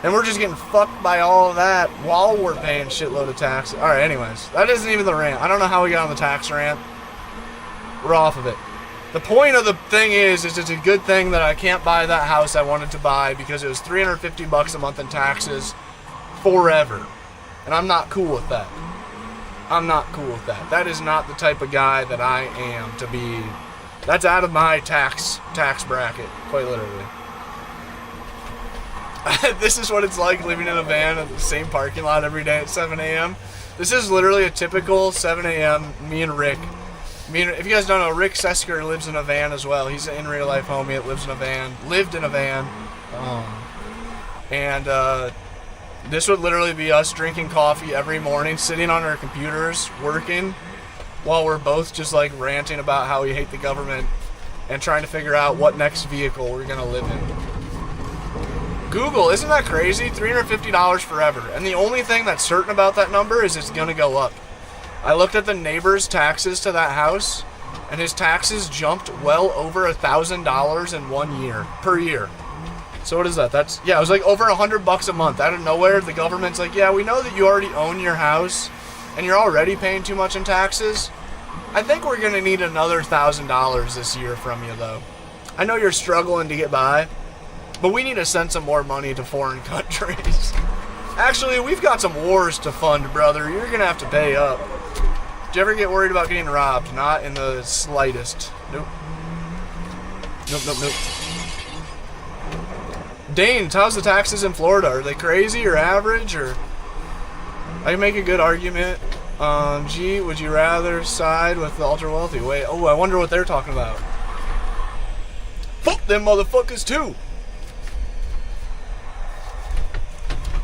And we're just getting fucked by all of that while we're paying shitload of tax. Alright, anyways, that isn't even the rant. I don't know how we got on the tax rant. We're off of it. The point of the thing is it's a good thing that I can't buy that house I wanted to buy because it was $350 a month in taxes forever. And I'm not cool with that. I'm not cool with that. That is not the type of guy that I am to be. That's out of my tax bracket, quite literally. This is what it's like living in a van at the same parking lot every day at 7 a.m. This is literally a typical 7 a.m. Me and Rick. If you guys don't know, Rick Sesker lives in a van as well. He's an in real life homie that lives in a van. Lived in a van. And this would literally be us drinking coffee every morning, sitting on our computers, working, while we're both just like ranting about how we hate the government and trying to figure out what next vehicle we're going to live in. Google, isn't that crazy? $350 forever. And the only thing that's certain about that number is it's going to go up. I looked at the neighbor's taxes to that house, and his taxes jumped well over $1,000 in 1 year, per year. So what is that? Yeah, it was like over $100 a month. Out of nowhere, the government's like, yeah, we know that you already own your house, and you're already paying too much in taxes. I think we're going to need another $1,000 this year from you, though. I know you're struggling to get by, but we need to send some more money to foreign countries. Actually, we've got some wars to fund, brother. You're going to have to pay up. Do you ever get worried about getting robbed? Not in the slightest. Nope. Nope. Danes, how's the taxes in Florida? Are they crazy or average? Or I can make a good argument. Gee, would you rather side with the ultra wealthy? Wait, I wonder what they're talking about. Fuck them motherfuckers too.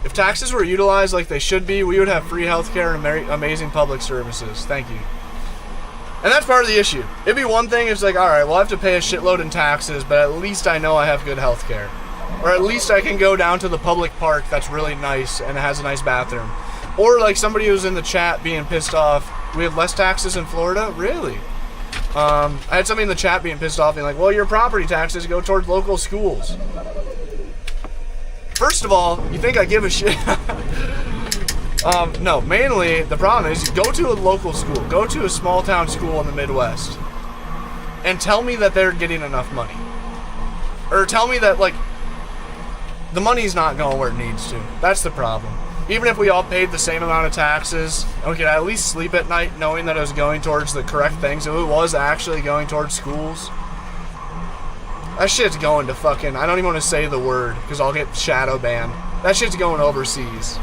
If taxes were utilized like they should be, we would have free healthcare and amazing public services. Thank you. And that's part of the issue. It'd be one thing if it's like, alright, well I have to pay a shitload in taxes, but at least I know I have good healthcare. Or at least I can go down to the public park that's really nice and it has a nice bathroom. Or like somebody who's in the chat being pissed off, we have less taxes in Florida? Really? I had somebody in the chat being pissed off being like, well, your property taxes go towards local schools. First of all, you think I give a shit? No, mainly the problem is you go to a local school, go to a small town school in the Midwest, and tell me that they're getting enough money. Or tell me that, like, the money's not going where it needs to. That's the problem. Even if we all paid the same amount of taxes, and we could at least sleep at night knowing that it was going towards the correct things, if it was actually going towards schools, that shit's going to fucking, I don't even want to say the word, because I'll get shadow banned. That shit's going overseas.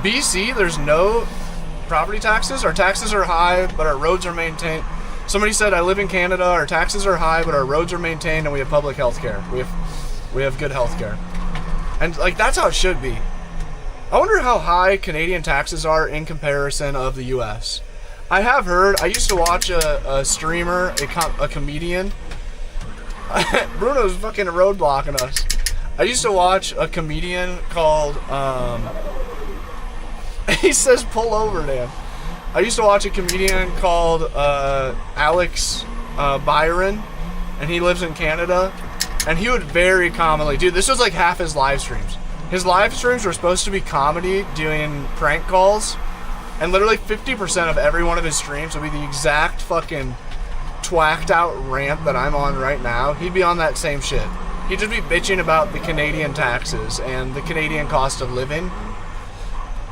BC, there's no property taxes. Our taxes are high, but our roads are maintained. Somebody said, I live in Canada, our taxes are high, but our roads are maintained, and we have public health care. We have good health care. And, like, that's how it should be. I wonder how high Canadian taxes are in comparison of the U.S. I have heard, I used to watch a streamer, a comedian. Bruno's fucking roadblocking us. I used to watch a comedian called, he says pull over, Dan. I used to watch a comedian called Alex Byron, and he lives in Canada, and he would very commonly, dude, this was like half his live streams. His live streams were supposed to be comedy, doing prank calls, and literally 50% of every one of his streams would be the exact fucking twacked out rant that I'm on right now. He'd be on that same shit. He'd just be bitching about the Canadian taxes and the Canadian cost of living.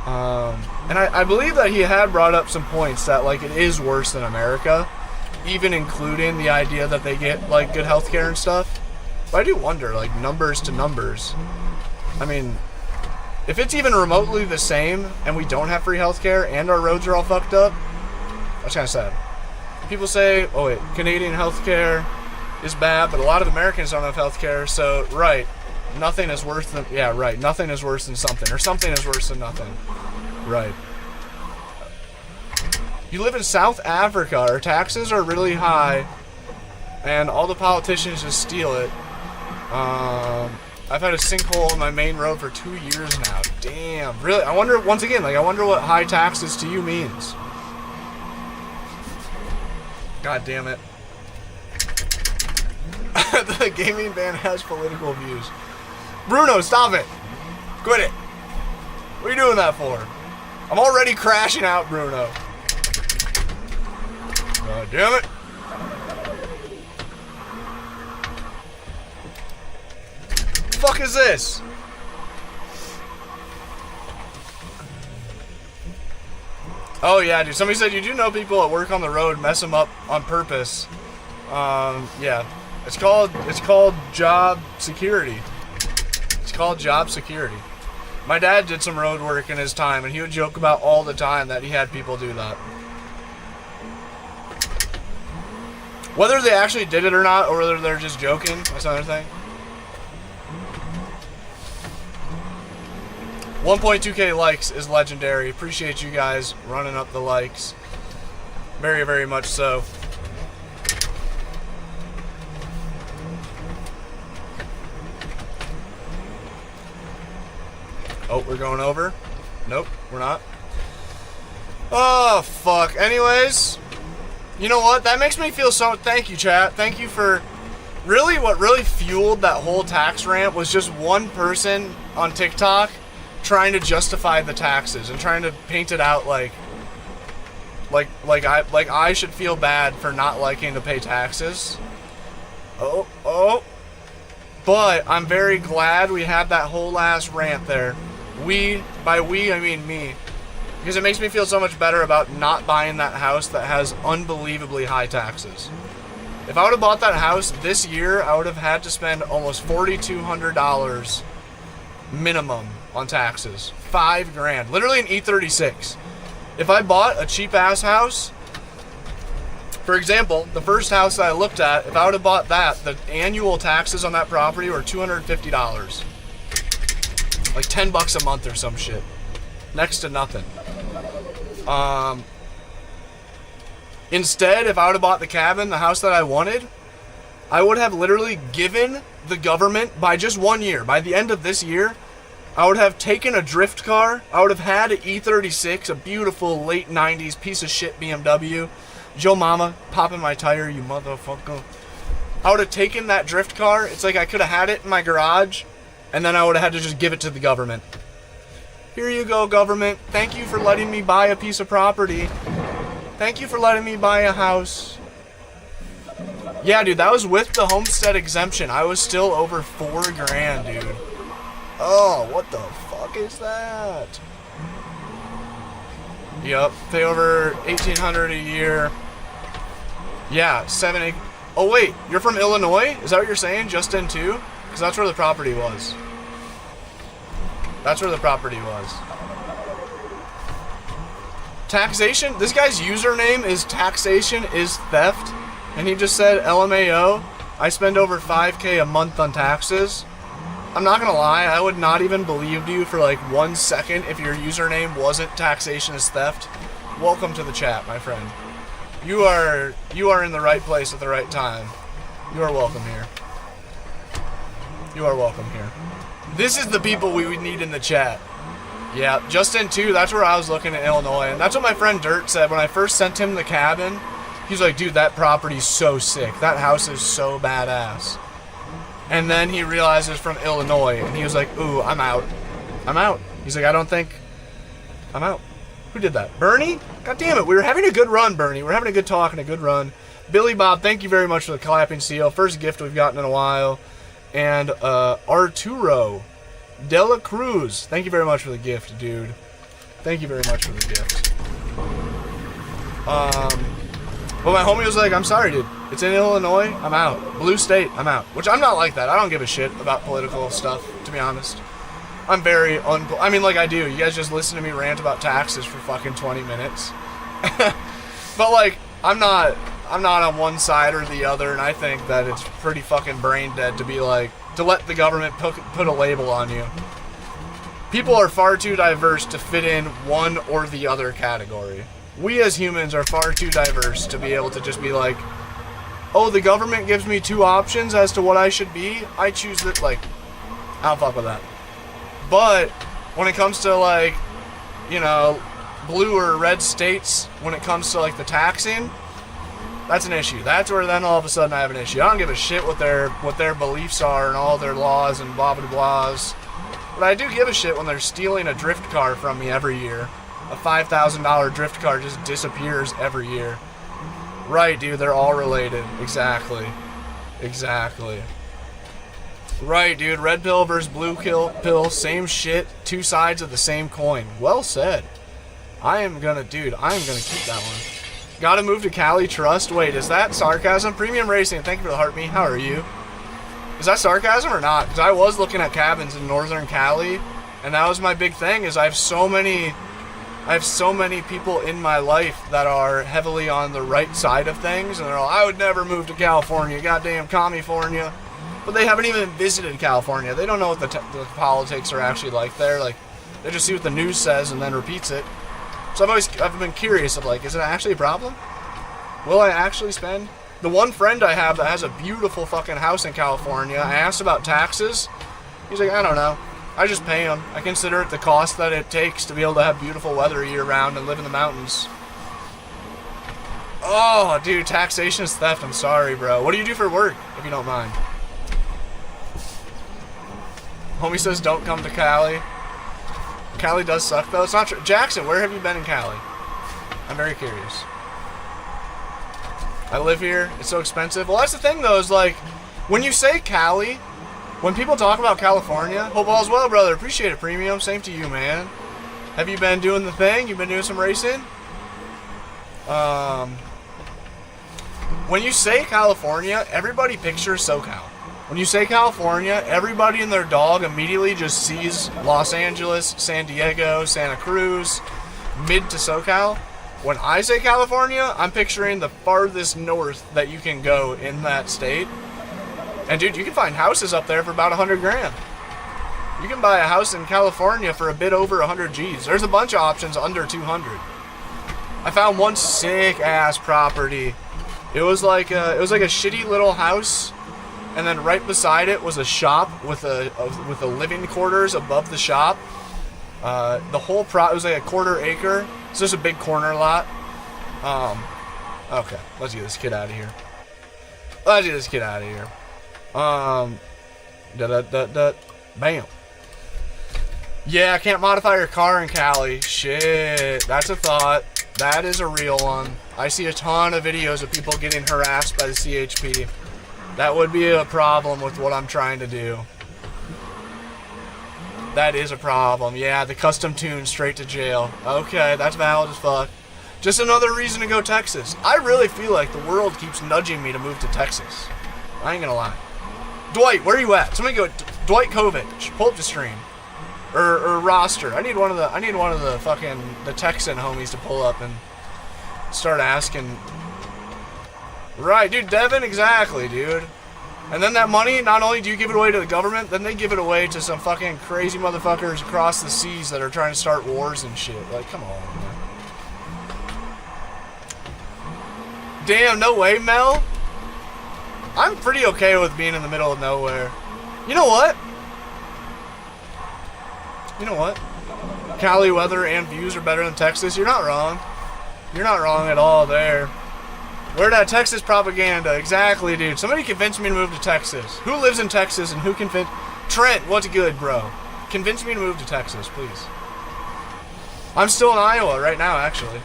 And I believe that he had brought up some points that, like, it is worse than America, even including the idea that they get, like, good healthcare and stuff. But I do wonder, like, numbers to numbers. I mean, if it's even remotely the same and we don't have free healthcare and our roads are all fucked up, that's kind of sad. People say, oh wait, Canadian healthcare is bad, but a lot of Americans don't have healthcare, so, right, nothing is worse than, yeah, right, nothing is worse than something, or something is worse than nothing. Right. You live in South Africa, our taxes are really high, and all the politicians just steal it. I've had a sinkhole on my main road for 2 years now. Damn, really? I wonder, once again, like, I wonder what high taxes to you means. God damn it. The gaming ban has political views. Bruno, stop it. Quit it. What are you doing that for? I'm already crashing out, Bruno. God damn it. Fuck is this? Oh yeah, dude. Somebody said you do know people at work on the road mess them up on purpose. Yeah. It's called job security. It's called job security. My dad did some road work in his time, and he would joke about all the time that he had people do that. Whether they actually did it or not, or whether they're just joking, that's another thing. 1.2k likes is legendary. Appreciate you guys running up the likes. Very, very much so. Oh, we're going over? Nope, we're not. Oh, fuck. Anyways, you know what? That makes me feel so... Thank you, chat. Thank you for... Really, what really fueled that whole tax rant was just one person on TikTok trying to justify the taxes and trying to paint it out like I should feel bad for not liking to pay taxes. Oh. But I'm very glad we had that whole ass rant there. By we, I mean me. Because it makes me feel so much better about not buying that house that has unbelievably high taxes. If I would have bought that house this year, I would have had to spend almost $4,200 minimum on taxes. $5,000. Literally an E36. If I bought a cheap ass house, for example, the first house that I looked at, if I would have bought that, the annual taxes on that property were $250. Like $10 a month or some shit. Next to nothing. Instead, if I would have bought the cabin, the house that I wanted, I would have literally given the government, by just 1 year, by the end of this year, I would have taken a drift car, I would have had an E36, a beautiful late 90s piece of shit BMW. Joe Mama, popping my tire, you motherfucker. I would have taken that drift car, it's like I could have had it in my garage, and then I would have had to just give it to the government. Here you go, government. Thank you for letting me buy a piece of property. Thank you for letting me buy a house. Yeah, dude, that was with the homestead exemption. I was still over $4,000, dude. Oh, what the fuck is that? Yep, pay over $1,800 a year. Yeah, 7. Oh wait, you're from Illinois? Is that what you're saying? Justin too? Because that's where the property was. That's where the property was. Taxation? This guy's username is taxation is theft. And he just said, LMAO, I spend over $5K a month on taxes. I'm not gonna lie, I would not even believe you for like 1 second if your username wasn't taxation is theft. Welcome to the chat, my friend. You are in the right place at the right time. You are welcome here. You are welcome here. This is the people we would need in the chat. Yeah, Justin too, that's where I was looking at Illinois. And that's what my friend Dirt said when I first sent him the cabin. He's like, dude, that property's so sick. That house is so badass. And then he realized it's from Illinois. And he was like, ooh, I'm out. I'm out. He's like, I don't think... I'm out. Who did that? Bernie? God damn it, we were having a good run, Bernie. We're having a good talk and a good run. Billy Bob, thank you very much for the clapping seal. First gift we've gotten in a while. And Arturo Dela Cruz, thank you very much for the gift, dude. Thank you very much for the gift. But my homie was like, I'm sorry, dude. It's in Illinois. I'm out. Blue state. I'm out. Which I'm not like that. I don't give a shit about political stuff, to be honest. I'm very I mean, like I do. You guys just listen to me rant about taxes for fucking 20 minutes. But like, I'm not on one side or the other, and I think that it's pretty fucking brain dead to be like, to let the government put a label on you. People are far too diverse to fit in one or the other category. We as humans are far too diverse to be able to just be like, oh, the government gives me 2 options as to what I should be, I choose that. Like, I don't fuck with that. But when it comes to like, you know, blue or red states, when it comes to like the taxing, that's an issue. That's where then all of a sudden I have an issue. I don't give a shit what their beliefs are and all their laws and blah blah blahs. But I do give a shit when they're stealing a drift car from me every year. A $5,000 drift car just disappears every year. Right, dude, they're all related. Exactly. Exactly. Right, dude, red pill versus blue pill, same shit, 2 sides of the same coin. Well said. I am gonna keep that one. Gotta move to Cali, trust. Wait, is that sarcasm? Premium Racing, thank you for the heart me. How are you? Is that sarcasm or not? Because I was looking at cabins in northern Cali, and that was my big thing, is I have so many people in my life that are heavily on the right side of things, and they're all, I would never move to California, goddamn California. But they haven't even visited California. They don't know what the politics are actually like there. Like, they just see what the news says and then repeats it. So I've been curious of, like, is it actually a problem? Will I actually spend? The one friend I have that has a beautiful fucking house in California, I asked about taxes. He's like, I don't know. I just pay them. I consider it the cost that it takes to be able to have beautiful weather year round and live in the mountains. Oh, dude, taxation is theft. I'm sorry, bro. What do you do for work, if you don't mind? Homie says don't come to Cali. Cali does suck, though. It's not true. Jackson, where have you been in Cali? I'm very curious. I live here. It's so expensive. Well, that's the thing, though, is like, when you say Cali, when people talk about California, hope all's well, brother. Appreciate it, Premium. Same to you, man. Have you been doing the thing? You've been doing some racing? When you say California, everybody pictures SoCal. When you say California, everybody and their dog immediately just sees Los Angeles, San Diego, Santa Cruz, mid to SoCal. When I say California, I'm picturing the farthest north that you can go in that state. And dude, you can find houses up there for about 100 grand. You can buy a house in California for a bit over 100 G's. There's a bunch of options under 200. I found one sick ass property. It was like a shitty little house, and then right beside it was a shop with a living quarters above the shop. The whole it was like a quarter acre. It's just a big corner lot. Okay, let's get this kid out of here. Bam. Yeah, I can't modify your car in Cali. Shit, that's a thought. That is a real one. I see a ton of videos of people getting harassed by the CHP. That would be a problem with what I'm trying to do. That is a problem. Yeah, the custom tune straight to jail. Okay, that's valid as fuck. Just another reason to go Texas. I really feel like the world keeps nudging me to move to Texas. I ain't gonna lie. Dwight, where are you at? Somebody go, Dwight Kovic, pull up the stream. Or roster. I need one of the fucking Texan homies to pull up and start asking. Right, dude, Devin, exactly, dude. And then that money, not only do you give it away to the government, then they give it away to some fucking crazy motherfuckers across the seas that are trying to start wars and shit. Like, come on, man. Damn, no way, Mel. I'm pretty okay with being in the middle of nowhere. You know what? Cali weather and views are better than Texas. You're not wrong. You're not wrong at all there. Where that Texas propaganda? Exactly, dude. Somebody convince me to move to Texas. Who lives in Texas and who convinced... Trent, what's good, bro? Convince me to move to Texas, please. I'm still in Iowa right now, actually.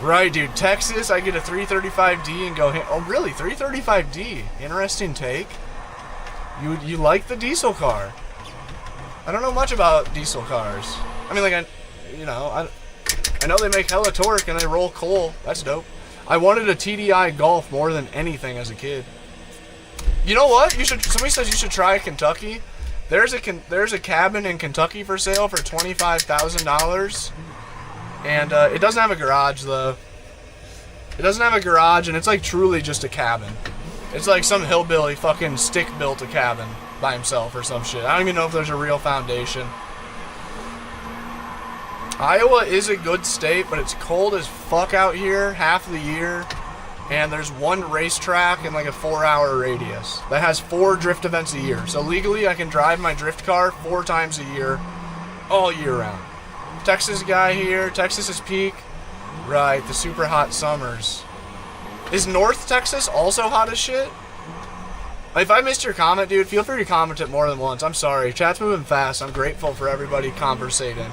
Right, dude. Texas, I get a 335D and go... Oh, really? 335D? Interesting take. You like the diesel car. I don't know much about diesel cars. I mean, like, I know they make hella torque and they roll coal. That's dope. I wanted a TDI Golf more than anything as a kid. You know what? Somebody says you should try Kentucky. There's a cabin in Kentucky for sale for $25,000, and it doesn't have a garage though. It doesn't have a garage, and it's like truly just a cabin. It's like some hillbilly fucking stick built a cabin by himself or some shit. I don't even know if there's a real foundation. Iowa is a good state, but it's cold as fuck out here half the year, and there's one racetrack in like a 4-hour radius that has 4 drift events a year. So legally I can drive my drift car 4 times a year, all year round. Texas guy here, Texas is peak. Right, the super hot summers. Is North Texas also hot as shit? If I missed your comment, dude, feel free to comment it more than once. I'm sorry. Chat's moving fast. I'm grateful for everybody conversating.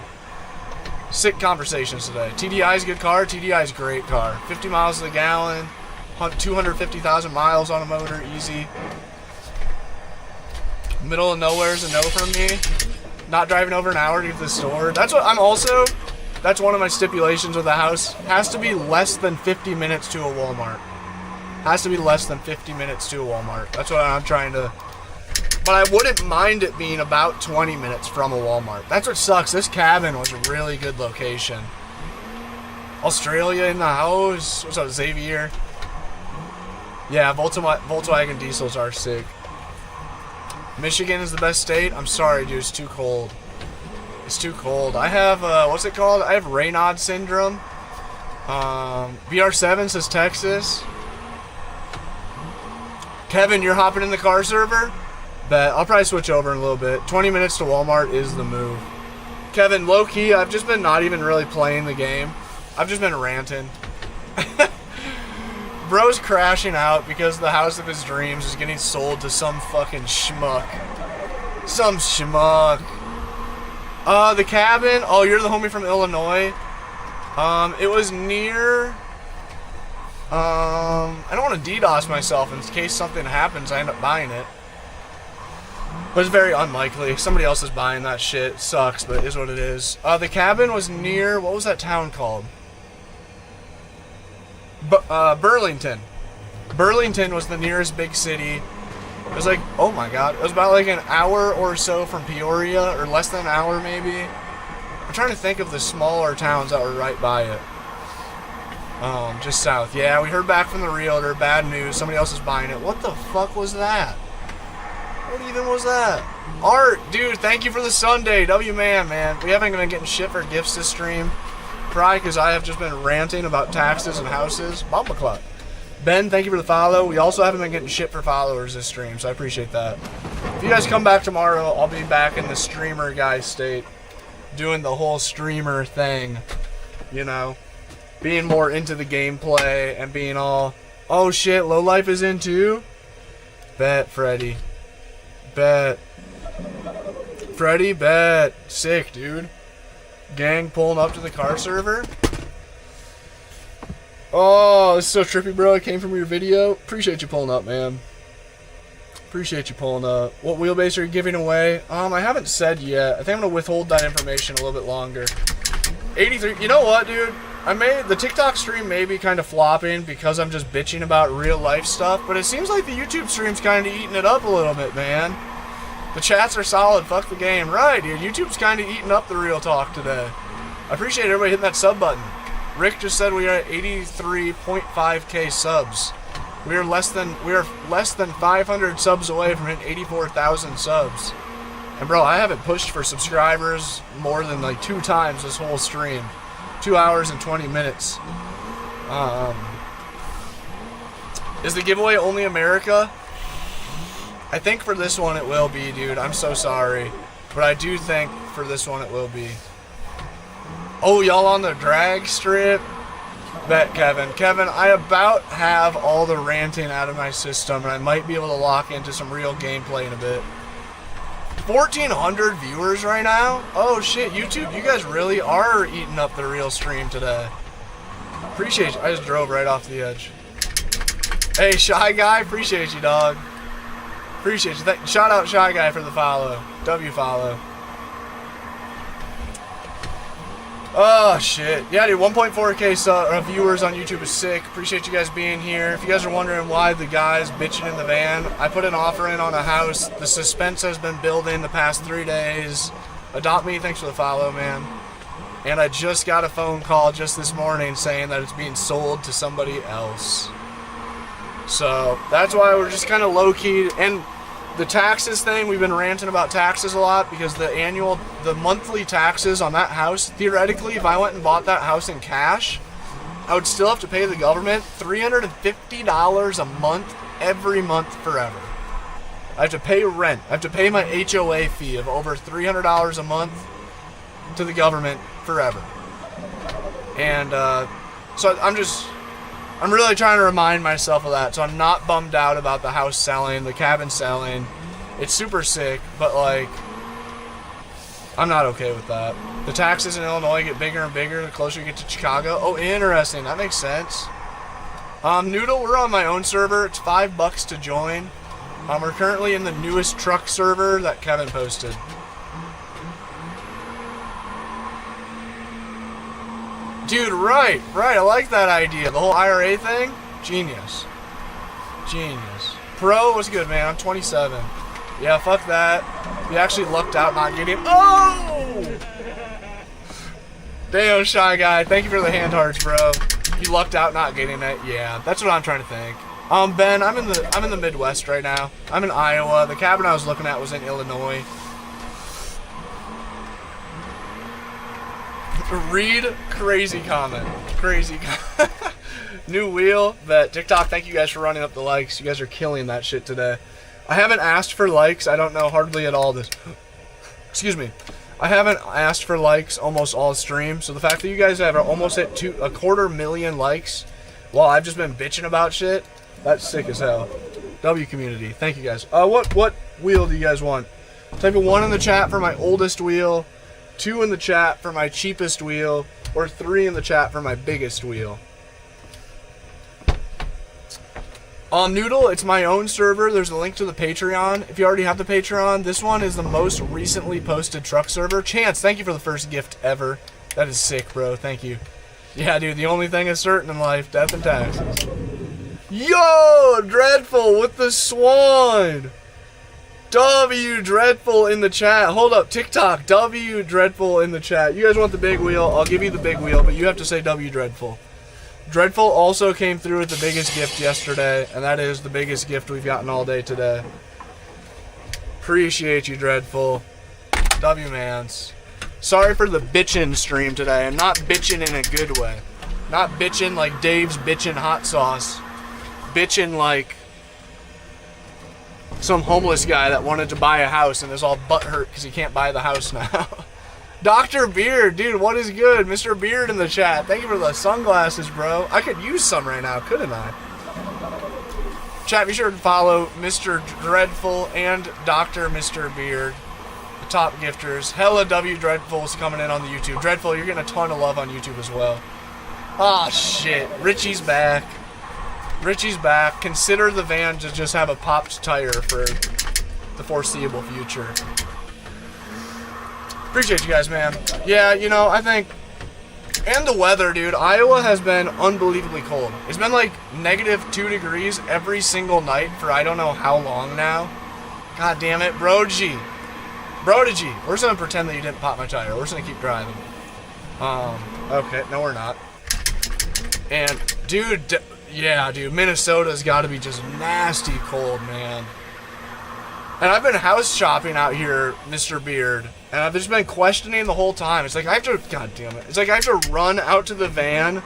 Sick conversations today. TDI is a good car. TDI is a great car. 50 miles to the gallon. 250,000 miles on a motor. Easy. Middle of nowhere is a no from me. Not driving over an hour to get to the store. That's what I'm also... That's one of my stipulations with the house. Has to be less than 50 minutes to a Walmart. Has to be less than 50 minutes to a Walmart. That's what I'm trying to... But I wouldn't mind it being about 20 minutes from a Walmart. That's what sucks. This cabin was a really good location. Australia in the house. What's up, Xavier? Yeah, Volkswagen diesels are sick. Michigan is the best state. I'm sorry, dude. It's too cold. It's too cold. I have, what's it called? I have Raynaud syndrome. BR7 says Texas. Kevin, you're hopping in the car server? Bet. I'll probably switch over in a little bit. 20 minutes to Walmart is the move. Kevin, low-key, I've just been not even really playing the game. I've just been ranting. Bro's crashing out because the house of his dreams is getting sold to some fucking schmuck. Some schmuck. The cabin. Oh, you're the homie from Illinois. It was near... I don't want to DDoS myself in case something happens. I end up buying it. But it's very unlikely. Somebody else is buying that shit. It sucks, but it is what it is. The cabin was near... What was that town called? Burlington. Burlington was the nearest big city. It was like, oh my god, it was about like an hour or so from Peoria, or less than an hour maybe. I'm trying to think of the smaller towns that were right by it. Just south. Yeah, we heard back from the realtor. Bad news. Somebody else is buying it. What the fuck was that? What even was that? Art, dude, thank you for the Sunday. W-Man, man. We haven't been getting shit for gifts this stream. Probably because I have just been ranting about taxes and houses. Bomba Club. Ben, thank you for the follow. We also haven't been getting shit for followers this stream, so I appreciate that. If you guys come back tomorrow, I'll be back in the streamer guy state. Doing the whole streamer thing. You know. Being more into the gameplay and being all, oh shit, Low Life is in too? Bet, Freddy. Bet. Freddy, bet. Sick, dude. Gang pulling up to the car server. Oh, this is so trippy, bro. It came from your video. Appreciate you pulling up, man. Appreciate you pulling up. What wheelbase are you giving away? I haven't said yet. I think I'm going to withhold that information a little bit longer. 83. You know what, dude? I made the TikTok stream may be kind of flopping because I'm just bitching about real life stuff, but it seems like the YouTube stream's kind of eating it up a little bit, man. The chats are solid. Fuck the game. Right, dude. YouTube's kind of eating up the real talk today. I appreciate everybody hitting that sub button. Rick just said we are at 83.5k subs. We are less than 500 subs away from hitting 84,000 subs. And bro, I haven't pushed for subscribers more than like 2 times this whole stream. 2 hours and 20 minutes. Is the giveaway only America? I think for this one it will be, dude. I'm so sorry. But I do think for this one it will be. Oh, y'all on the drag strip? Bet, Kevin. Kevin, I about have all the ranting out of my system, and I might be able to lock into some real gameplay in a bit. 1,400 viewers right now? Oh shit, YouTube, you guys really are eating up the real stream today. Appreciate you. I just drove right off the edge. Hey, Shy Guy, appreciate you, dog. Appreciate you. Shout out Shy Guy for the follow. W follow. Oh shit. Yeah, dude, 1.4k viewers on YouTube is sick. Appreciate you guys being here. If you guys are wondering why the guy's bitching in the van, I put an offer in on a house. The suspense has been building the past 3 days. Adopt Me, thanks for the follow, man. And I just got a phone call just this morning saying that it's being sold to somebody else. So that's why we're just kind of low-key. And the taxes thing, we've been ranting about taxes a lot because the monthly taxes on that house, theoretically, if I went and bought that house in cash, I would still have to pay the government $350 a month, every month, forever. I have to pay rent. I have to pay my HOA fee of over $300 a month to the government forever. And so I'm really trying to remind myself of that, so I'm not bummed out about the house selling, the cabin selling. It's super sick, but like, I'm not okay with that. The taxes in Illinois get bigger and bigger the closer you get to Chicago. Oh, interesting. That makes sense. Noodle, we're on my own server. It's $5 to join. We're currently in the newest truck server that Kevin posted. Dude, right. I like that idea. The whole IRA thing, genius. Pro, what's good, man? I'm 27. Yeah, fuck that. We actually lucked out not getting. Oh! Damn, Shy Guy. Thank you for the hand hearts, bro. You lucked out not getting it. Yeah, that's what I'm trying to think. Ben, I'm in the Midwest right now. I'm in Iowa. The cabin I was looking at was in Illinois. Read crazy comment. New wheel. That TikTok. Thank you guys for running up the likes. You guys are killing that shit today. I haven't asked for likes. I don't know hardly at all this. Excuse me. I haven't asked for likes almost all stream. So the fact that you guys have almost hit 250,000 likes while I've just been bitching about shit, that's sick as hell. W community. Thank you guys. What wheel do you guys want? Type of 1 in the chat for my oldest wheel, 2 in the chat for my cheapest wheel, or 3 in the chat for my biggest wheel. Noodle, it's my own server. There's a link to the Patreon. If you already have the Patreon, this one is the most recently posted truck server. Chance, thank you for the first gift ever. That is sick, bro. Thank you. Yeah, dude, the only thing is certain in life, death and taxes. Yo, Dreadful with the swan. W Dreadful in the chat. Hold up, TikTok. W Dreadful in the chat. You guys want the big wheel? I'll give you the big wheel, but you have to say W Dreadful. Dreadful also came through with the biggest gift yesterday, and that is the biggest gift we've gotten all day today. Appreciate you, Dreadful. W-mans. Sorry for the bitchin' stream today. I'm not bitchin' in a good way. Not bitchin' like Dave's bitchin' hot sauce. Bitchin' like some homeless guy that wanted to buy a house and is all butthurt because he can't buy the house now. Dr. Beard, dude, what is good? Mr. Beard in the chat. Thank you for the sunglasses, bro. I could use some right now, couldn't I? Chat, be sure to follow Mr. Dreadful and Dr. Mr. Beard, the top gifters. Hella W Dreadful's coming in on the YouTube. Dreadful, you're getting a ton of love on YouTube as well. Ah, shit. Richie's back. Consider the van to just have a popped tire for the foreseeable future. Appreciate you guys, man. Yeah, you know, I think... And the weather, dude. Iowa has been unbelievably cold. It's been like -2 degrees every single night for I don't know how long now. God damn it. Brogy. We're just gonna pretend that you didn't pop my tire. We're just gonna keep driving. Okay. No, we're not. And, dude... Yeah, dude. Minnesota's gotta be just nasty cold, man. And I've been house shopping out here, Mr. Beard, and I've just been questioning the whole time. It's like I have to, god damn it. It's like I have to run out to the van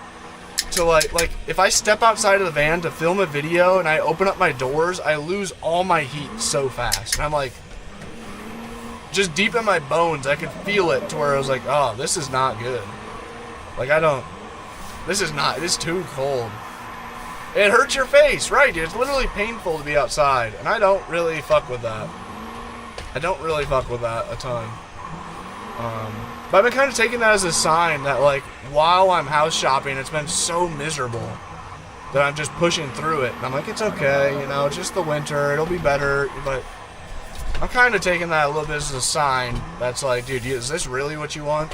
to like if I step outside of the van to film a video and I open up my doors, I lose all my heat so fast. And I'm like, just deep in my bones, I could feel it to where I was like, oh, this is not good. Like it's too cold. It hurts your face, right, dude? It's literally painful to be outside, and I don't really fuck with that. I don't really fuck with that a ton. But I've been kind of taking that as a sign that, like, while I'm house shopping, it's been so miserable that I'm just pushing through it. And I'm like, it's okay, you know, it's just the winter, it'll be better. But I'm kind of taking that a little bit as a sign that's like, dude, is this really what you want?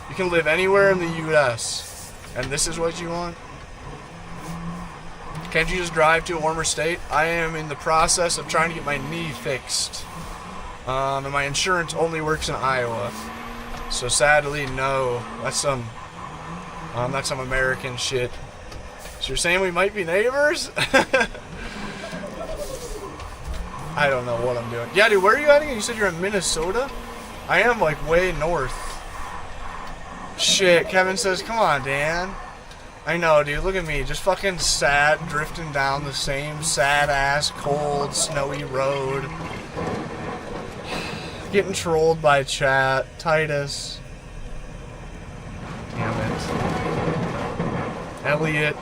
You can live anywhere in the U.S., and this is what you want? Can't you just drive to a warmer state? I am in the process of trying to get my knee fixed. And my insurance only works in Iowa. So sadly, no. That's some American shit. So you're saying we might be neighbors? I don't know what I'm doing. Yeah, dude, where are you at again? You said you're in Minnesota? I am, like, way north. Shit, Kevin says, come on, Dan. I know, dude. Look at me. Just fucking sad, drifting down the same sad-ass, cold, snowy road. Getting trolled by chat. Titus. Damn it. Elliot.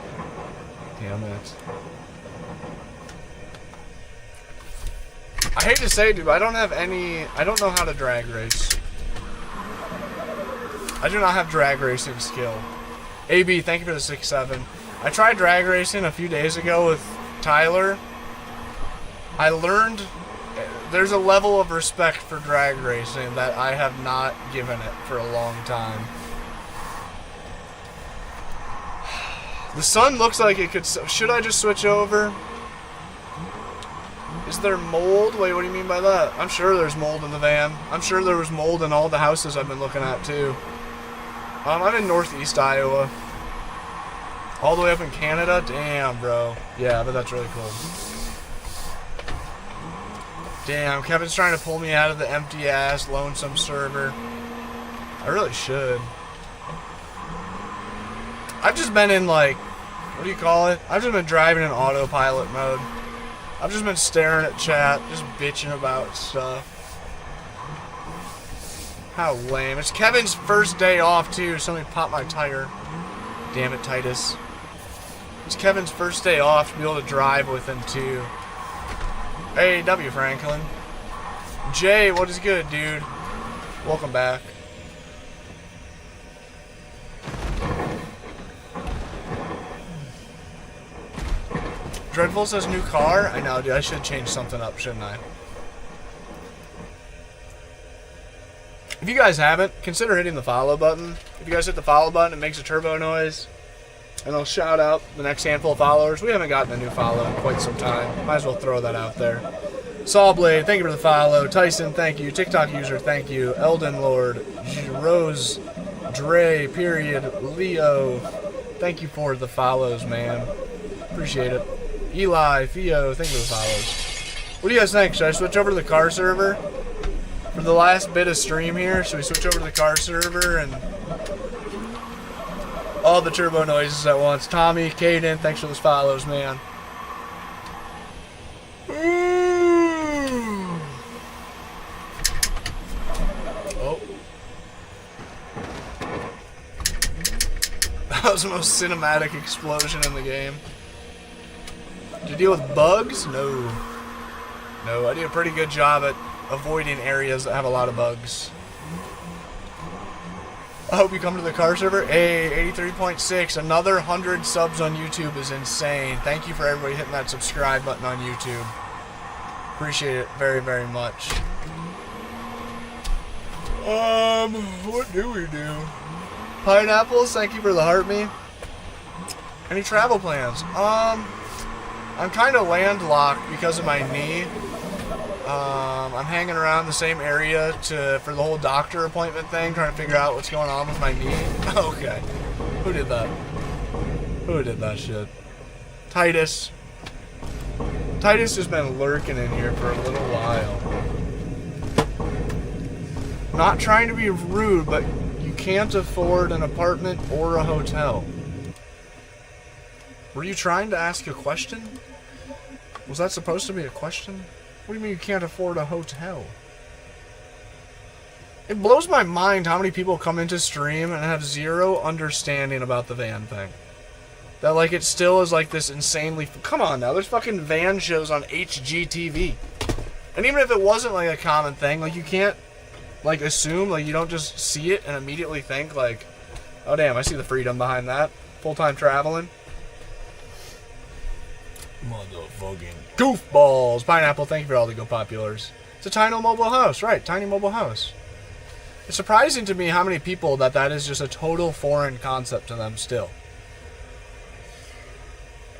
Damn it. I hate to say it, dude, but I don't know how to drag race. I do not have drag racing skill. AB, thank you for the 6-7. I tried drag racing a few days ago with Tyler. I learned there's a level of respect for drag racing that I have not given it for a long time. The sun looks like it could... Should I just switch over? Is there mold? Wait, what do you mean by that? I'm sure there's mold in the van. I'm sure there was mold in all the houses I've been looking at, too. I'm in northeast Iowa. All the way up in Canada? Damn, bro. Yeah, but that's really cool. Damn, Kevin's trying to pull me out of the empty-ass, lonesome server. I really should. I've just been in, like, what do you call it? I've just been driving in autopilot mode. I've just been staring at chat, just bitching about stuff. How lame. It's Kevin's first day off, too. Somebody popped my tire. Damn it, Titus. It's Kevin's first day off to be able to drive with him, too. Hey, W. Franklin. Jay, what is good, dude? Welcome back. Dreadful says new car? I know, dude. I should change something up, shouldn't I? If you guys haven't, consider hitting the follow button. If you guys hit the follow button, it makes a turbo noise. And I'll shout out the next handful of followers. We haven't gotten a new follow in quite some time. Might as well throw that out there. Sawblade, thank you for the follow. Tyson, thank you. TikTok user, thank you. Elden Lord, Rose, Dre, period, Leo. Thank you for the follows, man. Appreciate it. Eli, Theo, thank you for the follows. What do you guys think? Should I switch over to the car server? For the last bit of stream here, should we switch over to the car server and all the turbo noises at once? Tommy, Caden, thanks for those follows, man. Oh. That was the most cinematic explosion in the game. Did you deal with bugs? No. No, I do a pretty good job at avoiding areas that have a lot of bugs. I hope you come to the car server. Hey, 83.6. Another 100 subs on YouTube is insane. Thank you for everybody hitting that subscribe button on YouTube. Appreciate it very, very much. What do we do? Pineapples, thank you for the heart me. Any travel plans? I'm kind of landlocked because of my knee. I'm hanging around the same area for the whole doctor appointment thing, trying to figure out what's going on with my knee. Okay. Who did that? Who did that shit? Titus. Titus has been lurking in here for a little while. Not trying to be rude, but you can't afford an apartment or a hotel. Were you trying to ask a question? Was that supposed to be a question? What do you mean you can't afford a hotel? It blows my mind how many people come into stream and have zero understanding about the van thing. That, like, it still is, like, this insanely... Come on, now. There's fucking van shows on HGTV. And even if it wasn't, like, a common thing, like, you can't, like, assume, like, you don't just see it and immediately think, like, oh, damn, I see the freedom behind that. Full-time traveling. Motherfucking goofballs. Pineapple, thank you for all the Go Populars. It's a tiny mobile house, right? Tiny mobile house. It's surprising to me how many people that is just a total foreign concept to them still.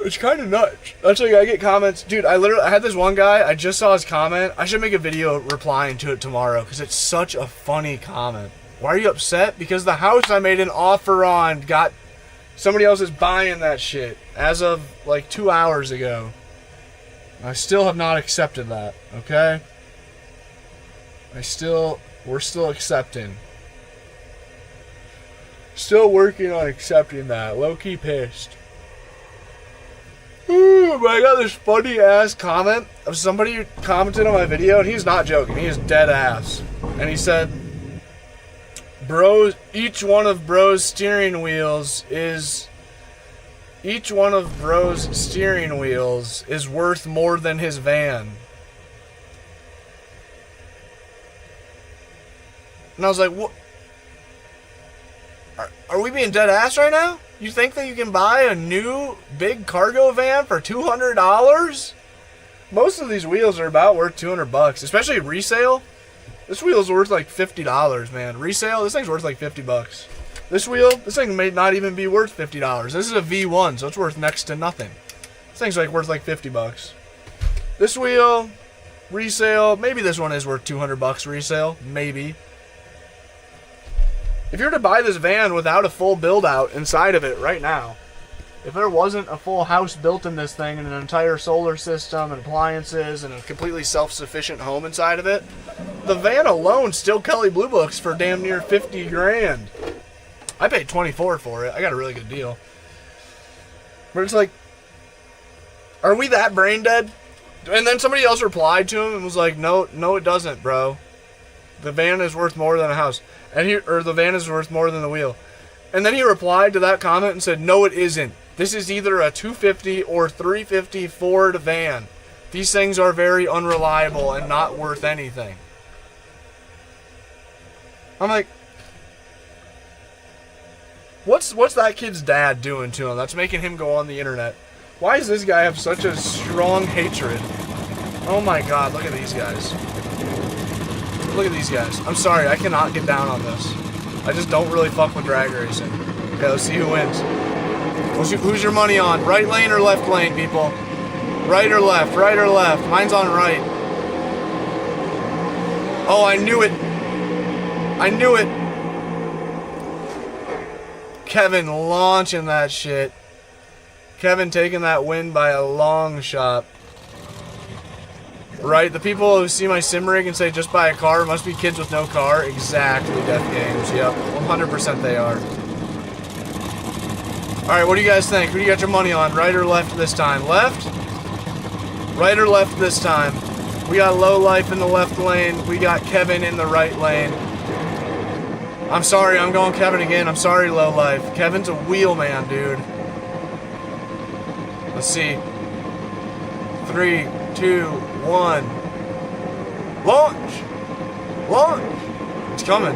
It's kind of nuts. That's like, I get comments. Dude, I had this one guy, I just saw his comment. I should make a video replying to it tomorrow because it's such a funny comment. Why are you upset? Because the house I made an offer on got... Somebody else is buying that shit as of like 2 hours ago. I still have not accepted that, okay? We're still accepting. Still working on accepting that. Low-key pissed. Ooh, but I got this funny ass comment of somebody who commented on my video, and he's not joking. He is dead ass. And he said, "Bros, each one of Bro's steering wheels is worth more than his van." And I was like, what? Are we being dead ass right now? You think that you can buy a new big cargo van for $200? Most of these wheels are about worth $200, especially resale. This wheel's worth like $50, man. Resale, this thing's worth like $50. This wheel, this thing may not even be worth $50. This is a V1, so it's worth next to nothing. This thing's like worth like 50 bucks. This wheel, resale, maybe this one is worth 200 bucks resale, maybe. If you were to buy this van without a full build out inside of it right now, if there wasn't a full house built in this thing and an entire solar system and appliances and a completely self-sufficient home inside of it, the van alone still Kelly Blue Books for damn near 50 grand. I paid 24 for it. I got a really good deal. But it's like, are we that brain dead? And then somebody else replied to him and was like, no, it doesn't, bro. The van is worth more than a house. Or the van is worth more than the wheel. And then he replied to that comment and said, no, it isn't. This is either a 250 or 350 Ford van. These things are very unreliable and not worth anything. I'm like, what's that kid's dad doing to him that's making him go on the internet? Why does this guy have such a strong hatred? Oh my god, look at these guys. Look at these guys. I'm sorry, I cannot get down on this. I just don't really fuck with drag racing. Okay, let's see who wins. Who's your money on? Right lane or left lane, people? Right or left? Right or left? Mine's on right. Oh, I knew it. I knew it. Kevin launching that shit. Kevin taking that win by a long shot. Right, the people who see my sim rig and say just buy a car must be kids with no car. Exactly, Death Games. Yep, 100% they are. Alright, what do you guys think? Who do you got your money on? Right or left this time? Left? Right or left this time? We got Low Life in the left lane. We got Kevin in the right lane. I'm sorry, I'm going Kevin again. I'm sorry, Low Life. Kevin's a wheel man, dude. Let's see. 3, 2, 1. Launch! Launch! It's coming.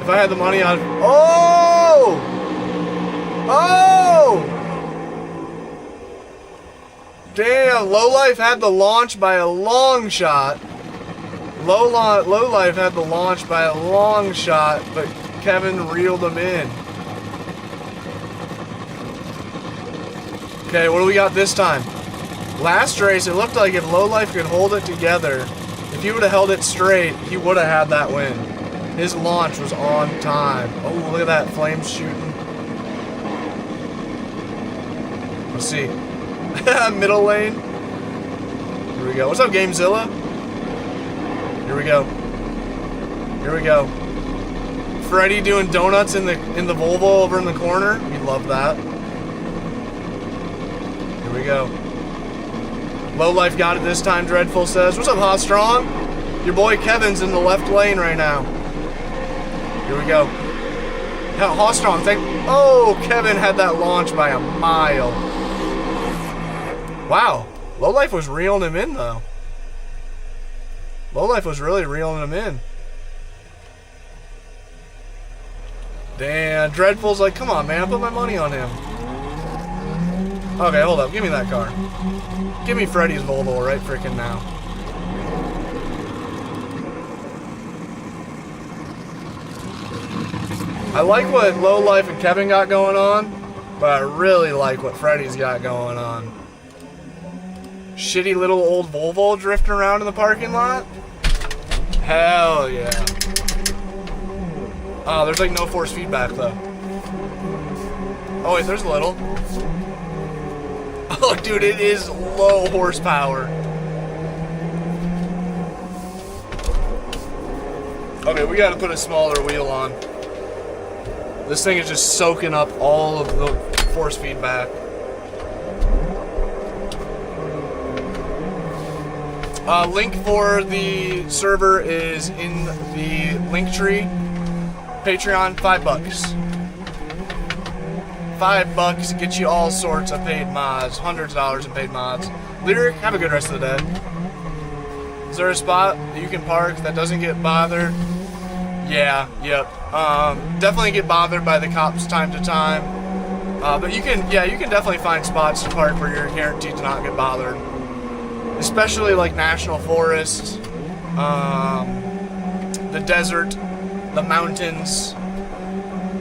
If I had the money, I'd... Oh! Oh! Damn, Low Life had the launch by a long shot. Low Life had the launch by a long shot, but Kevin reeled him in. Okay, what do we got this time? Last race, it looked like if Low Life could hold it together, if he would have held it straight, he would have had that win. His launch was on time. Oh, look at that, flames shooting. Let's see. Middle lane. Here we go. What's up, Gamezilla? Here we go. Here we go. Freddy doing donuts in the Volvo over in the corner. We love that. Here we go. Low Life got it this time, Dreadful says. What's up, Hot Strong? Your boy Kevin's in the left lane right now. Here we go. Hell, Hot Strong, oh, Kevin had that launch by a mile. Wow. Low Life was reeling him in, though. Low Life was really reeling him in. Damn, Dreadful's like, come on, man, put my money on him. Okay, hold up, give me that car. Give me Freddy's Volvo right freaking now. I like what Low Life and Kevin got going on, but I really like what Freddy's got going on. Shitty little old Volvo drifting around in the parking lot? Hell yeah. Oh, there's like no force feedback though. Oh wait, there's a little. Oh dude, it is low horsepower. Okay, we gotta put a smaller wheel on. This thing is just soaking up all of the force feedback. Link for the server is in the link tree. Patreon, $5. $5 to get you all sorts of paid mods, hundreds of dollars in paid mods. Lyric, have a good rest of the day. Is there a spot that you can park that doesn't get bothered? Yeah, yep. Definitely get bothered by the cops time to time. But you can definitely find spots to park where you're guaranteed to not get bothered. Especially like national forests, the desert, the mountains,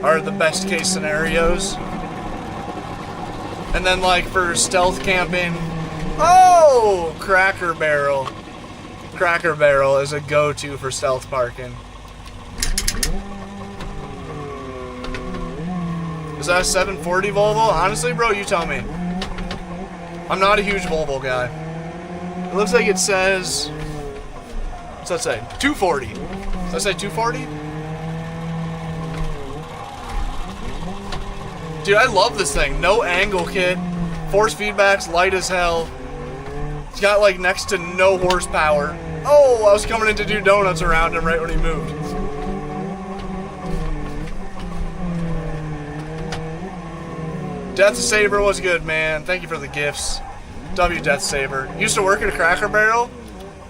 are the best case scenarios. And then like for stealth camping, oh, Cracker Barrel. Cracker Barrel is a go-to for stealth parking. Is that a 740 Volvo? Honestly, bro, you tell me. I'm not a huge Volvo guy. It looks like it says, what's that say? 240. Does that say 240? Dude, I love this thing. No angle kit. Force feedback's light as hell. It's got like next to no horsepower. Oh, I was coming in to do donuts around him right when he moved. Death Saber was good, man. Thank you for the gifts. W Death Saber. Used to work at a Cracker Barrel.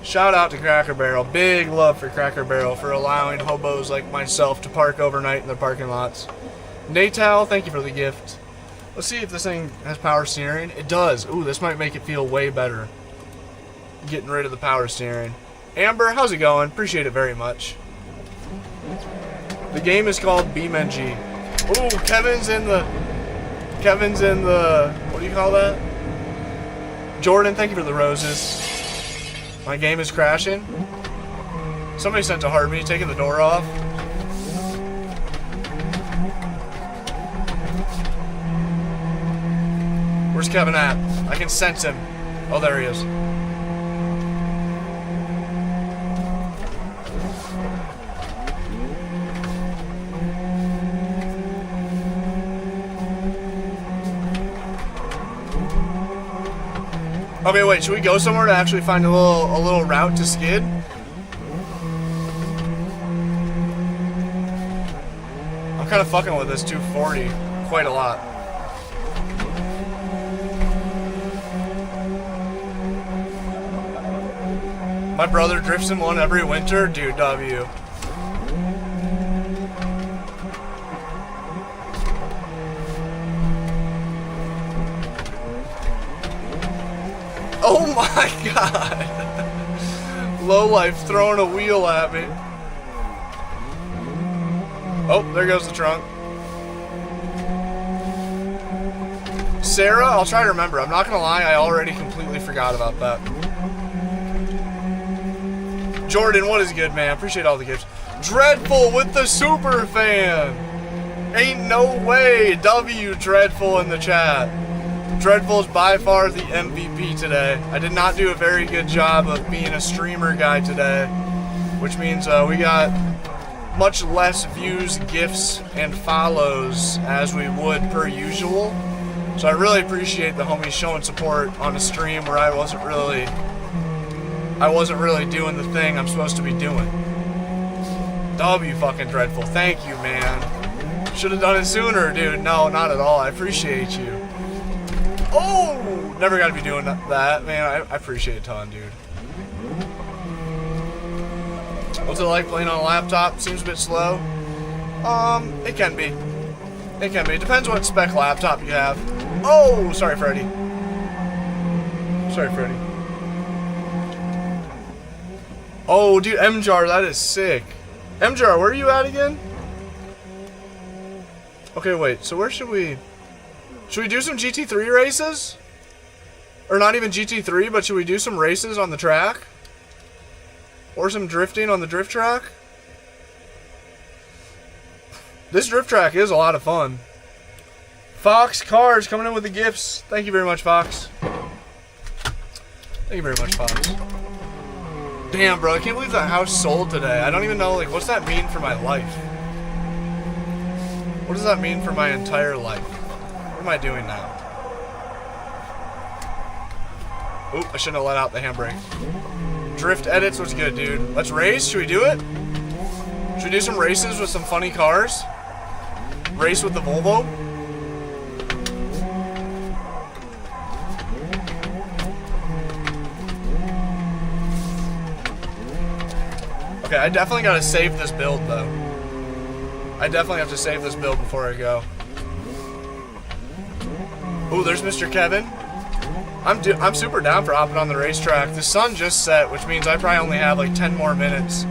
Shout out to Cracker Barrel. Big love for Cracker Barrel for allowing hobos like myself to park overnight in their parking lots. Natal, thank you for the gift. Let's see if this thing has power steering. It does. Ooh, this might make it feel way better. Getting rid of the power steering. Amber, how's it going? Appreciate it very much. The game is called BeamNG. Ooh, Kevin's in the, what do you call that? Jordan, thank you for the roses. My game is crashing. Somebody sent to Harvey, taking the door off. Where's Kevin at? I can sense him. Oh, there he is. Okay, wait, should we go somewhere to actually find a little route to skid? I'm kind of fucking with this 240 quite a lot. My brother drifts in one every winter. Dude, W. Oh my god! Lowlife throwing a wheel at me. Oh, there goes the trunk. Sarah, I'll try to remember. I'm not gonna lie, I already completely forgot about that. Jordan, what is good, man? Appreciate all the gifts. Dreadful with the super fan. Ain't no way. W Dreadful in the chat. Dreadful is by far the MVP today. I did not do a very good job of being a streamer guy today, which means we got much less views, gifts, and follows as we would per usual. So I really appreciate the homies showing support on a stream where I wasn't really doing the thing I'm supposed to be doing. W fucking Dreadful. Thank you, man. Should have done it sooner, dude. No, not at all. I appreciate you. Oh! Never gotta be doing that, man. I appreciate it a ton, dude. What's it like playing on a laptop? Seems a bit slow. It can be. It can be. It depends what spec laptop you have. Oh! Sorry, Freddy. Sorry, Freddy. Oh, dude, MJAR, that is sick. MJAR, where are you at again? Okay, wait. So where should we... Should we do some GT3 races? Or not even GT3, but should we do some races on the track? Or some drifting on the drift track? This drift track is a lot of fun. Fox Cars coming in with the gifts. Thank you very much, Fox. Thank you very much, Fox. Damn, bro, I can't believe that house sold today. I don't even know, like, what's that mean for my life? What does that mean for my entire life? What am I doing now? Oop, I shouldn't have let out the handbrake. Drift edits was good, dude. Let's race. Should we do it? Should we do some races with some funny cars? Race with the Volvo? Okay, I definitely gotta save this build, though. I definitely have to save this build before I go. Ooh, there's Mr. Kevin. I'm super down for hopping on the racetrack. The sun just set, which means I probably only have like 10 more minutes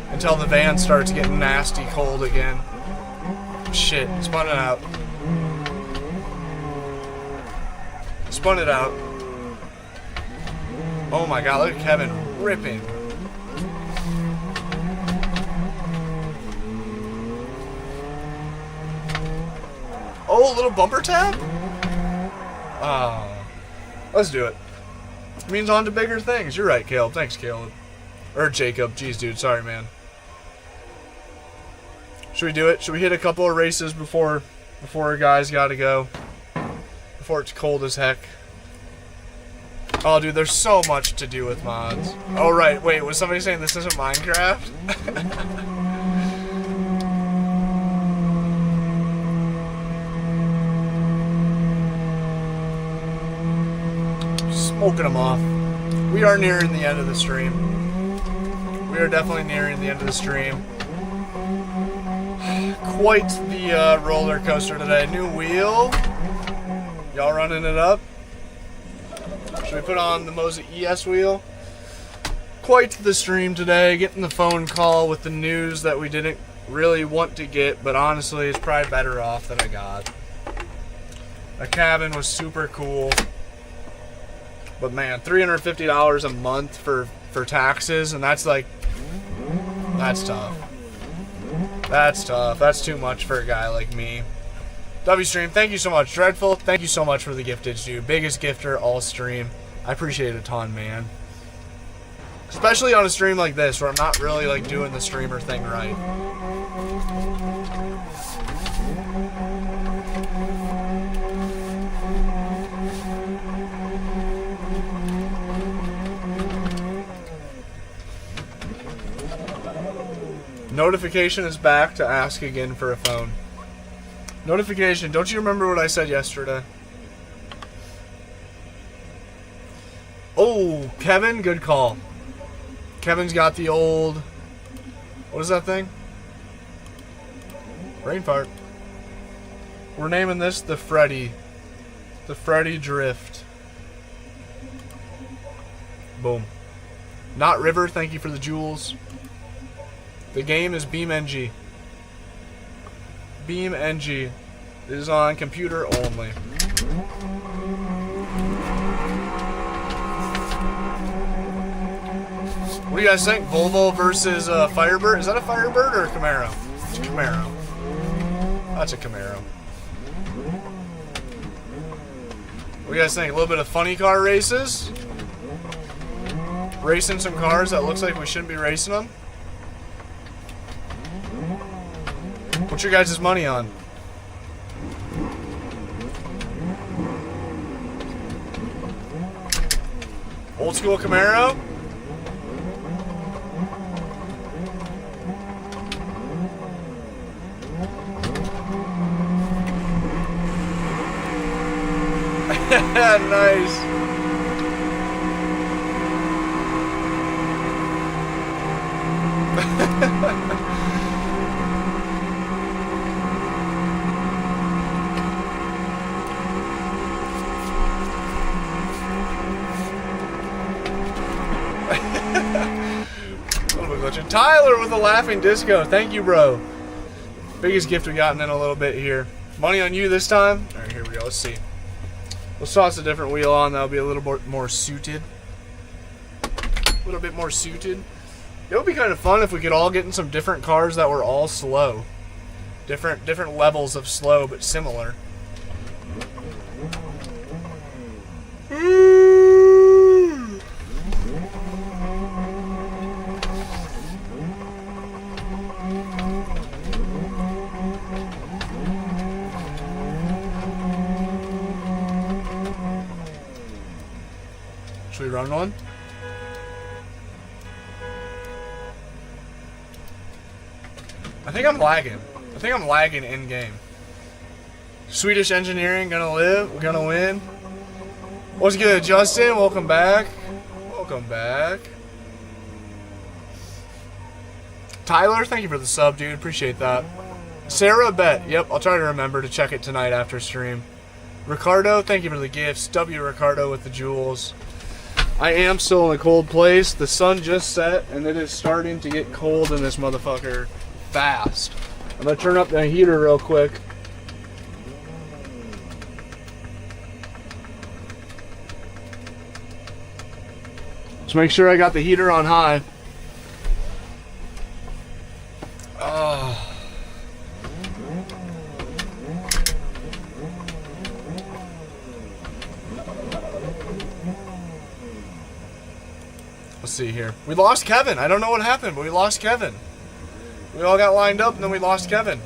until the van starts getting nasty cold again. Shit, spun it out. Spun it out. Oh my god, look at Kevin ripping. Oh, a little bumper tab? Let's do it. It means on to bigger things. You're right, Caleb. Thanks, Caleb. Or Jacob. Jeez, dude. Sorry, man. Should we do it? Should we hit a couple of races before guys gotta go? Before it's cold as heck. Oh, dude, there's so much to do with mods. Oh, right. Wait, was somebody saying this isn't Minecraft? Smoking them off. We are nearing the end of the stream. We are definitely nearing the end of the stream. Quite the roller coaster today. New wheel. Y'all running it up? Should we put on the Moza ES wheel? Quite the stream today. Getting the phone call with the news that we didn't really want to get, but honestly, it's probably better off than I got. A cabin was super cool. But man, $350 a month for taxes, and that's like, that's tough. That's tough. That's too much for a guy like me. W-Stream, thank you so much. Dreadful, thank you so much for the giftage, dude. Biggest gifter all stream. I appreciate it a ton, man. Especially on a stream like this, where I'm not really like doing the streamer thing right. Notification is back to ask again for a phone. Notification, don't you remember what I said yesterday? Oh, Kevin, good call. Kevin's got the old... What is that thing? Rain fart. We're naming this the Freddy. The Freddy Drift. Boom. Not River, thank you for the jewels. The game is BeamNG. BeamNG. It is on computer only. What do you guys think? Volvo versus Firebird? Is that a Firebird or a Camaro? It's a Camaro. That's a Camaro. What do you guys think? A little bit of funny car races? Racing some cars that looks like we shouldn't be racing them? What's your guys' money on? Old school Camaro? Nice. Tyler with the laughing disco. Thank you, bro. Biggest gift we've gotten in a little bit here. Money on you this time. All right, here we go. Let's see. Let's toss a different wheel on. That'll be a little bit more suited. A little bit more suited. It would be kind of fun if we could all get in some different cars that were all slow. Different levels of slow, but similar. Should we run one? I think I'm lagging. I think I'm lagging in game. Swedish engineering gonna live. We're gonna win. What's good, Justin? Welcome back. Welcome back. Tyler, thank you for the sub, dude. Appreciate that. Sarah, bet. Yep, I'll try to remember to check it tonight after stream. Ricardo, thank you for the gifts. W. Ricardo with the jewels. I am still in a cold place. The sun just set, and it is starting to get cold in this motherfucker fast. I'm gonna turn up the heater real quick. Just make sure I got the heater on high. Let's see here. We lost Kevin. I don't know what happened, but we lost Kevin. We all got lined up and then we lost Kevin.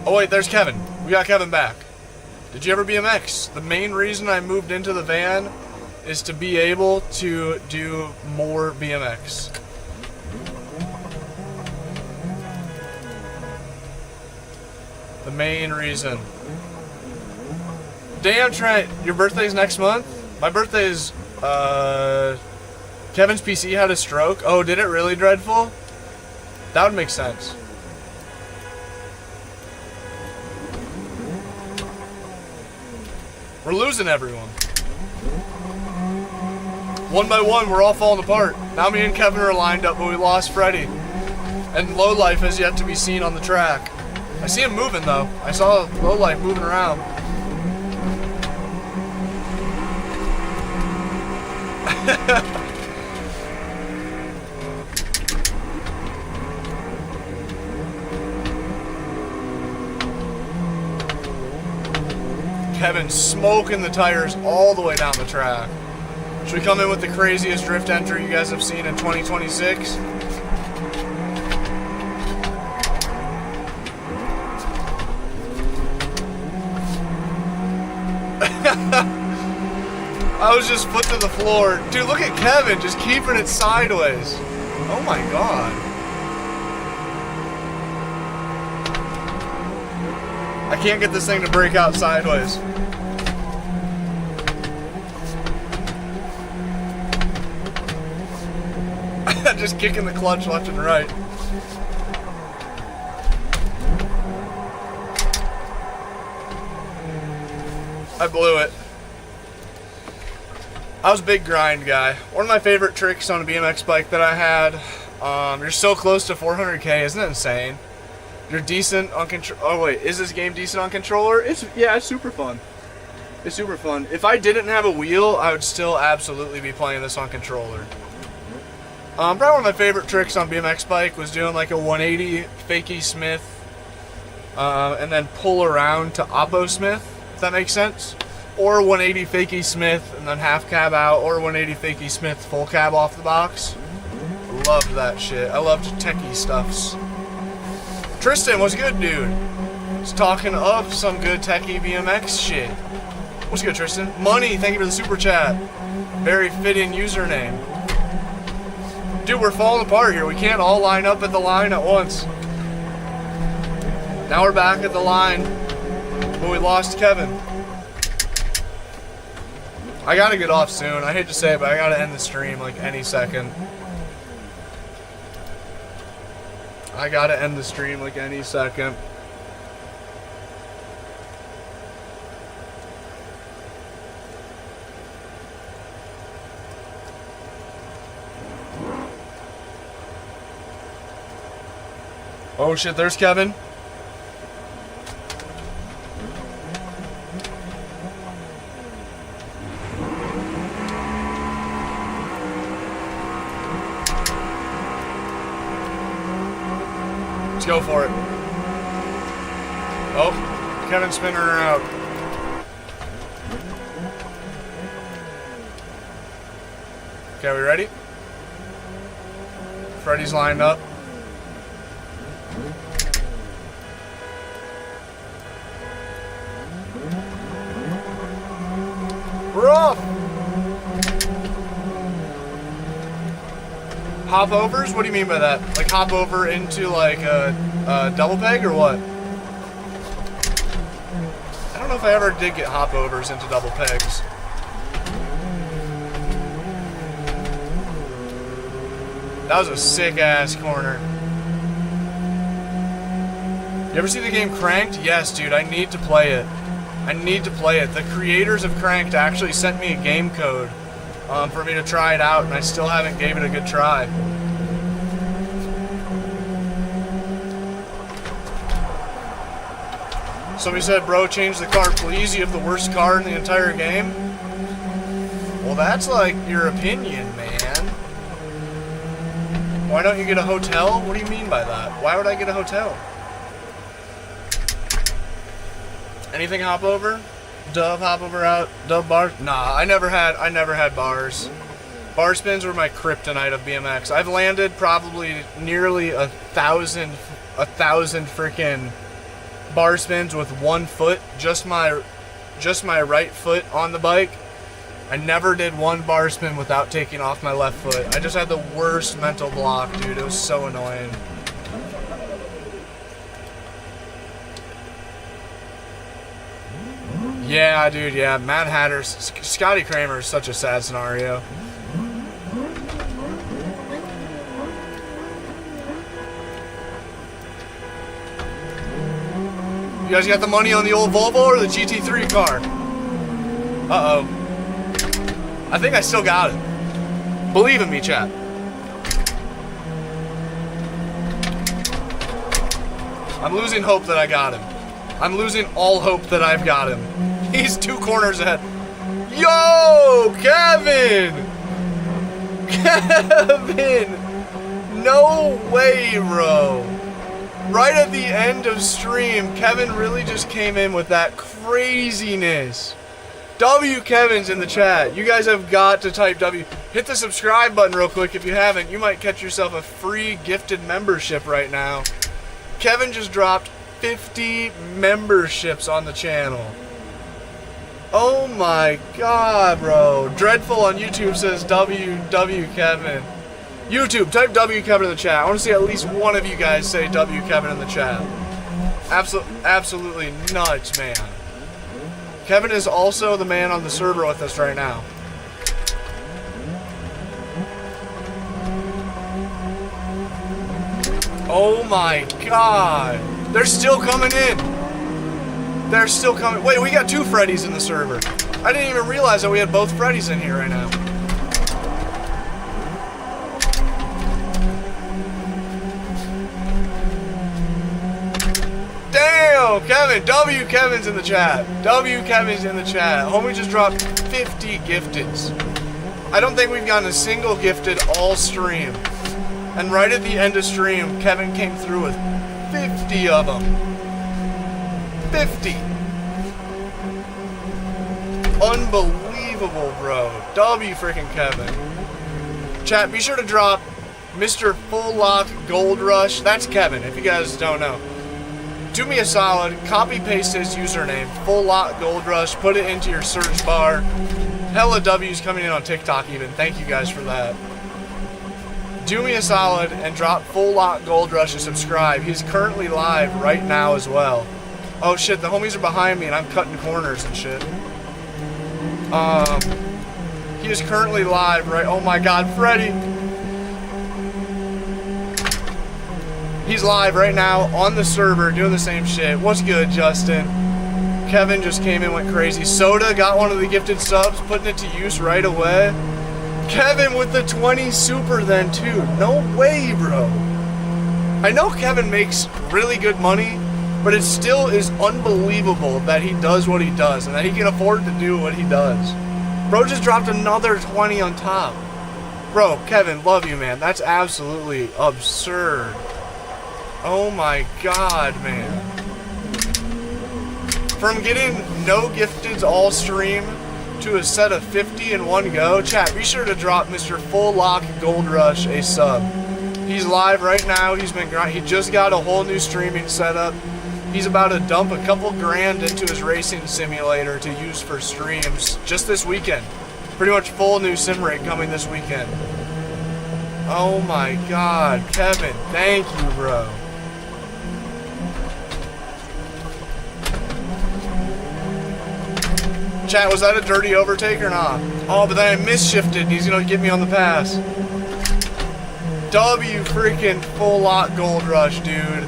Oh wait, there's Kevin. We got Kevin back. Did you ever BMX? The main reason I moved into the van is to be able to do more BMX. The main reason. Damn, Trent, your birthday's next month? My birthday's, Kevin's PC had a stroke. Oh, did it really, Dreadful? That would make sense. We're losing everyone. One by one, we're all falling apart. Now me and Kevin are lined up, but we lost Freddy. And Lowlife has yet to be seen on the track. I see him moving though. I saw Lowlife moving around. Kevin's smoking the tires all the way down the track. Should we come in with the craziest drift entry you guys have seen in 2026? I was just foot to the floor. Dude, look at Kevin just keeping it sideways. Oh my god. I can't get this thing to break out sideways. Just kicking the clutch left and right. I blew it. I was a big grind guy. One of my favorite tricks on a BMX bike that I had, you're so close to 400K, isn't it insane? You're decent on control. Oh wait, is this game decent on controller? Yeah, it's super fun. It's super fun. If I didn't have a wheel, I would still absolutely be playing this on controller. Probably one of my favorite tricks on BMX bike was doing like a 180 fakie Smith, and then pull around to Oppo Smith, if that makes sense. Or 180 fakie Smith and then half cab out, or 180 fakie Smith full cab off the box. Loved that shit. I loved techie stuffs. Tristan, what's good, dude? Just talking of some good techie BMX shit. What's good, Tristan? Money, thank you for the super chat. Very fitting username. Dude, we're falling apart here. We can't all line up at the line at once. Now we're back at the line, but we lost Kevin. I gotta get off soon. I hate to say it, but I gotta end the stream like any second. I gotta end the stream like any second. Oh shit, there's Kevin. Let's go for it. Oh, Kevin's spinning her out. Okay, we ready? Freddy's lined up. We're off! Hop overs? What do you mean by that? Like hop over into like a double peg or what? I don't know if I ever did get hop overs into double pegs. That was a sick ass corner. You ever see the game Cranked? Yes, dude, I need to play it. I need to play it. The creators of Cranked actually sent me a game code for me to try it out, and I still haven't gave it a good try. Somebody said, bro, change the car, please. You have the worst car in the entire game. Well, that's like your opinion, man. Why don't you get a hotel? What do you mean by that? Why would I get a hotel? Anything hop over? Dove hop over out? Dove bars? Nah, I never had bars. Bar spins were my kryptonite of BMX. I've landed probably nearly 1,000 freaking bar spins with one foot, just my right foot on the bike. I never did one bar spin without taking off my left foot. I just had the worst mental block, dude. It was so annoying. Yeah, dude, yeah. Mad Hatter, Scotty Kramer is such a sad scenario. You guys got the money on the old Volvo or the GT3 car? Uh-oh. I think I still got it. Believe in me, chat. I'm losing hope that I got him. I'm losing all hope that I've got him. He's 2 corners ahead. Yo, Kevin! Kevin! No way, bro. Right at the end of stream, Kevin really just came in with that craziness. W Kevin's in the chat. You guys have got to type W. Hit the subscribe button real quick if you haven't. You might catch yourself a free gifted membership right now. Kevin just dropped 50 memberships on the channel. Oh my god, bro. Dreadful on YouTube says W Kevin. YouTube, type W Kevin in the chat. I want to see at least one of you guys say W Kevin in the chat. Absolutely nuts, man. Kevin is also the man on the server with us right now. Oh my god. They're still coming in. They're still coming. Wait, we got 2 Freddys in the server. I didn't even realize that we had both Freddys in here right now. Damn, Kevin. W Kevin's in the chat. W Kevin's in the chat. Homie just dropped 50 gifteds. I don't think we've gotten a single gifted all stream. And right at the end of stream, Kevin came through with 50 of them. 50. Unbelievable, bro. W freaking Kevin. Chat, be sure to drop Mr. Full Lock Gold Rush. That's Kevin, if you guys don't know. Do me a solid, copy paste his username, Full Lock Gold Rush, put it into your search bar. Hella W's coming in on TikTok even. Thank you guys for that. Do me a solid and drop Full Lock Gold Rush and subscribe. He's currently live right now as well. Oh shit, the homies are behind me and I'm cutting corners and shit. He is currently live right. Oh my god, Freddy. He's live right now on the server doing the same shit. What's good, Justin? Kevin just came in, went crazy. Soda got one of the gifted subs, putting it to use right away. Kevin with the 20 super then too. No way, bro. I know Kevin makes really good money, but it still is unbelievable that he does what he does and that he can afford to do what he does. Bro just dropped another 20 on top. Bro, Kevin, love you, man. That's absolutely absurd. Oh my god, man. From getting no gifteds all stream to a set of 50 in one go, chat, be sure to drop Mr. Full Lock Gold Rush a sub. He's live right now. He just got a whole new streaming setup. He's about to dump a couple grand into his racing simulator to use for streams just this weekend. Pretty much full new sim rig coming this weekend. Oh my god, Kevin, thank you, bro. Chat, was that a dirty overtake or not? Oh, but then I misshifted and he's gonna get me on the pass. W freaking Full Lock Gold Rush, dude.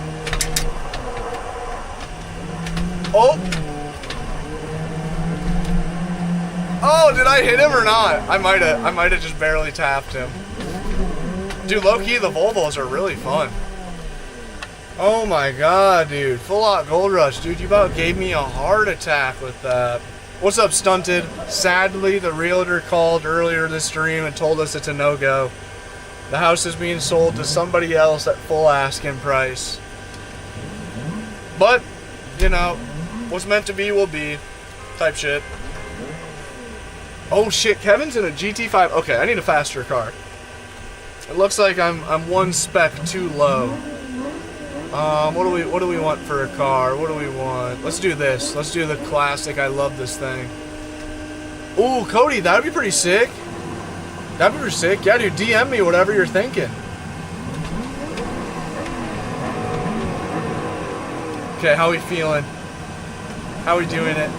Oh! Oh, did I hit him or not? I might have just barely tapped him. Dude, low-key, the Volvos are really fun. Oh my god, dude. Full out Gold Rush. Dude, you about gave me a heart attack with that. What's up, Stunted? Sadly, the realtor called earlier this stream and told us it's a no-go. The house is being sold to somebody else at full asking price. But, you know, what's meant to be will be. Type shit. Oh shit, Kevin's in a GT5. Okay, I need a faster car. It looks like I'm one spec too low. What do we want for a car? What do we want? Let's do this. Let's do the classic. I love this thing. Ooh, Cody, that'd be pretty sick. That'd be pretty sick. Yeah, dude, DM me whatever you're thinking. Okay, how we feeling? How we doing it?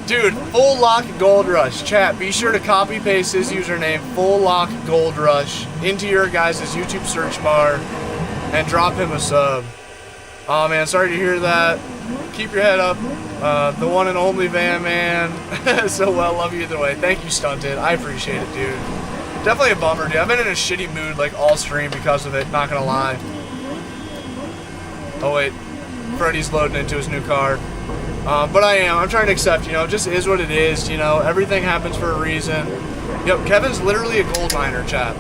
Dude, Full Lock Gold Rush. Chat, be sure to copy paste his username, Full Lock Gold Rush, into your guys' YouTube search bar and drop him a sub. Oh man, sorry to hear that. Keep your head up. The one and only Van Man. So well, love you either way. Thank you, Stunted. I appreciate it, dude. Definitely a bummer, dude. I've been in a shitty mood like all stream because of it, not gonna lie. Oh wait, Freddy's loading into his new car. But I'm trying to accept, you know, it just is what it is, you know, everything happens for a reason. Yep, Kevin's literally a gold miner, chat.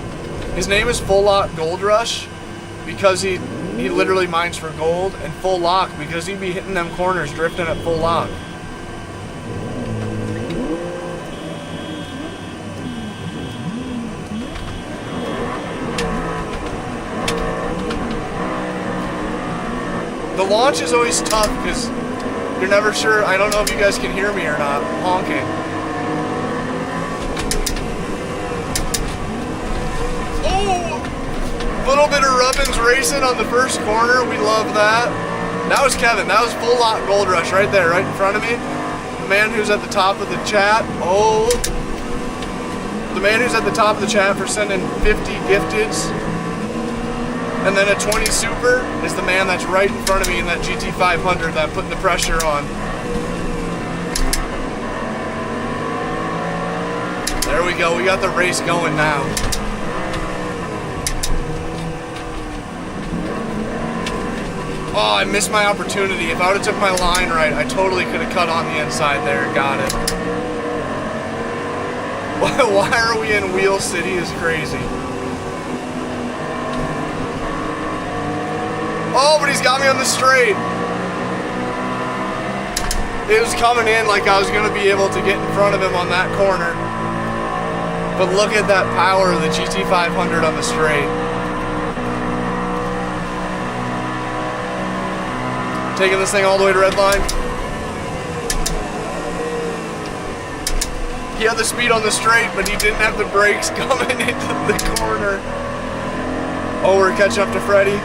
His name is Full Lock Gold Rush because he literally mines for gold, and Full Lock because he'd be hitting them corners drifting at full lock. The launch is always tough because you're never sure. I don't know if you guys can hear me or not. Honking. Oh! Little bit of Rubbins racing on the first corner. We love that. That was Kevin. That was Full Lock Gold Rush right there, right in front of me. The man who's at the top of the chat. Oh! The man who's at the top of the chat for sending 50 gifteds. And then a 20 super is the man that's right in front of me in that GT500 that I'm putting the pressure on. There we go. We got the race going now. Oh, I missed my opportunity. If I would have took my line right, I totally could have cut on the inside there and got it. Why are we in Wheel City is crazy. Oh, but he's got me on the straight. It was coming in like I was going to be able to get in front of him on that corner. But look at that power of the GT500 on the straight. Taking this thing all the way to red line. He had the speed on the straight, but he didn't have the brakes coming into the corner. Oh, we're catching up to Freddy.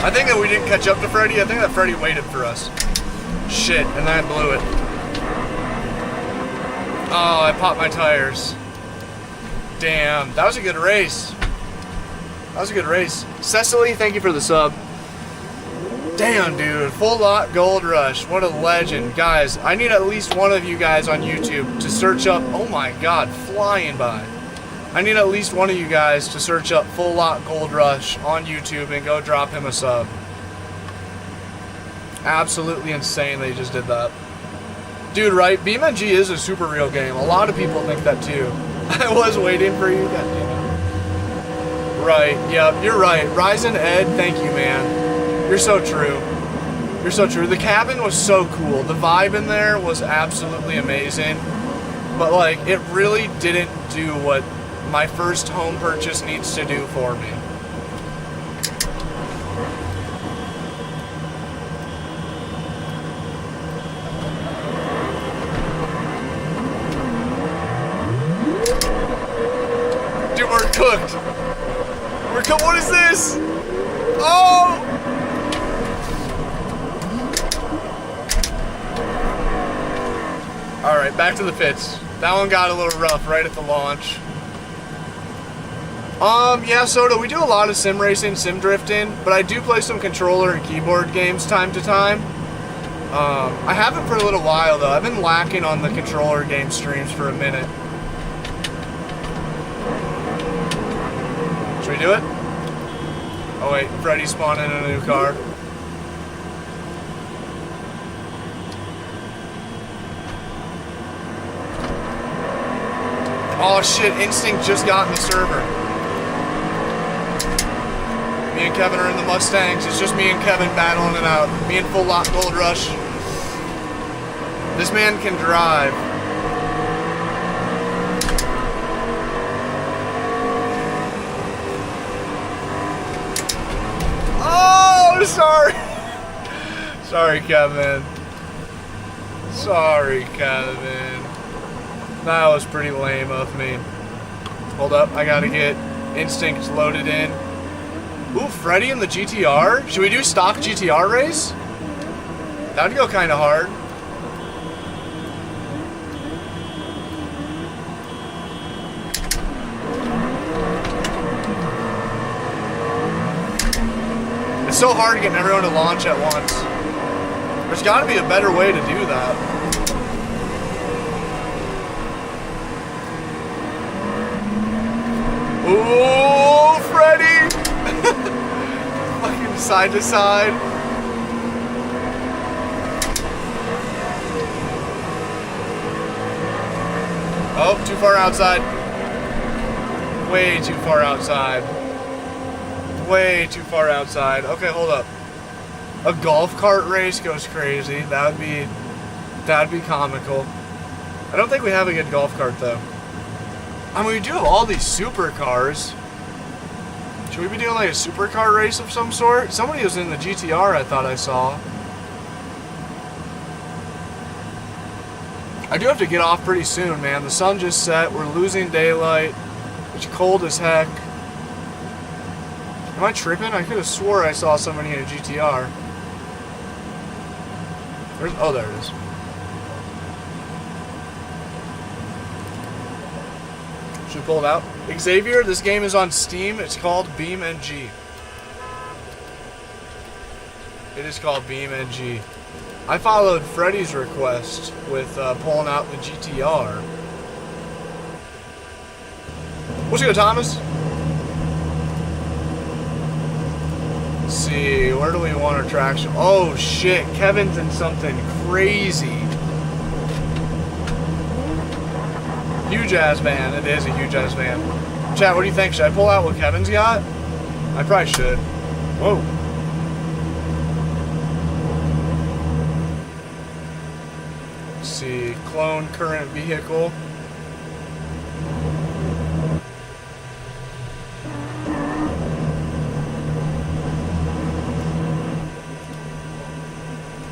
I think that we didn't catch up to Freddy. I think that Freddy waited for us. Shit, and then I blew it. Oh, I popped my tires. Damn, that was a good race. That was a good race. Cecily, thank you for the sub. Damn, dude. Full Lock Gold Rush. What a legend. Guys, I need at least one of you guys on YouTube to search up... Oh my god, flying by. I need at least one of you guys to search up Full Lock Gold Rush on YouTube and go drop him a sub. Absolutely insane that he just did that. Dude, right? BeamNG is a super real game. A lot of people think that too. I was waiting for you. God damn it. Right. Yep, you're right. Ryzen Ed, thank you, man. You're so true. You're so true. The cabin was so cool. The vibe in there was absolutely amazing. But, like, it really didn't do what my first home purchase needs to do for me. Dude, we're cooked. We're cooked. What is this? Oh! Alright, back to the pits. That one got a little rough right at the launch. Yeah, Soda, we do a lot of sim racing, sim drifting, but I do play some controller and keyboard games time to time. I haven't for a little while, though. I've been lacking on the controller game streams for a minute. Should we do it? Oh, wait. Freddy's spawning in a new car. Oh, shit. Instinct just got in the server. Me and Kevin are in the Mustangs. It's just me and Kevin battling it out. Me and Full Lock Gold Rush. This man can drive. Oh, sorry. Sorry, Kevin. Sorry, Kevin. That was pretty lame of me. Hold up. I gotta get Instinct loaded in. Ooh, Freddy in the GTR? Should we do stock GTR race? That'd go kind of hard. It's so hard getting everyone to launch at once. There's got to be a better way to do that. Ooh, Freddy! Fucking side to side. Oh, too far outside. Way too far outside. Way too far outside. Okay, hold up. A golf cart race goes crazy. That'd be comical. I don't think we have a good golf cart though. I mean, we do have all these supercars. Should we be doing like a supercar race of some sort? Somebody was in the GTR, I thought I saw. I do have to get off pretty soon, man. The sun just set. We're losing daylight. It's cold as heck. Am I tripping? I could have swore I saw somebody in a GTR. Oh, there it is. Should we pull it out? Xavier, this game is on Steam. It's called BeamNG. It is called BeamNG. I followed Freddy's request with pulling out the GTR. What's good, Thomas? Let's see, where do we want our traction? Oh shit, Kevin's in something crazy. Huge ass van. It is a huge ass van. Chat, what do you think? Should I pull out what Kevin's got? I probably should. Whoa. Let's see. Clone current vehicle.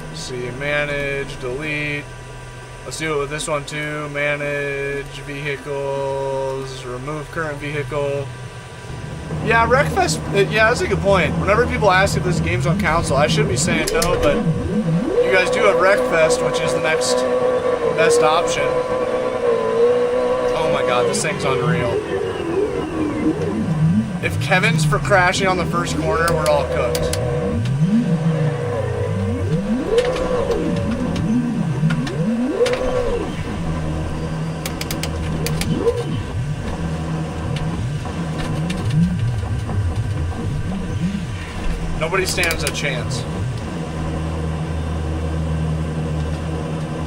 Let's see. Manage, delete. Let's do it with this one too. Manage vehicles, remove current vehicle. Yeah, Wreckfest, yeah, that's a good point. Whenever people ask if this game's on console, I should be saying no, but you guys do have Wreckfest, which is the next best option. Oh my god, this thing's unreal. If Kevin's for crashing on the first corner, we're all cooked. Nobody stands a chance.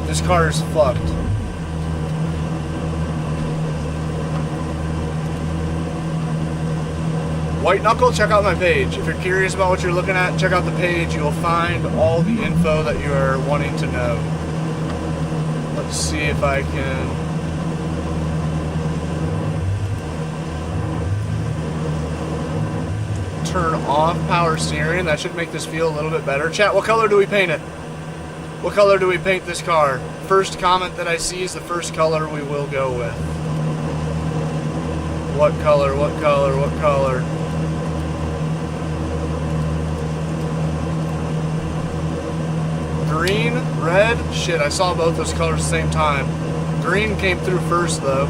This car is fucked. White Knuckle, check out my page. If you're curious about what you're looking at, check out the page. You will find all the info that you are wanting to know. Let's see if I can... turn off power steering. That should make this feel a little bit better. Chat, what color do we paint it? What color do we paint this car? First comment that I see is the first color we will go with. What color, what color, what color? Green, red? Shit, I saw both those colors at the same time. Green came through first though.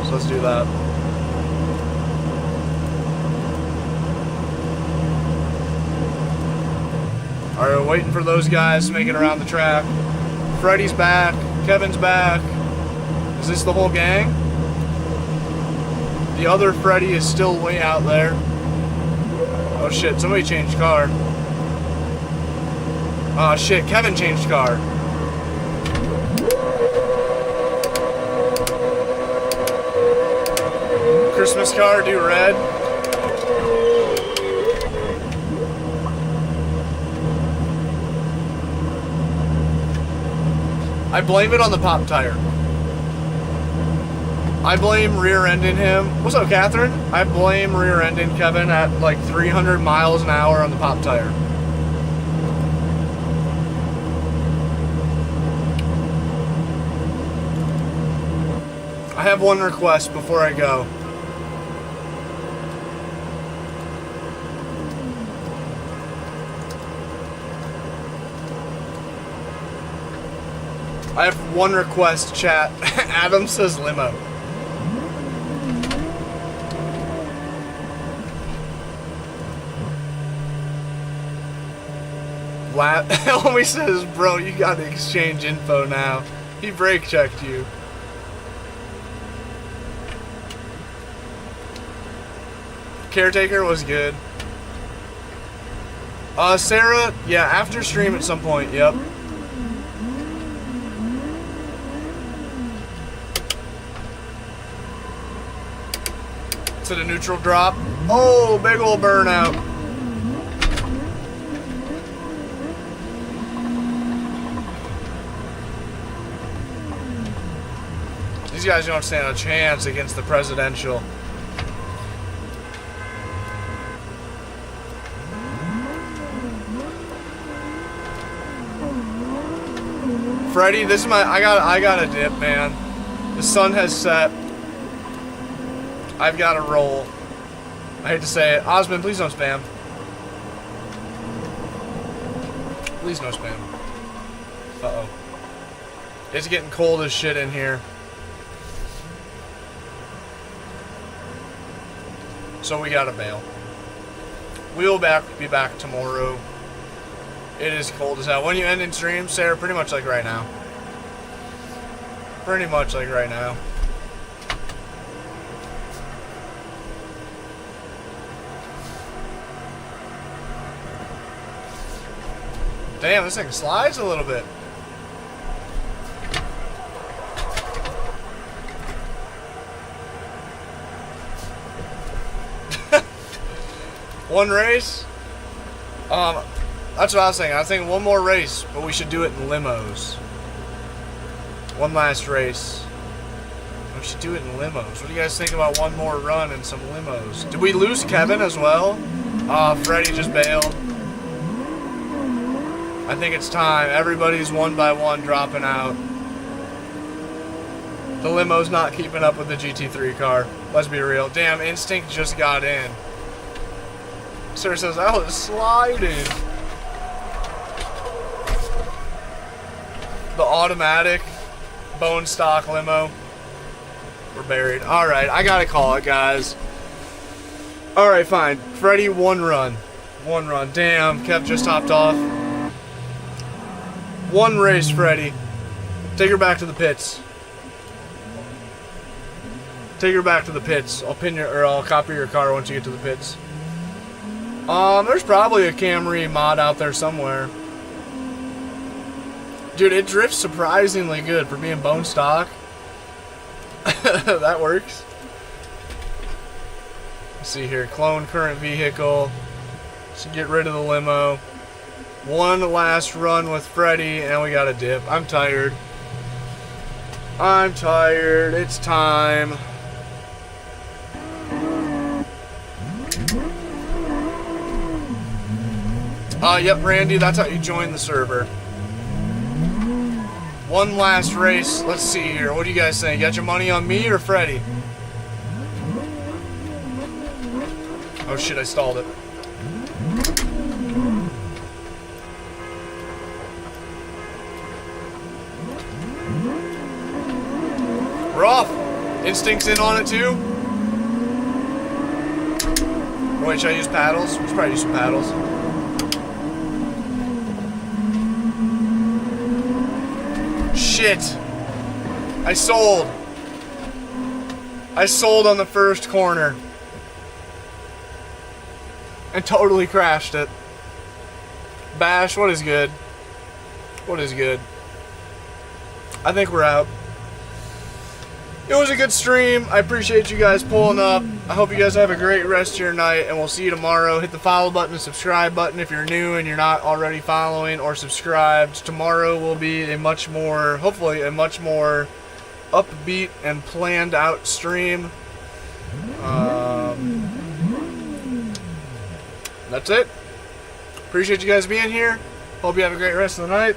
So let's do that. Alright, we're waiting for those guys to make it around the track. Freddy's back. Kevin's back. Is this the whole gang? The other Freddy is still way out there. Oh shit, somebody changed car. Oh shit, Kevin changed car. Christmas car, do red. I blame it on the pop tire. I blame rear-ending him. What's up, Catherine? I blame rear-ending Kevin at like 300 miles an hour on the pop tire. I have one request before I go. I have one request, chat. Adam says limo. Homie says, bro, you gotta exchange info now. He brake checked you. Caretaker was good. Sarah, yeah, after stream at some point, yep. To the neutral drop. Oh, big ol' burnout. These guys don't stand a chance against the presidential. Freddy, this is my I got a dip, man. The sun has set. I've got to roll. I hate to say it. Osmond, please don't spam. Please no spam. Uh-oh. It's getting cold as shit in here. So we gotta bail. We'll be back tomorrow. It is cold as hell. When you end in stream, Sarah, pretty much like right now. Pretty much like right now. Damn, this thing slides a little bit. One race? That's what I was thinking. I was thinking one more race, but we should do it in limos. One last race. We should do it in limos. What do you guys think about one more run and some limos? Did we lose Kevin as well? Freddy just bailed. I think it's time. Everybody's one by one dropping out. The limo's not keeping up with the GT3 car. Let's be real. Damn, Instinct just got in. Sir says, I was sliding. The automatic bone stock limo. We're buried. Alright, I gotta call it, guys. Alright, fine. Freddy, one run. One run. Damn, Kev just hopped off. One race, Freddy. Take her back to the pits. Take her back to the pits. I'll pin your, or I'll copy your car once you get to the pits. There's probably a Camry mod out there somewhere. Dude, it drifts surprisingly good for being bone stock. That works. Let's see here. Clone current vehicle. Should get rid of the limo. One last run with Freddy, and we got a dip. I'm tired. I'm tired. It's time. Yep, Randy, that's how you join the server. One last race. Let's see here. What do you guys think? Got your money on me or Freddy? Oh shit, I stalled it. We're off. Instinct's in on it too. Wait, should I use paddles? We should probably use some paddles. shit. I sold. I sold on the first corner. And totally crashed it. Bash, what is good? What is good? I think we're out. It was a good stream. I appreciate you guys pulling up. I hope you guys have a great rest of your night, and we'll see you tomorrow. Hit the follow button and subscribe button if you're new and you're not already following or subscribed. Tomorrow will be a much more, hopefully, a much more upbeat and planned out stream. That's it. Appreciate you guys being here. Hope you have a great rest of the night.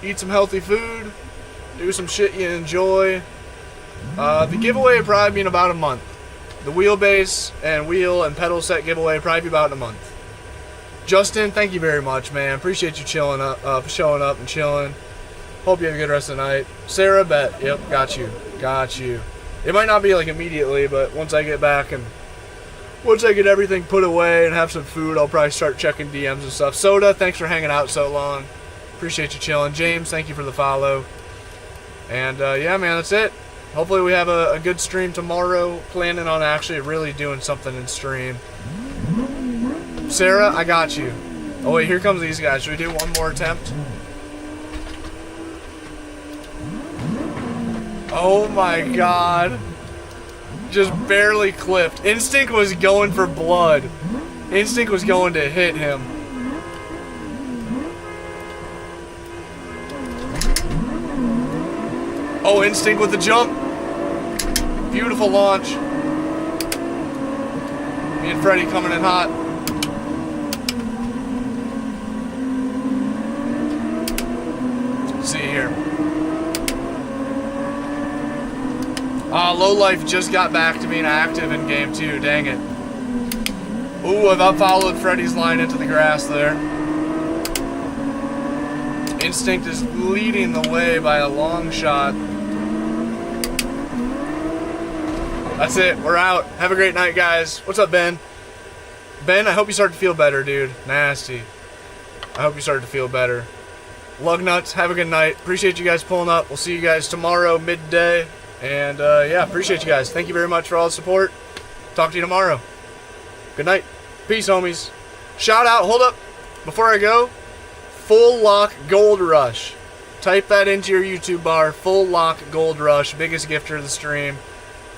Eat some healthy food. Do some shit you enjoy. The giveaway will probably be in about a month. The wheelbase and wheel and pedal set giveaway will probably be about in a month. Justin, thank you very much, man. Appreciate you showing up and chilling. Hope you have a good rest of the night. Sarah, bet. Yep, got you. Got you. It might not be like immediately, but once I get back and once I get everything put away and have some food, I'll probably start checking DMs and stuff. Soda, thanks for hanging out so long. Appreciate you chilling. James, thank you for the follow. And yeah, man, that's it. Hopefully we have a good stream tomorrow. Planning on actually really doing something in stream. Sarah, I got you. Oh wait, here comes these guys. Should we do one more attempt? Oh my god. Just barely clipped. Instinct was going for blood. Instinct was going to hit him. Oh, Instinct with the jump. Beautiful launch. Me and Freddy coming in hot. Let's see here. Lowlife just got back to being active in game 2. Dang it. Ooh, I've followed Freddy's line into the grass there. Instinct is leading the way by a long shot. That's it. We're out. Have a great night, guys. What's up, Ben? Ben, I hope you start to feel better, dude. Nasty. I hope you start to feel better. Lug nuts. Have a good night. Appreciate you guys pulling up. We'll see you guys tomorrow, midday. And, yeah, appreciate you guys. Thank you very much for all the support. Talk to you tomorrow. Good night. Peace, homies. Shout out. Hold up. Before I go, Full Lock Gold Rush. Type that into your YouTube bar. Full Lock Gold Rush. Biggest gifter of the stream.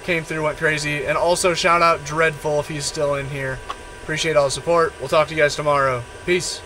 Came through, went crazy. And also shout out Dreadful if he's still in here. Appreciate all the support. We'll talk to you guys tomorrow. Peace.